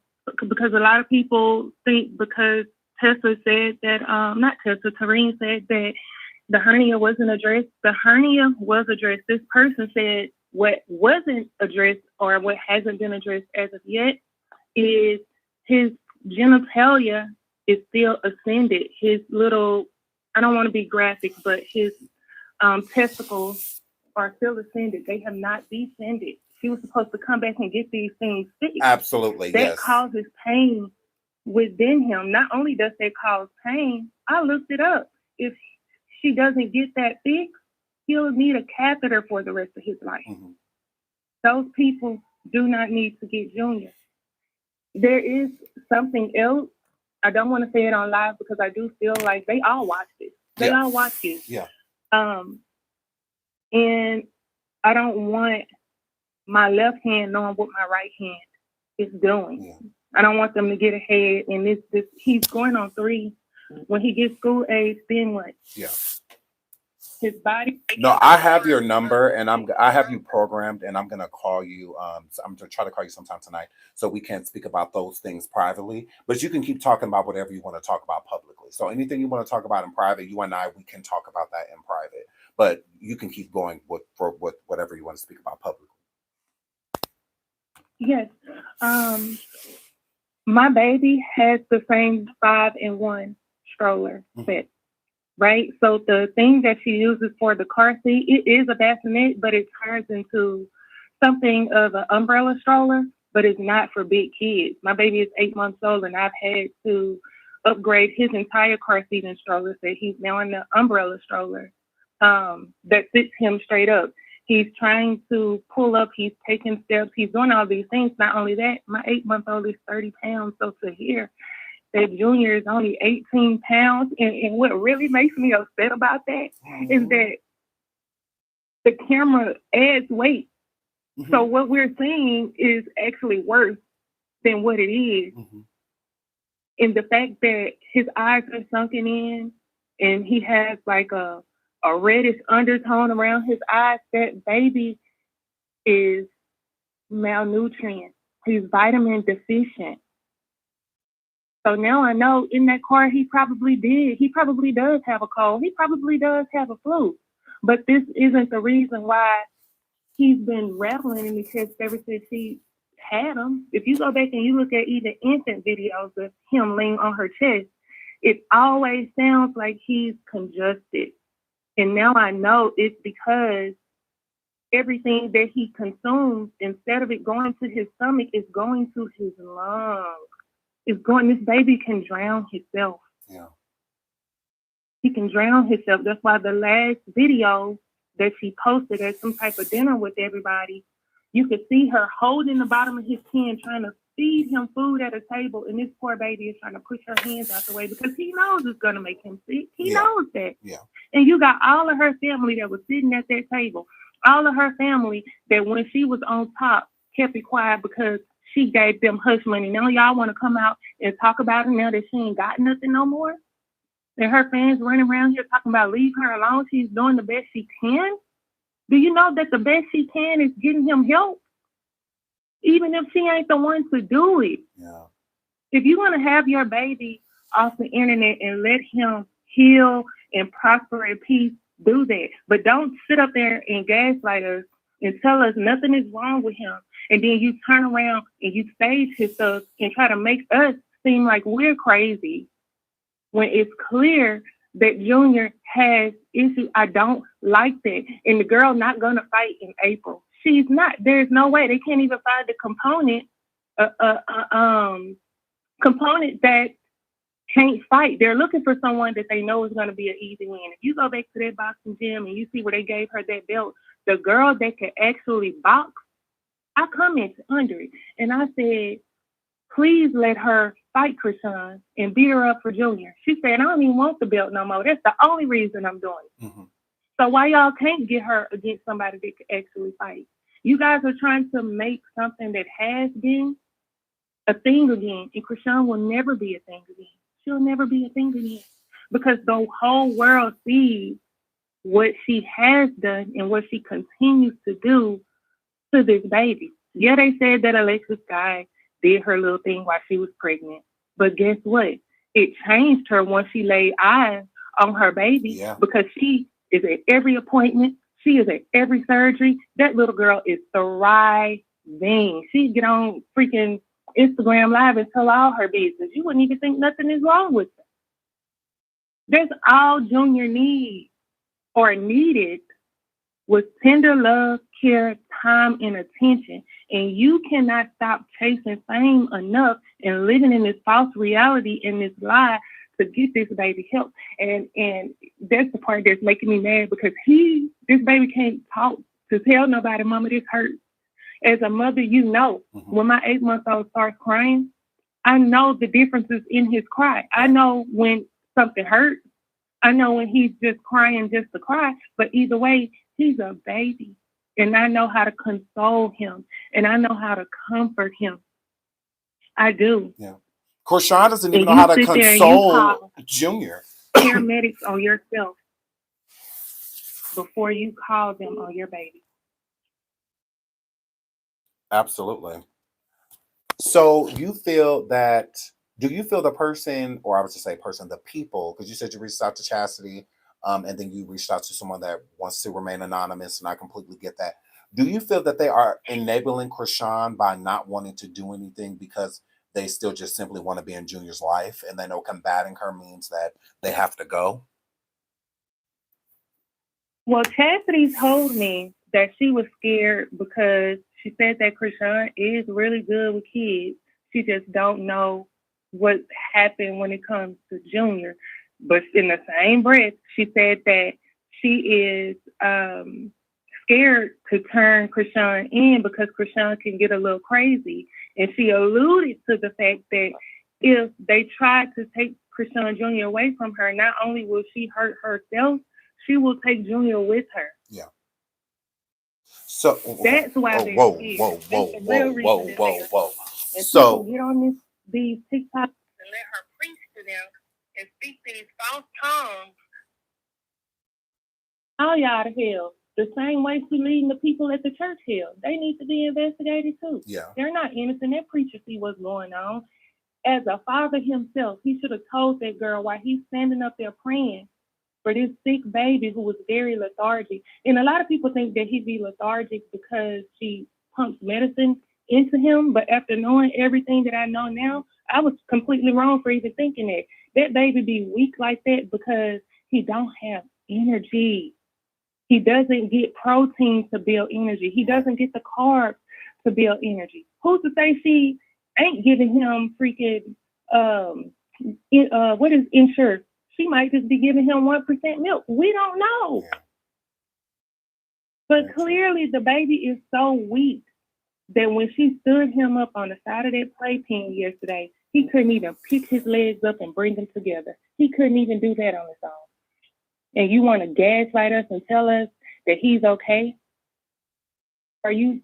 because a lot of people think because Tessa said that, not Tessa, Tareen said that the hernia wasn't addressed. The hernia was addressed. This person said what wasn't addressed or what hasn't been addressed as of yet is his genitalia is still ascended. His little, I don't want to be graphic, but his testicles are still ascended. They have not descended. She was supposed to come back and get these things fixed. Absolutely, that yes. causes pain within him. Not only does that cause pain, I looked it up. If she doesn't get that fixed, he'll need a catheter for the rest of his life. Mm-hmm. Those people do not need to get Junior. There is something else. I don't want to say it on live because I do feel like they all watch this. They all watch it. Yeah. And I don't want my left hand knowing what my right hand is doing. Yeah. I don't want them to get ahead. And this he's going on 3. When he gets school age, then what? Yeah. His body. No, I have your number and I have you programmed and I'm gonna call you. So I'm gonna try to call you sometime tonight so we can speak about those things privately. But you can keep talking about whatever you want to talk about publicly. So anything you want to talk about in private, you and I, we can talk about that in private. But you can keep going with whatever you want to speak about publicly. Yes. My baby has the same 5-in-1 stroller set, right? So the thing that she uses for the car seat, it is a bassinet, but it turns into something of an umbrella stroller, but it's not for big kids. My baby is 8 months old, and I've had to upgrade his entire car seat and stroller set. He's now in the umbrella stroller that sits him straight up. He's trying to pull up. He's taking steps. He's doing all these things. Not only that, my 8-month-old is 30 pounds. So to hear that Junior is only 18 pounds, and what really makes me upset about that is that the camera adds weight. Mm-hmm. So what we're seeing is actually worse than what it is. Mm-hmm. And the fact that his eyes are sunken in and he has like a reddish undertone around his eyes, that baby is malnutrient. He's vitamin deficient. So now I know in that car he probably does have a cold. He probably does have a flu. But this isn't the reason why he's been rattling in his chest ever since he had him. If you go back and you look at even infant videos of him laying on her chest, it always sounds like he's congested. And now I know it's because everything that he consumes, instead of it going to his stomach, is going to his lungs. This baby can drown himself. Yeah. He can drown himself. That's why the last video that she posted at some type of dinner with everybody, you could see her holding the bottom of his can, trying to feed him food at a table, and this poor baby is trying to push her hands out the way because he knows it's going to make him sick. He knows that. Yeah. And you got all of her family that was sitting at that table, all of her family that when she was on top kept it quiet because she gave them hush money. Now y'all want to come out and talk about it now that she ain't got nothing no more? And her fans running around here talking about leave her alone. She's doing the best she can. Do you know that the best she can is getting him help? even if she ain't the one to do it. Yeah. If you want to have your baby off the internet and let him heal and prosper in peace, do that. But don't sit up there and gaslight us and tell us nothing is wrong with him. And then you turn around and you stage his stuff and try to make us seem like we're crazy when it's clear that Junior has issues. I don't like that. And the girl not going to fight in April. She's not. There's no way. They can't even find the component that can't fight. They're looking for someone that they know is going to be an easy win. If you go back to that boxing gym and you see where they gave her that belt, the girl that could actually box, I commented under it. And I said, please let her fight Chrisean and beat her up for Junior. She said, I don't even want the belt no more. That's the only reason I'm doing it. Mm-hmm. So why y'all can't get her against somebody that could actually fight? You guys are trying to make something that has been a thing again. And Chrisean will never be a thing again. She'll never be a thing again. Because the whole world sees what she has done and what she continues to do to this baby. Yeah, they said that Alexis Guy did her little thing while she was pregnant. But guess what? It changed her once she laid eyes on her baby because she is at every appointment. She is at every surgery. That little girl is thriving. She get on freaking Instagram Live and tell all her business. You wouldn't even think nothing is wrong with her. That's all Junior needs or needed was tender love, care, time, and attention. And you cannot stop chasing fame enough and living in this false reality and this lie to get this baby help. And that's the part that's making me mad because this baby can't talk to tell nobody, Mama, this hurts. As a mother, you know, when my 8-month-old starts crying, I know the differences in his cry. I know when something hurts. I know when he's just crying just to cry. But either way, he's a baby. And I know how to console him. And I know how to comfort him. I do. Yeah. Chrisean doesn't even know how to console Junior. Paramedics on yourself before you call them on your baby. Absolutely. So do you feel the person, or I would just say person, the people, because you said you reached out to Chastity, and then you reached out to someone that wants to remain anonymous, and I completely get that. Do you feel that they are enabling Chrisean by not wanting to do anything because they still just simply want to be in Junior's life, and they know combating her means that they have to go? Well, Chastity told me that she was scared because she said that Chrisean is really good with kids. She just don't know what happened when it comes to Junior. But in the same breath, she said that she is scared to turn Chrisean in because Chrisean can get a little crazy. And she alluded to the fact that if they try to take Chrisean Jr. away from her, not only will she hurt herself, she will take Junior with her. Yeah. So that's why they're whoa. And so people get on these TikToks and let her preach to them and speak these false tongues. All y'all to hell. The same way she leading the people at the church hell. They need to be investigated too. Yeah. They're not innocent. That preacher see what's going on. As a father himself, he should have told that girl while he's standing up there praying for this sick baby who was very lethargic. And a lot of people think that he'd be lethargic because she pumps medicine into him. But after knowing everything that I know now, I was completely wrong for even thinking that. That baby be weak like that because he don't have energy. He doesn't get protein to build energy. He doesn't get the carbs to build energy. Who's to say she ain't giving him freaking, what is Ensure? She might just be giving him 1% milk. We don't know. Yeah. But clearly the baby is so weak that when she stood him up on the side of that playpen yesterday, he couldn't even pick his legs up and bring them together. He couldn't even do that on his own. And you want to gaslight us and tell us that he's okay? Are you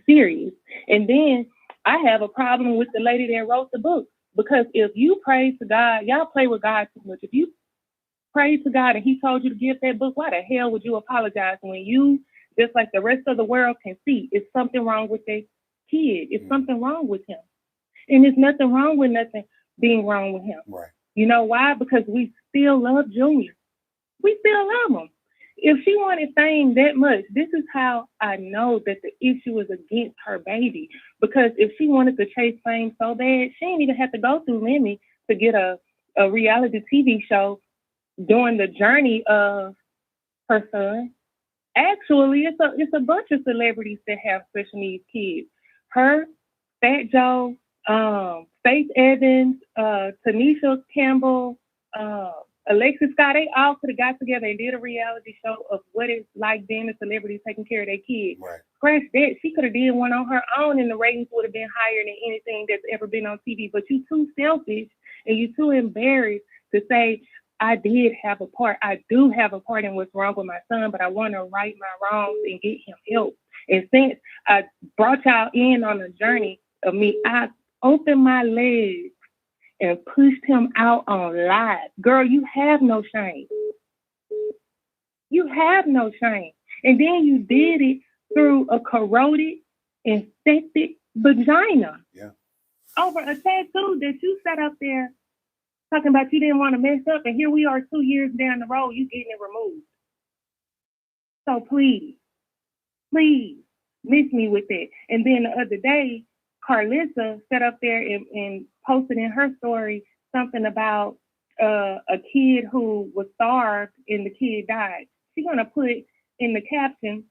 serious? And then I have a problem with the lady that wrote the book. Because if you pray to God, y'all play with God too much. If you pray to God and he told you to give that book, why the hell would you apologize when you, just like the rest of the world can see, is something wrong with that kid. It's something wrong with him. And there's nothing wrong with nothing being wrong with him. Right. You know why? Because we still love Junior. We still love him. If she wanted fame that much, this is how I know that the issue is against her baby. Because if she wanted to chase fame so bad, she didn't even have to go through Lemmy to get a reality TV show during the journey of her son. Actually, it's a bunch of celebrities that have special needs kids. Her, Fat Joe, Faith Evans, Tanisha Campbell, Alexis Scott, they all could have got together and did a reality show of what it's like being a celebrity taking care of their kids. Right. Scratch that. She could have did one on her own and the ratings would have been higher than anything that's ever been on TV. But you too selfish and you too embarrassed to say, I did have a part. I do have a part in what's wrong with my son, but I want to right my wrongs and get him help. And since I brought y'all in on a journey of me, I opened my legs and pushed him out on live. Girl, you have no shame. You have no shame. And then you did it through a corroded, infected vagina. Yeah. Over a tattoo that you sat up there talking about you didn't want to mess up, and here we are 2 years down the road, you getting it removed. So please miss me with it. And then the other day, Carlissa sat up there and posted in her story something about a kid who was starved and the kid died. She's gonna put in the caption,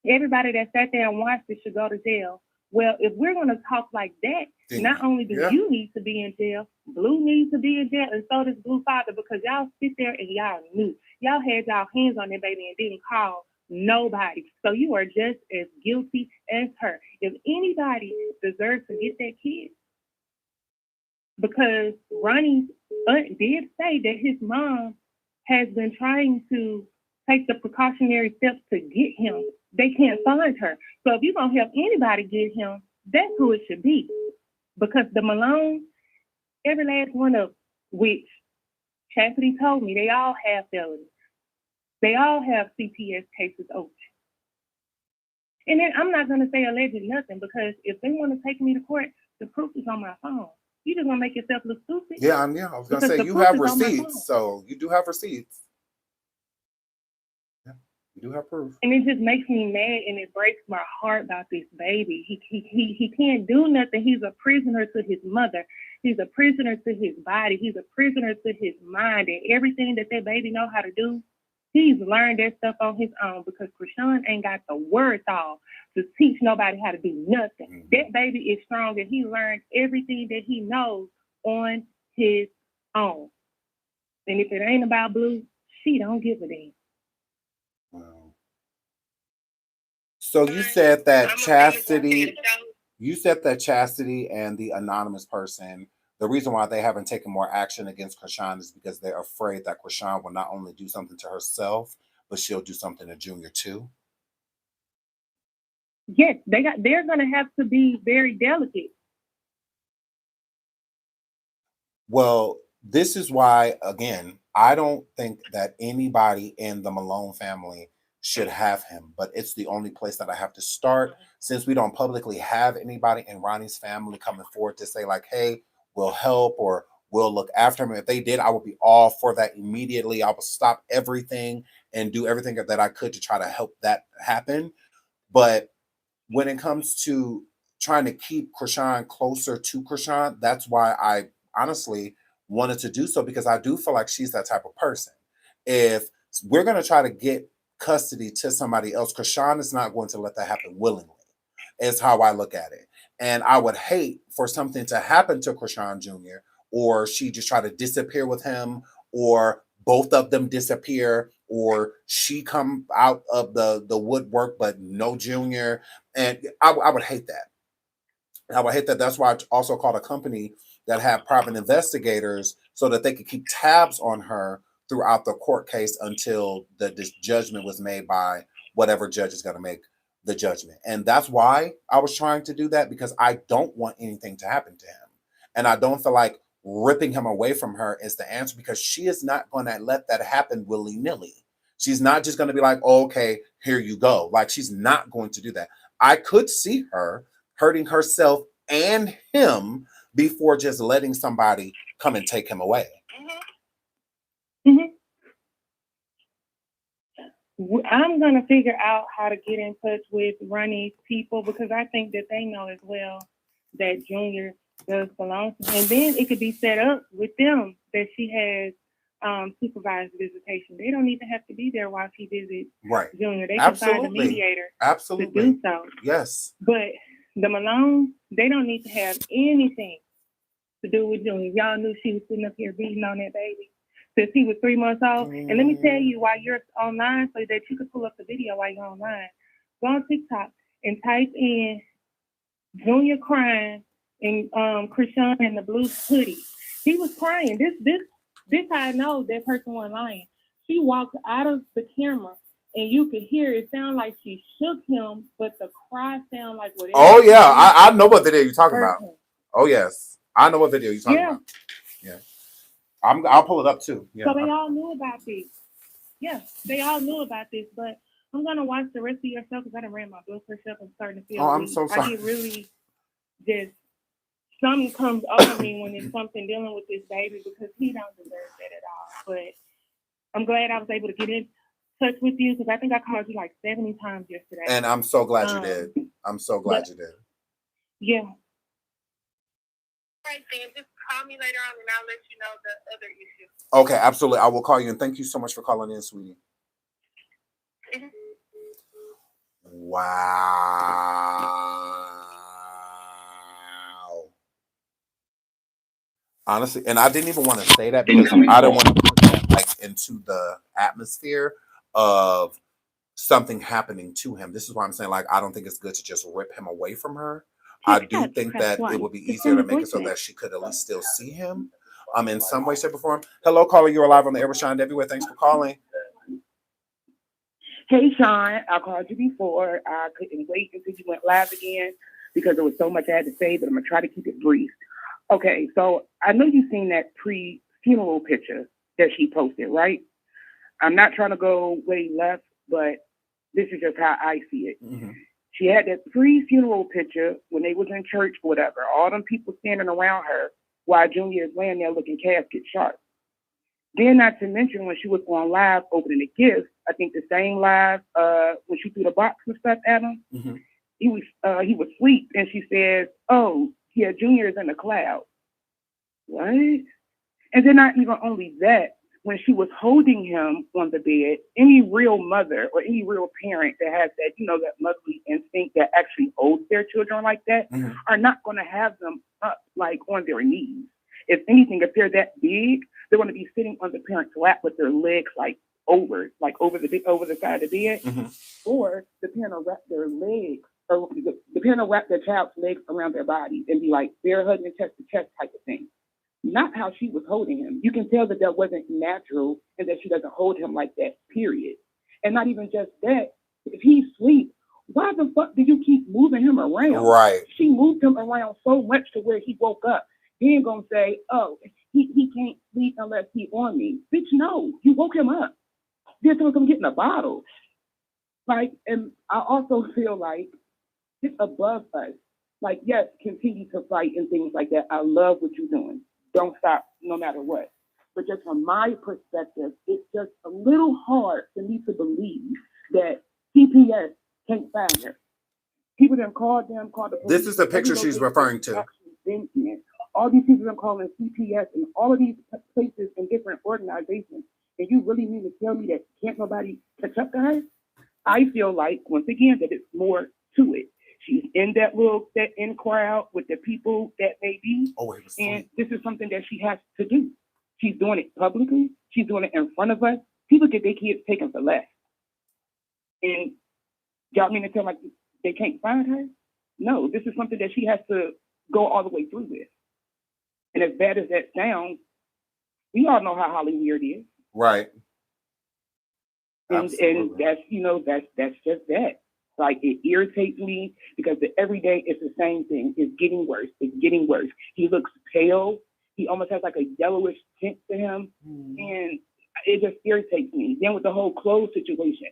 everybody that sat there and watched it should go to jail. Well, if we're going to talk like that, not only do you need to be in jail, Blue needs to be in jail, and so does Blue Father, because y'all sit there and y'all knew. Y'all had y'all hands on that baby and didn't call nobody. So you are just as guilty as her. If anybody deserves to get that kid, because Ronnie's aunt did say that his mom has been trying to take the precautionary steps to get him. They can't find her. So if you're going to help anybody get him, that's who it should be. Because the Malone, every last one of which Chastity told me, they all have felonies. They all have CPS cases open. And then I'm not going to say alleged nothing, because if they want to take me to court, the proof is on my phone. You just going to make yourself look stupid. Yeah, I was going to say, you have receipts, so you do have receipts. You do have proof. And it just makes me mad, and it breaks my heart about this baby. He can't do nothing. He's a prisoner to his mother. He's a prisoner to his body. He's a prisoner to his mind. And everything that baby know how to do, he's learned that stuff on his own, because Chrisean ain't got the wherewithal to teach nobody how to do nothing. Mm-hmm. That baby is strong, and he learned everything that he knows on his own. And if it ain't about Blue, she don't give a damn. Wow. So you said that Chastity and the anonymous person, the reason why they haven't taken more action against Chrisean is because they're afraid that Chrisean will not only do something to herself, but she'll do something to Junior too. Yes, they're gonna have to be very delicate. Well, this is why, again, I don't think that anybody in the Malone family should have him, but it's the only place that I have to start, since we don't publicly have anybody in Ronnie's family coming forward to say like, hey, we'll help or we'll look after him. If they did, I would be all for that immediately. I would stop everything and do everything that I could to try to help that happen. But when it comes to trying to keep Chrisean closer to Chrisean, that's why I honestly wanted to do so, because I do feel like she's that type of person. If we're going to try to get custody to somebody else, Chrisean is not going to let that happen willingly, is how I look at it. And I would hate for something to happen to Chrisean Jr., or she just try to disappear with him, or both of them disappear, or she come out of the woodwork but no Junior. And I would hate that. I would hate that. That's why I also called a company that have private investigators so that they could keep tabs on her throughout the court case until this judgment was made by whatever judge is going to make the judgment. And that's why I was trying to do that, because I don't want anything to happen to him. And I don't feel like ripping him away from her is the answer, because she is not going to let that happen willy-nilly. She's not just going to be like, oh, okay, here you go. Like, she's not going to do that. I could see her hurting herself and him before just letting somebody come and take him away. I'm going to figure out how to get in touch with Ronnie's people because I think that they know as well that Junior does belong to him. And then it could be set up with them that she has supervised visitation. They don't even have to be there while she visits Junior. They can find a mediator to do so. Yes. But the Malones, they don't need to have anything to do with Junior. Y'all knew she was sitting up here beating on that baby since he was 3 months old. And let me tell you, while you're online, so that you can pull up the video while you're online, go on TikTok and type in Junior crying and Chrisean in the blue hoodie. He was crying. This I know that person wasn't lying. She walked out of the camera and you could hear it sound like she shook him, but the cry sound like whatever. Oh yeah, I know what video you're talking about. Oh yes, I know what video you're talking about. Yeah. I'll pull it up too. Yeah. So they all knew about this. Yeah, they all knew about this, but I'm gonna watch the rest of your show because I done ran my blood pressure up and starting to feel I'm weak. so sorry. I get really just something comes over me when it's something dealing with this baby because he don't deserve that at all. But I'm glad I was able to get in touch with you because I think I called you like 70 times yesterday. And I'm so glad you did. I'm so glad you did. Yeah. Right then, just call me later on and I'll let you know the other issue. Okay, absolutely. I will call you and thank you so much for calling in, sweetie. Wow. Honestly, and I didn't even want to say that because I don't want to put that like into the atmosphere of something happening to him. This is why I'm saying like I don't think it's good to just rip him away from her. I do think that it would be easier to make it so that she could at least still see him in some way, shape, or form. Hello, caller, you're live on the air with Sean everywhere. Thanks for calling. Hey, Sean, I called you before. I couldn't wait until you went live again because there was so much I had to say, but I'm going to try to keep it brief. Okay, so I know you've seen that pre-funeral picture that she posted, right? I'm not trying to go way left, but this is just how I see it. Mm-hmm. She had that pre-funeral picture when they was in church or whatever, all them people standing around her while Junior is laying there looking casket sharp. Then not to mention when she was on live opening the gifts, I think the same live when she threw the box and stuff at him, mm-hmm. he was asleep and she says, "Oh, yeah, Junior is in the cloud." What? And then not even only that, when she was holding him on the bed, any real mother or any real parent that has that, that motherly instinct that actually holds their children like that mm-hmm. are not going to have them up like on their knees. If anything, if they're that big, they're going to be sitting on the parent's lap with their legs over the side of the bed, mm-hmm. or the parent will wrap their legs, or the parent will wrap their child's legs around their body and be like bear hugging chest to chest type of thing. Not how she was holding him. You can tell that wasn't natural and that she doesn't hold him like that, period. And not even just that, if he's asleep, why the fuck do you keep moving him around? Right. She moved him around so much to where he woke up. He ain't gonna say, "Oh, he can't sleep unless he on me." Bitch, no, you woke him up. Then someone's gonna get in a bottle. Like, and I also feel like it's above us. Like, yes, continue to fight and things like that. I love what you're doing. Don't stop no matter what. But just from my perspective, it's just a little hard for me to believe that CPS can't find her. People that called the police. This is the picture she's referring to. All these people are calling CPS and all of these places and different organizations. And you really mean to tell me that can't nobody catch up to her? I feel like, once again, that it's more to it. She's in that in crowd with the people that may be. And this is something that she has to do. She's doing it publicly. She's doing it in front of us. People get their kids taken for less. And y'all mean to tell me they can't find her? No, this is something that she has to go all the way through with. And as bad as that sounds, we all know how Hollywood is. Right. And that's just that. Like, it irritates me because every day it's the same thing. It's getting worse. It's getting worse. He looks pale. He almost has like a yellowish tint to him. And it just irritates me. Then with the whole clothes situation,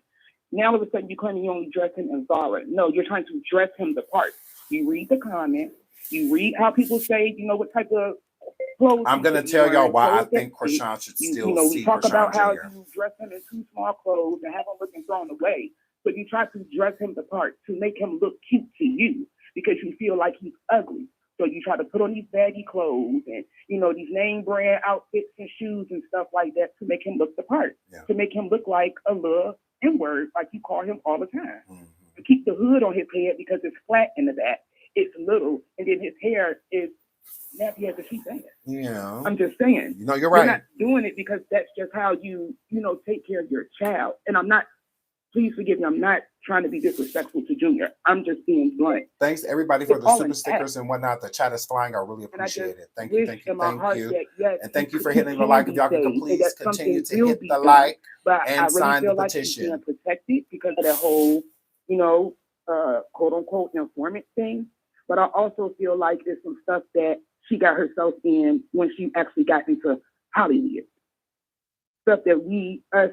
now all of a sudden you're claiming you only dress him in Zara. No, you're trying to dress him the part. You read the comments. You read how people say, what type of clothes. I'm going to tell y'all why I think Chrisean should still see we talk Chrisean about how Jr. you dress him in too small clothes and have him looking thrown away. But you try to dress him the part to make him look cute to you because you feel like he's ugly. So you try to put on these baggy clothes and, these name brand outfits and shoes and stuff like that to make him look the part, to make him look like a little N-word, like you call him all the time. Mm-hmm. To keep the hood on his head because it's flat in the back, it's little, and then his hair is nappy as a sheep's ass. Yeah. I'm just saying. You're right. You're not doing it because that's just how you, take care of your child. And I'm not, please forgive me, I'm not trying to be disrespectful to Junior. I'm just being blunt. Thanks everybody for the super stickers and whatnot. The chat is flying. I really appreciate it. Thank you. And thank you for hitting the like. If y'all can please continue to hit the like and sign the petition. Being protected because of that whole, quote unquote informant thing. But I also feel like there's some stuff that she got herself in when she actually got into Hollywood. Stuff that we, us,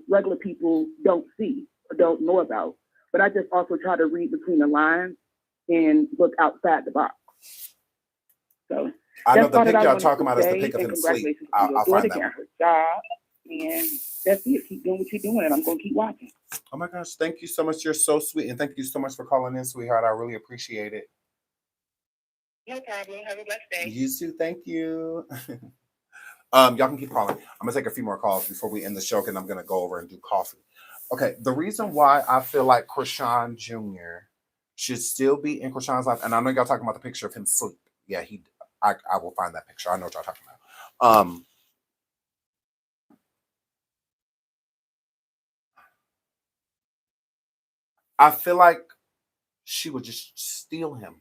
regular people don't see or don't know about. But I just also try to read between the lines and look outside the box. So I know the pic y'all talking about is the pic of him sleep. I'll find that one. Her job, and that's it. Keep doing what you're doing, and I'm going to keep watching. Oh my gosh, thank you so much. You're so sweet, and thank you so much for calling in, sweetheart. I really appreciate it. No problem. Have a blessed day. You too. Thank you. Y'all can keep calling. I'm gonna take a few more calls before we end the show, and I'm gonna go over and do coffee. Okay, the reason why I feel like Chrisean Jr. should still be in Chrisean's life, and I know y'all talking about the picture of him sleep. Yeah, I will find that picture. I know what y'all talking about. I feel like she would just steal him.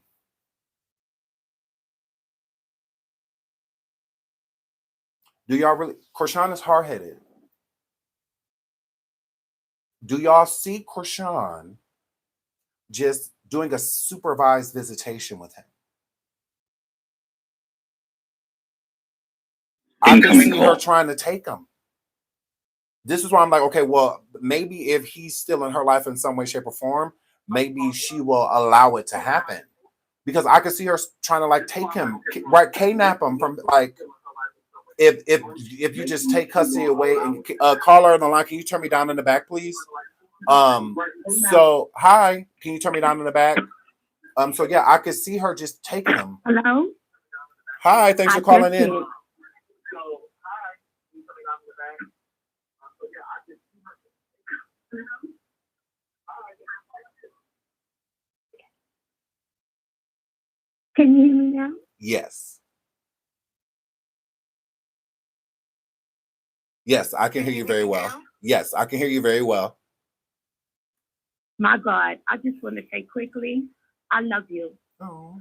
Do y'all really? Chrisean is hard-headed. Do y'all see Chrisean just doing a supervised visitation with him? I can see her trying to take him. This is why I'm like, okay, well, maybe if he's still in her life in some way, shape, or form, maybe she will allow it to happen. Because I can see her trying to like take him, right, kidnap him from like, if you just take custody away and call her on the line. Can you turn me down in the back, please? So hi, can you turn me down in the back? So yeah, I could see her just taking him. Hello? Hi, thanks for calling in. Can you hear me now? Yes. Yes, I can hear you very well. Yes, I can hear you very well. My God, I just want to say quickly, I love you. Oh.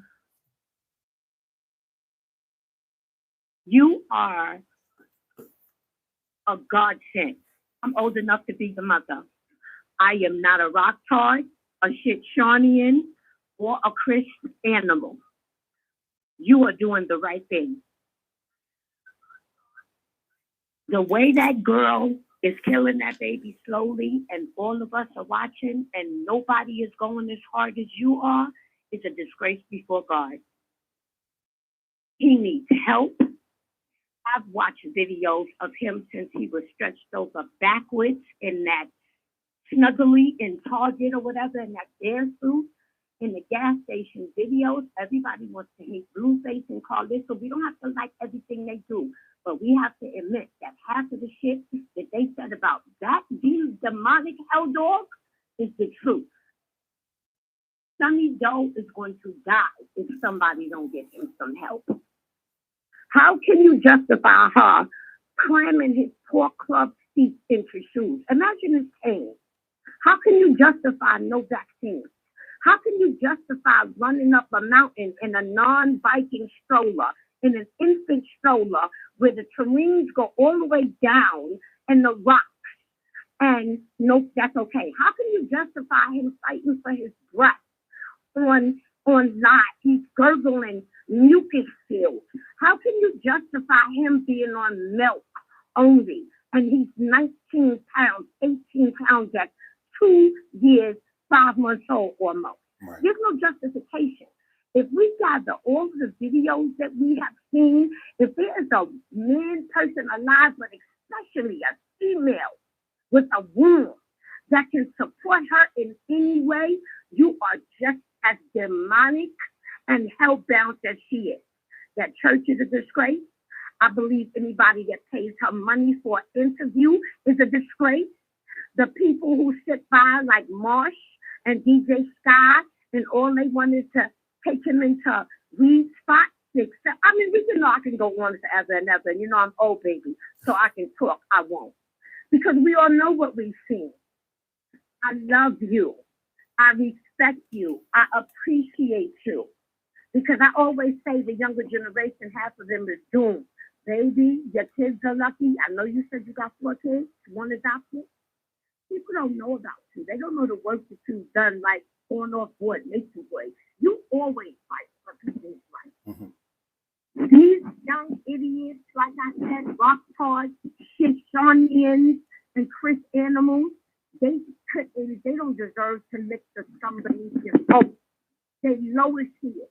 You are a godsend. I'm old enough to be the mother. I am not a rock tart, a shit-shawnian, or a Chris animal. You are doing the right thing. The way that girl is killing that baby slowly, and all of us are watching, and nobody is going as hard as you are, is a disgrace before God. He needs help. I've watched videos of him since he was stretched over backwards in that snuggly in Target or whatever, in that bear suit, in the gas station videos. Everybody wants to hate Blueface and call this, so we don't have to like everything they do. But we have to admit that half of the shit that they said about these demonic hell dogs is the truth. Sunny Doe is going to die if somebody don't get him some help. How can you justify her climbing his pork club seat into shoes? Imagine his pain. How can you justify no vaccine? How can you justify running up a mountain in a non-biking stroller, in an infant stroller, where the terrains go all the way down and the rocks? And no, that's okay. How can you justify him fighting for his breath on live? He's gurgling mucus filled. How can you justify him being on milk only? And he's 19 pounds, 18 pounds at 2 years, 5 months old or more. Right. There's no justification. If we gather all of the videos that we have seen, if there is a man person alive, but especially a female with a wound that can support her in any way, you are just as demonic and hell-bound as she is. That church is a disgrace. I believe anybody that pays her money for an interview is a disgrace. The people who sit by like Marsh and DJ Scott and all they want is to take him into weed spots. I mean, I can go on forever and ever. You know, I'm old, baby, so I can talk. I won't. Because we all know what we've seen. I love you. I respect you. I appreciate you. Because I always say the younger generation, half of them is doomed. Baby, your kids are lucky. I know you said you got 4 kids, 1 adopted. People don't know about you. They don't know the work that you've done, like on off board, nature boy. You always fight for people's rights. Mm-hmm. These young idiots, like I said, rock tards, Shishonians, and Chris animals, they don't deserve to lick the scum beneath your boat. They lowest here.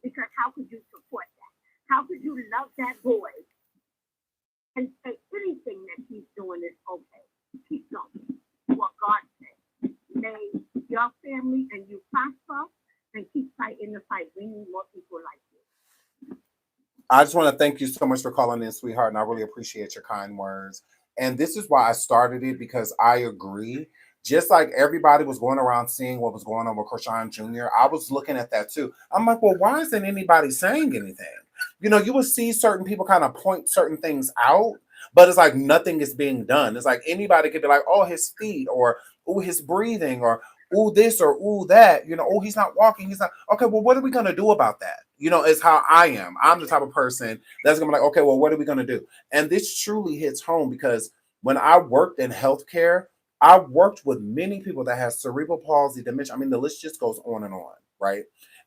Because how could you support that? How could you love that boy and say anything that he's doing is okay? Keep going. What God said. May your family and you prosper and keep fighting the fight. We need more people like you. I just want to thank you so much for calling in, sweetheart, and I really appreciate your kind words. And this is why I started it, because I agree. Just like everybody was going around seeing what was going on with Chrisean Jr., I was looking at that too. I'm like, well, why isn't anybody saying anything? You know, you will see certain people kind of point certain things out, but it's like nothing is being done. It's like anybody could be like, oh, his feet, or oh, his breathing, or ooh, this, or ooh, that, you know, oh, he's not walking. He's not. Okay, well, what are we going to do about that? You know, is how I am. I'm the type of person that's going to be like, okay, well, what are we going to do? And this truly hits home, because when I worked in healthcare, I worked with many people that have cerebral palsy, dementia. I mean, the list just goes on, right?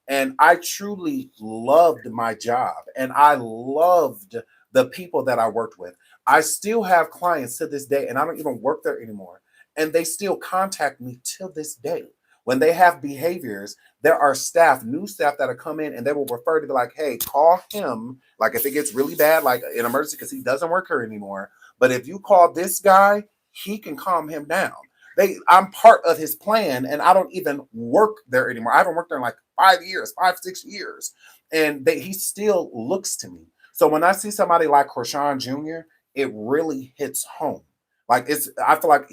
And I truly loved my job, and I loved the people that I worked with. I still have clients to this day, and I don't even work there anymore. And they still contact me till this day. When they have behaviors, there are new staff that are come in, and they will refer to be like, hey, call him. Like if it gets really bad, like an emergency, because he doesn't work here anymore. But if you call this guy, he can calm him down. I'm part of his plan, and I don't even work there anymore. I haven't worked there in like 5 years, 6 years. And he still looks to me. So when I see somebody like Chrisean Jr., it really hits home. Like I feel like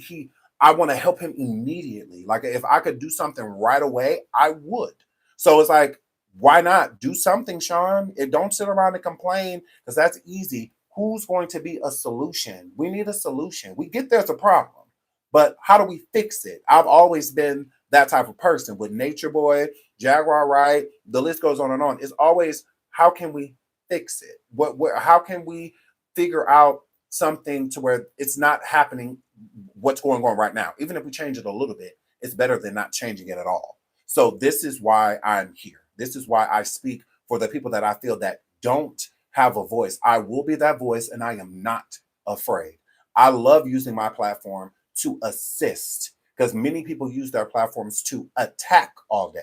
I want to help him immediately. Like if I could do something right away, I would. So it's like, why not do something, Sean? Don't sit around and complain, because that's easy. Who's going to be a solution? We need a solution. We get there's a problem, but how do we fix it? I've always been that type of person with Nature Boy, Jaguar Wright. The list goes on and on. It's always, how can we fix it? How can we figure out something to where it's not happening what's going on right now? Even if we change it a little bit, it's better than not changing it at all. So this is why I'm here. This is why I speak for the people that I feel that don't have a voice. I will be that voice, and I am not afraid. I love using my platform to assist, because many people use their platforms to attack all day.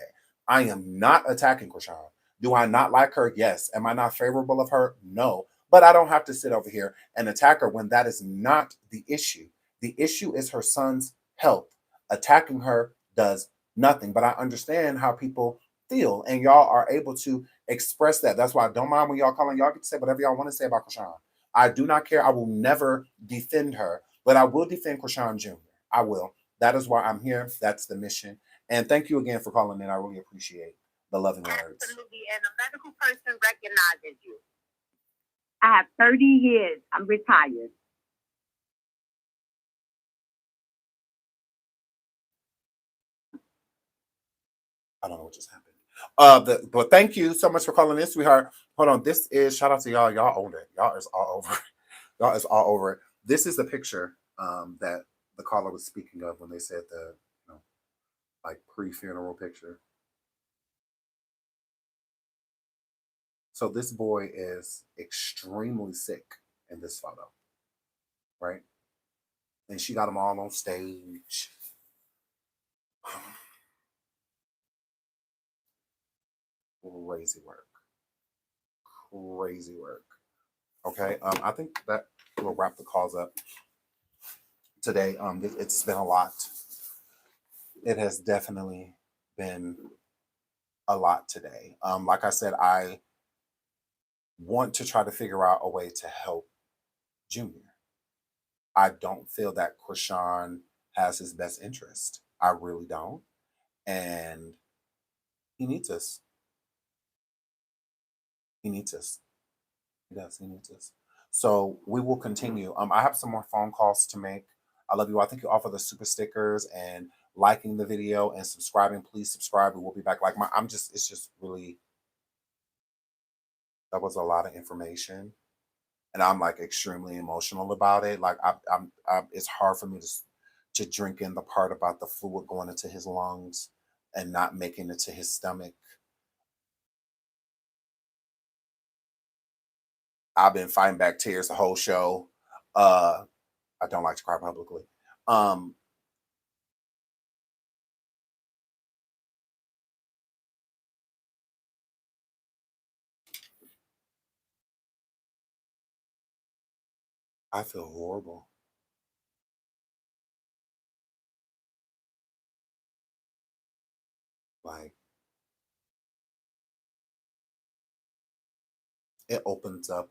I am not attacking Chrisean. Do I not like her? Yes. Am I not favorable of her? No. But I don't have to sit over here and attack her when that is not the issue. The issue is her son's health. Attacking her does nothing. But I understand how people feel, and y'all are able to express that. That's why I don't mind when y'all calling. Y'all get to say whatever y'all want to say about Chrisean. I do not care. I will never defend her, but I will defend Chrisean Jr. I will. That is why I'm here. That's the mission. And thank you again for calling in. I really appreciate the loving words. Absolutely. And a medical person recognizes you. I have 30 years. I'm retired. I don't know what just happened. But thank you so much for calling in, sweetheart. Hold on. This is, shout out to y'all. Y'all owned it. Y'all is all over it. Y'all is all over it. This is the picture that the caller was speaking of when they said the, like pre-funeral picture. So this boy is extremely sick in this photo, right? And she got him all on stage. Crazy work. Crazy work. Okay. I think that will wrap the calls up today. It's been a lot. It has definitely been a lot today. Like I said, I want to try to figure out a way to help Junior. I don't feel that Chrisean has his best interest. I really don't. And he needs us. He needs us. He does. He needs us. So we will continue. I have some more phone calls to make. I love you all. Thank you all for the super stickers and liking the video and subscribing. Please subscribe. We will be back. It's just really, that was a lot of information. And I'm like extremely emotional about it. Like it's hard for me to drink in the part about the fluid going into his lungs and not making it to his stomach. I've been fighting back tears the whole show. I don't like to cry publicly. I feel horrible. Like, it opens up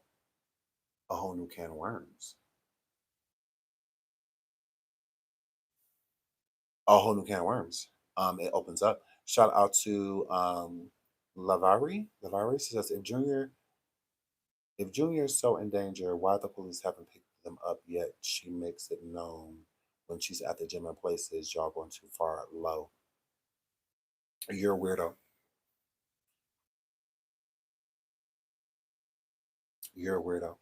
a whole new can of worms. A whole new can of worms. It opens up. Shout out to Lavari. Lavari says if Junior is so in danger, why the police haven't picked them up yet? She makes it known when she's at the gym and places. Y'all going too far low. You're a weirdo. You're a weirdo.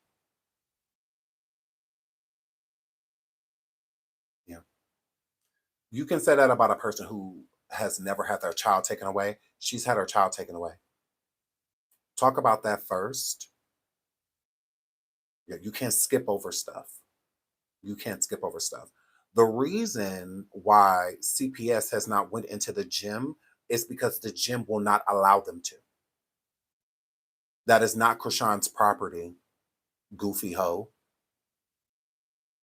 Yeah. You can say that about a person who has never had their child taken away. She's had her child taken away. Talk about that first. Yeah, you can't skip over stuff. You can't skip over stuff. The reason why CPS has not went into the gym is because the gym will not allow them to. That is not Chrisean's property, goofy hoe.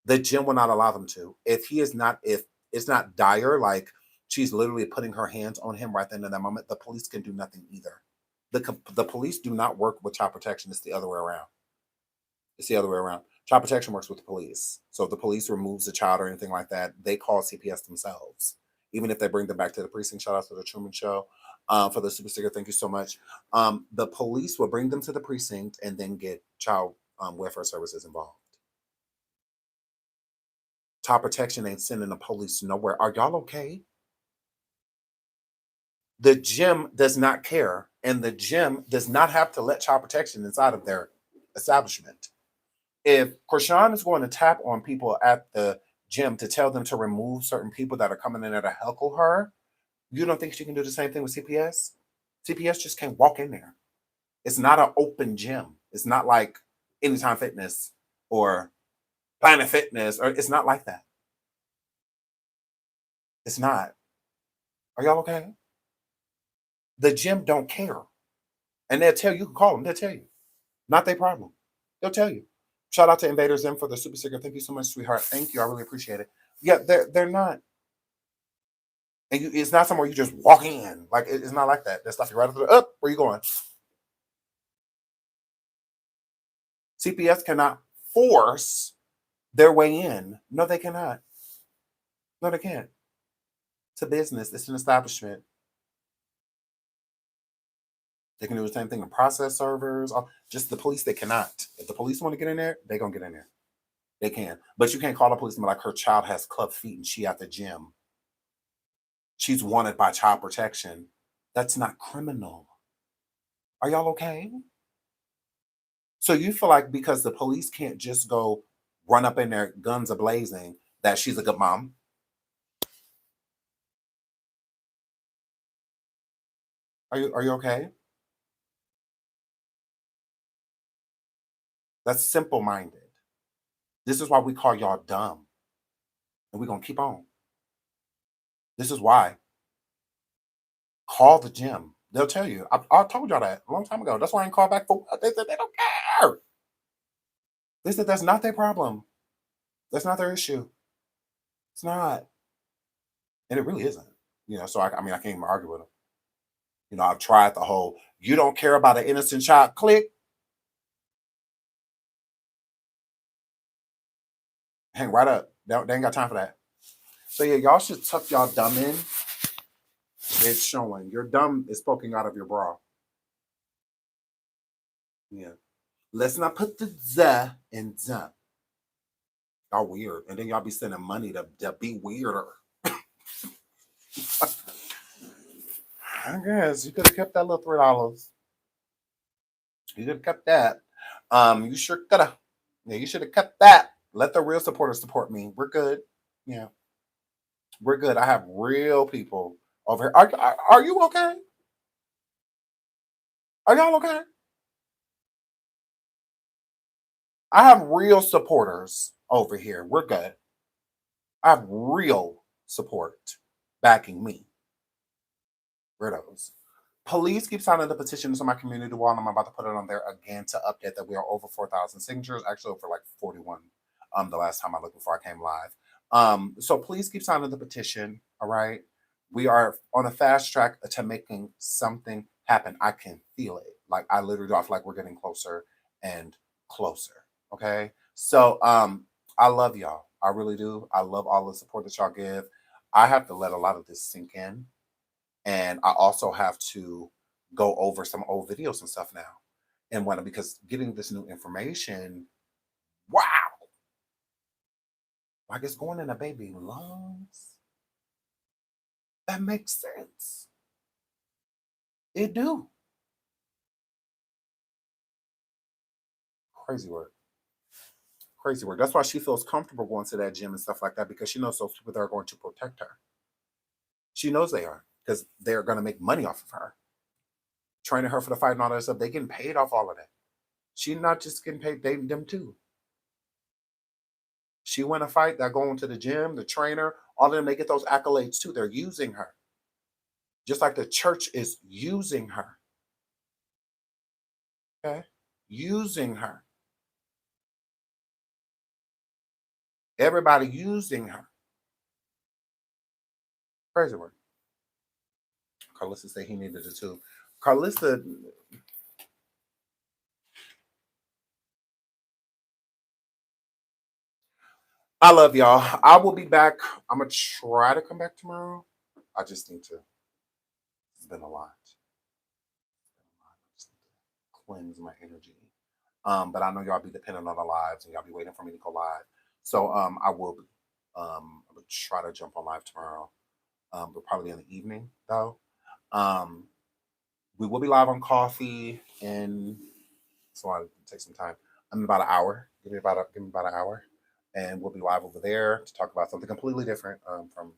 The gym will not allow them to. If it's not dire, like she's literally putting her hands on him right then in that moment, the police can do nothing either. The police do not work with child protection. It's the other way around. It's the other way around. Child protection works with the police. So if the police removes the child or anything like that, they call CPS themselves. Even if they bring them back to the precinct. Shout out to the Truman Show for the super sticker. Thank you so much. The police will bring them to the precinct and then get child welfare services involved. Child protection ain't sending the police nowhere. Are y'all okay? The gym does not care, and the gym does not have to let child protection inside of their establishment. If Chrisean is going to tap on people at the gym to tell them to remove certain people that are coming in there to heckle her, you don't think she can do the same thing with CPS? CPS just can't walk in there. It's not an open gym. It's not like Anytime Fitness or Planet Fitness, or it's not like that. It's not. Are y'all okay? The gym don't care. And they'll tell you, can call them, they'll tell you. Not their problem. They'll tell you. Shout out to Invaders M for the super sticker. Thank you so much, sweetheart. Thank you. I really appreciate it. Yeah, they're not. And it's not somewhere you just walk in. Like, it's not like that. That's stuff you right up. Where you going? CPS cannot force their way in. No, they cannot. No, they can't. It's a business. It's an establishment. They can do the same thing with process servers. Just the police, they cannot. If the police want to get in there, they're going to get in there. They can. But you can't call a policeman like her child has club feet and she at the gym. She's wanted by child protection. That's not criminal. Are y'all okay? So you feel like because the police can't just go run up in there, guns a-blazing, that she's a good mom? Are you okay? That's simple-minded. This is why we call y'all dumb. And we're going to keep on. This is why. Call the gym. They'll tell you. I told y'all that a long time ago. That's why I ain't called back for. They said they don't care. They said that's not their problem. That's not their issue. It's not, and it really isn't. So I mean, I can't even argue with them. I've tried the whole "you don't care about an innocent child" click. Hang right up. They ain't got time for that. So yeah, y'all should tuck y'all dumb in. It's showing. Your dumb is poking out of your bra. Yeah. Let's not put the "the" in "the." Y'all weird. And then y'all be sending money to be weirder. I guess you could have kept that little $3. You could have kept that. You sure could have. Yeah, you should have kept that. Let the real supporters support me. We're good. Yeah, we're good. I have real people over here. Are you okay? Are y'all okay? I have real supporters over here. We're good. I have real support backing me. Weirdos. Police keep signing the petitions on my community wall, and I'm about to put it on there again to update that we are over 4,000 signatures. Actually, over like 41. The last time I looked before I came live. So please keep signing the petition. All right, we are on a fast track to making something happen. I can feel it. Like I literally feel like we're getting closer and closer. Okay, so I love y'all. I really do. I love all the support that y'all give. I have to let a lot of this sink in. And I also have to go over some old videos and stuff now. And because getting this new information, wow, like it's going in a baby lungs. That makes sense. It do. Crazy work. Crazy work. That's why she feels comfortable going to that gym and stuff like that, because she knows those people that are going to protect her. She knows they are, because they're going to make money off of her. Training her for the fight and all that stuff. They getting paid off all of that. She's not just getting paid, them too. She win a fight, they're going to the gym, the trainer, all of them, they get those accolades too. They're using her. Just like the church is using her. Okay? Using her. Everybody using her. Crazy word. Carlissa said he needed it too. Carlissa, I love y'all. I will be back. I'm going to try to come back tomorrow. I just need to. It's been a lot. Cleanse my energy. But I know y'all be dependent on the lives and y'all be waiting for me to go live. So I will be. I will try to jump on live tomorrow. But probably in the evening though. We will be live on Coffee in, so I'll take some time. I'm about an hour. Give me about an hour, and we'll be live over there to talk about something completely different from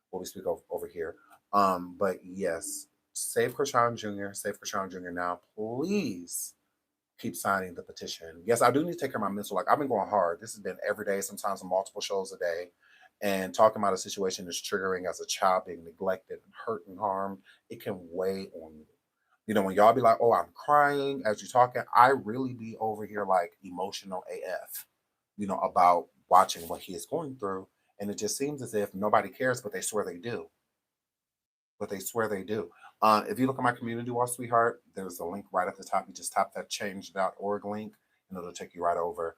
what we speak over here. But yes, save Chrisean Jr. Save Chrisean Jr. Now, please keep signing the petition. Yes, I do need to take care of my mental. Like I've been going hard. This has been every day, sometimes multiple shows a day. And talking about a situation that's triggering as a child being neglected and hurt and harmed, it can weigh on you. When y'all be like, oh, I'm crying as you're talking, I really be over here like emotional AF, about watching what he is going through. And it just seems as if nobody cares, but they swear they do. But they swear they do. If you look at my community wall, sweetheart, there's a link right at the top. You just tap that change.org link and it'll take you right over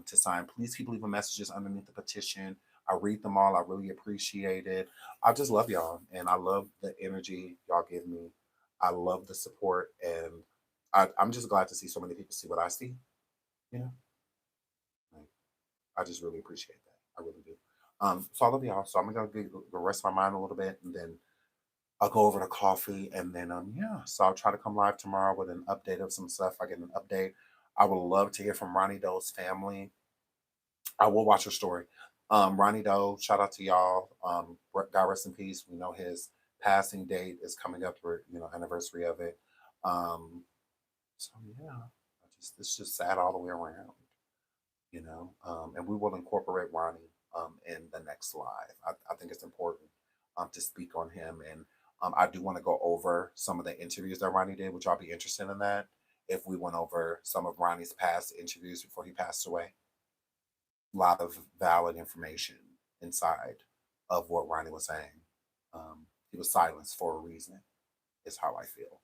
to sign. Please keep leaving messages underneath the petition. I read them all. I really appreciate it. I just love y'all. And I love the energy y'all give me. I love the support. And I'm just glad to see so many people see what I see. Like, I just really appreciate that. I really do. So I love y'all. So I'm going to rest my mind a little bit and then I'll go over to Coffee and then yeah. So I'll try to come live tomorrow with an update of some stuff. I get an update. I would love to hear from Ronnie Doe's family. I will watch her story. Ronnie Doe, shout out to y'all. God rest in peace. We know his passing date is coming up for anniversary of it. So yeah, it's just sad all the way around. And we will incorporate Ronnie in the next live. I think it's important to speak on him and I do want to go over some of the interviews that Ronnie did. Would y'all be interested in that? If we went over some of Ronnie's past interviews before he passed away? A lot of valid information inside of what Ronnie was saying. He was silenced for a reason, is how I feel.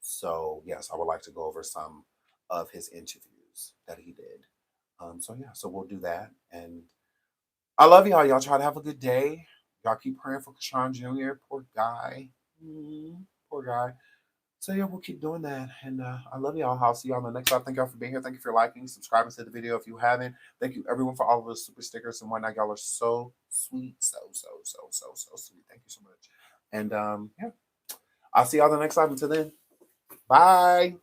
So yes, I would like to go over some of his interviews that he did. So we'll do that. And I love y'all. Y'all try to have a good day. Y'all keep praying for Chrisean Jr. Poor guy. Poor guy. So yeah, we'll keep doing that. And I love y'all. I'll see y'all on the next time. Thank y'all for being here. Thank you for liking, subscribing to the video if you haven't. Thank you everyone for all of the super stickers and whatnot. Y'all are so sweet. So sweet. Thank you so much. And yeah. I'll see y'all the next time. Until then. Bye.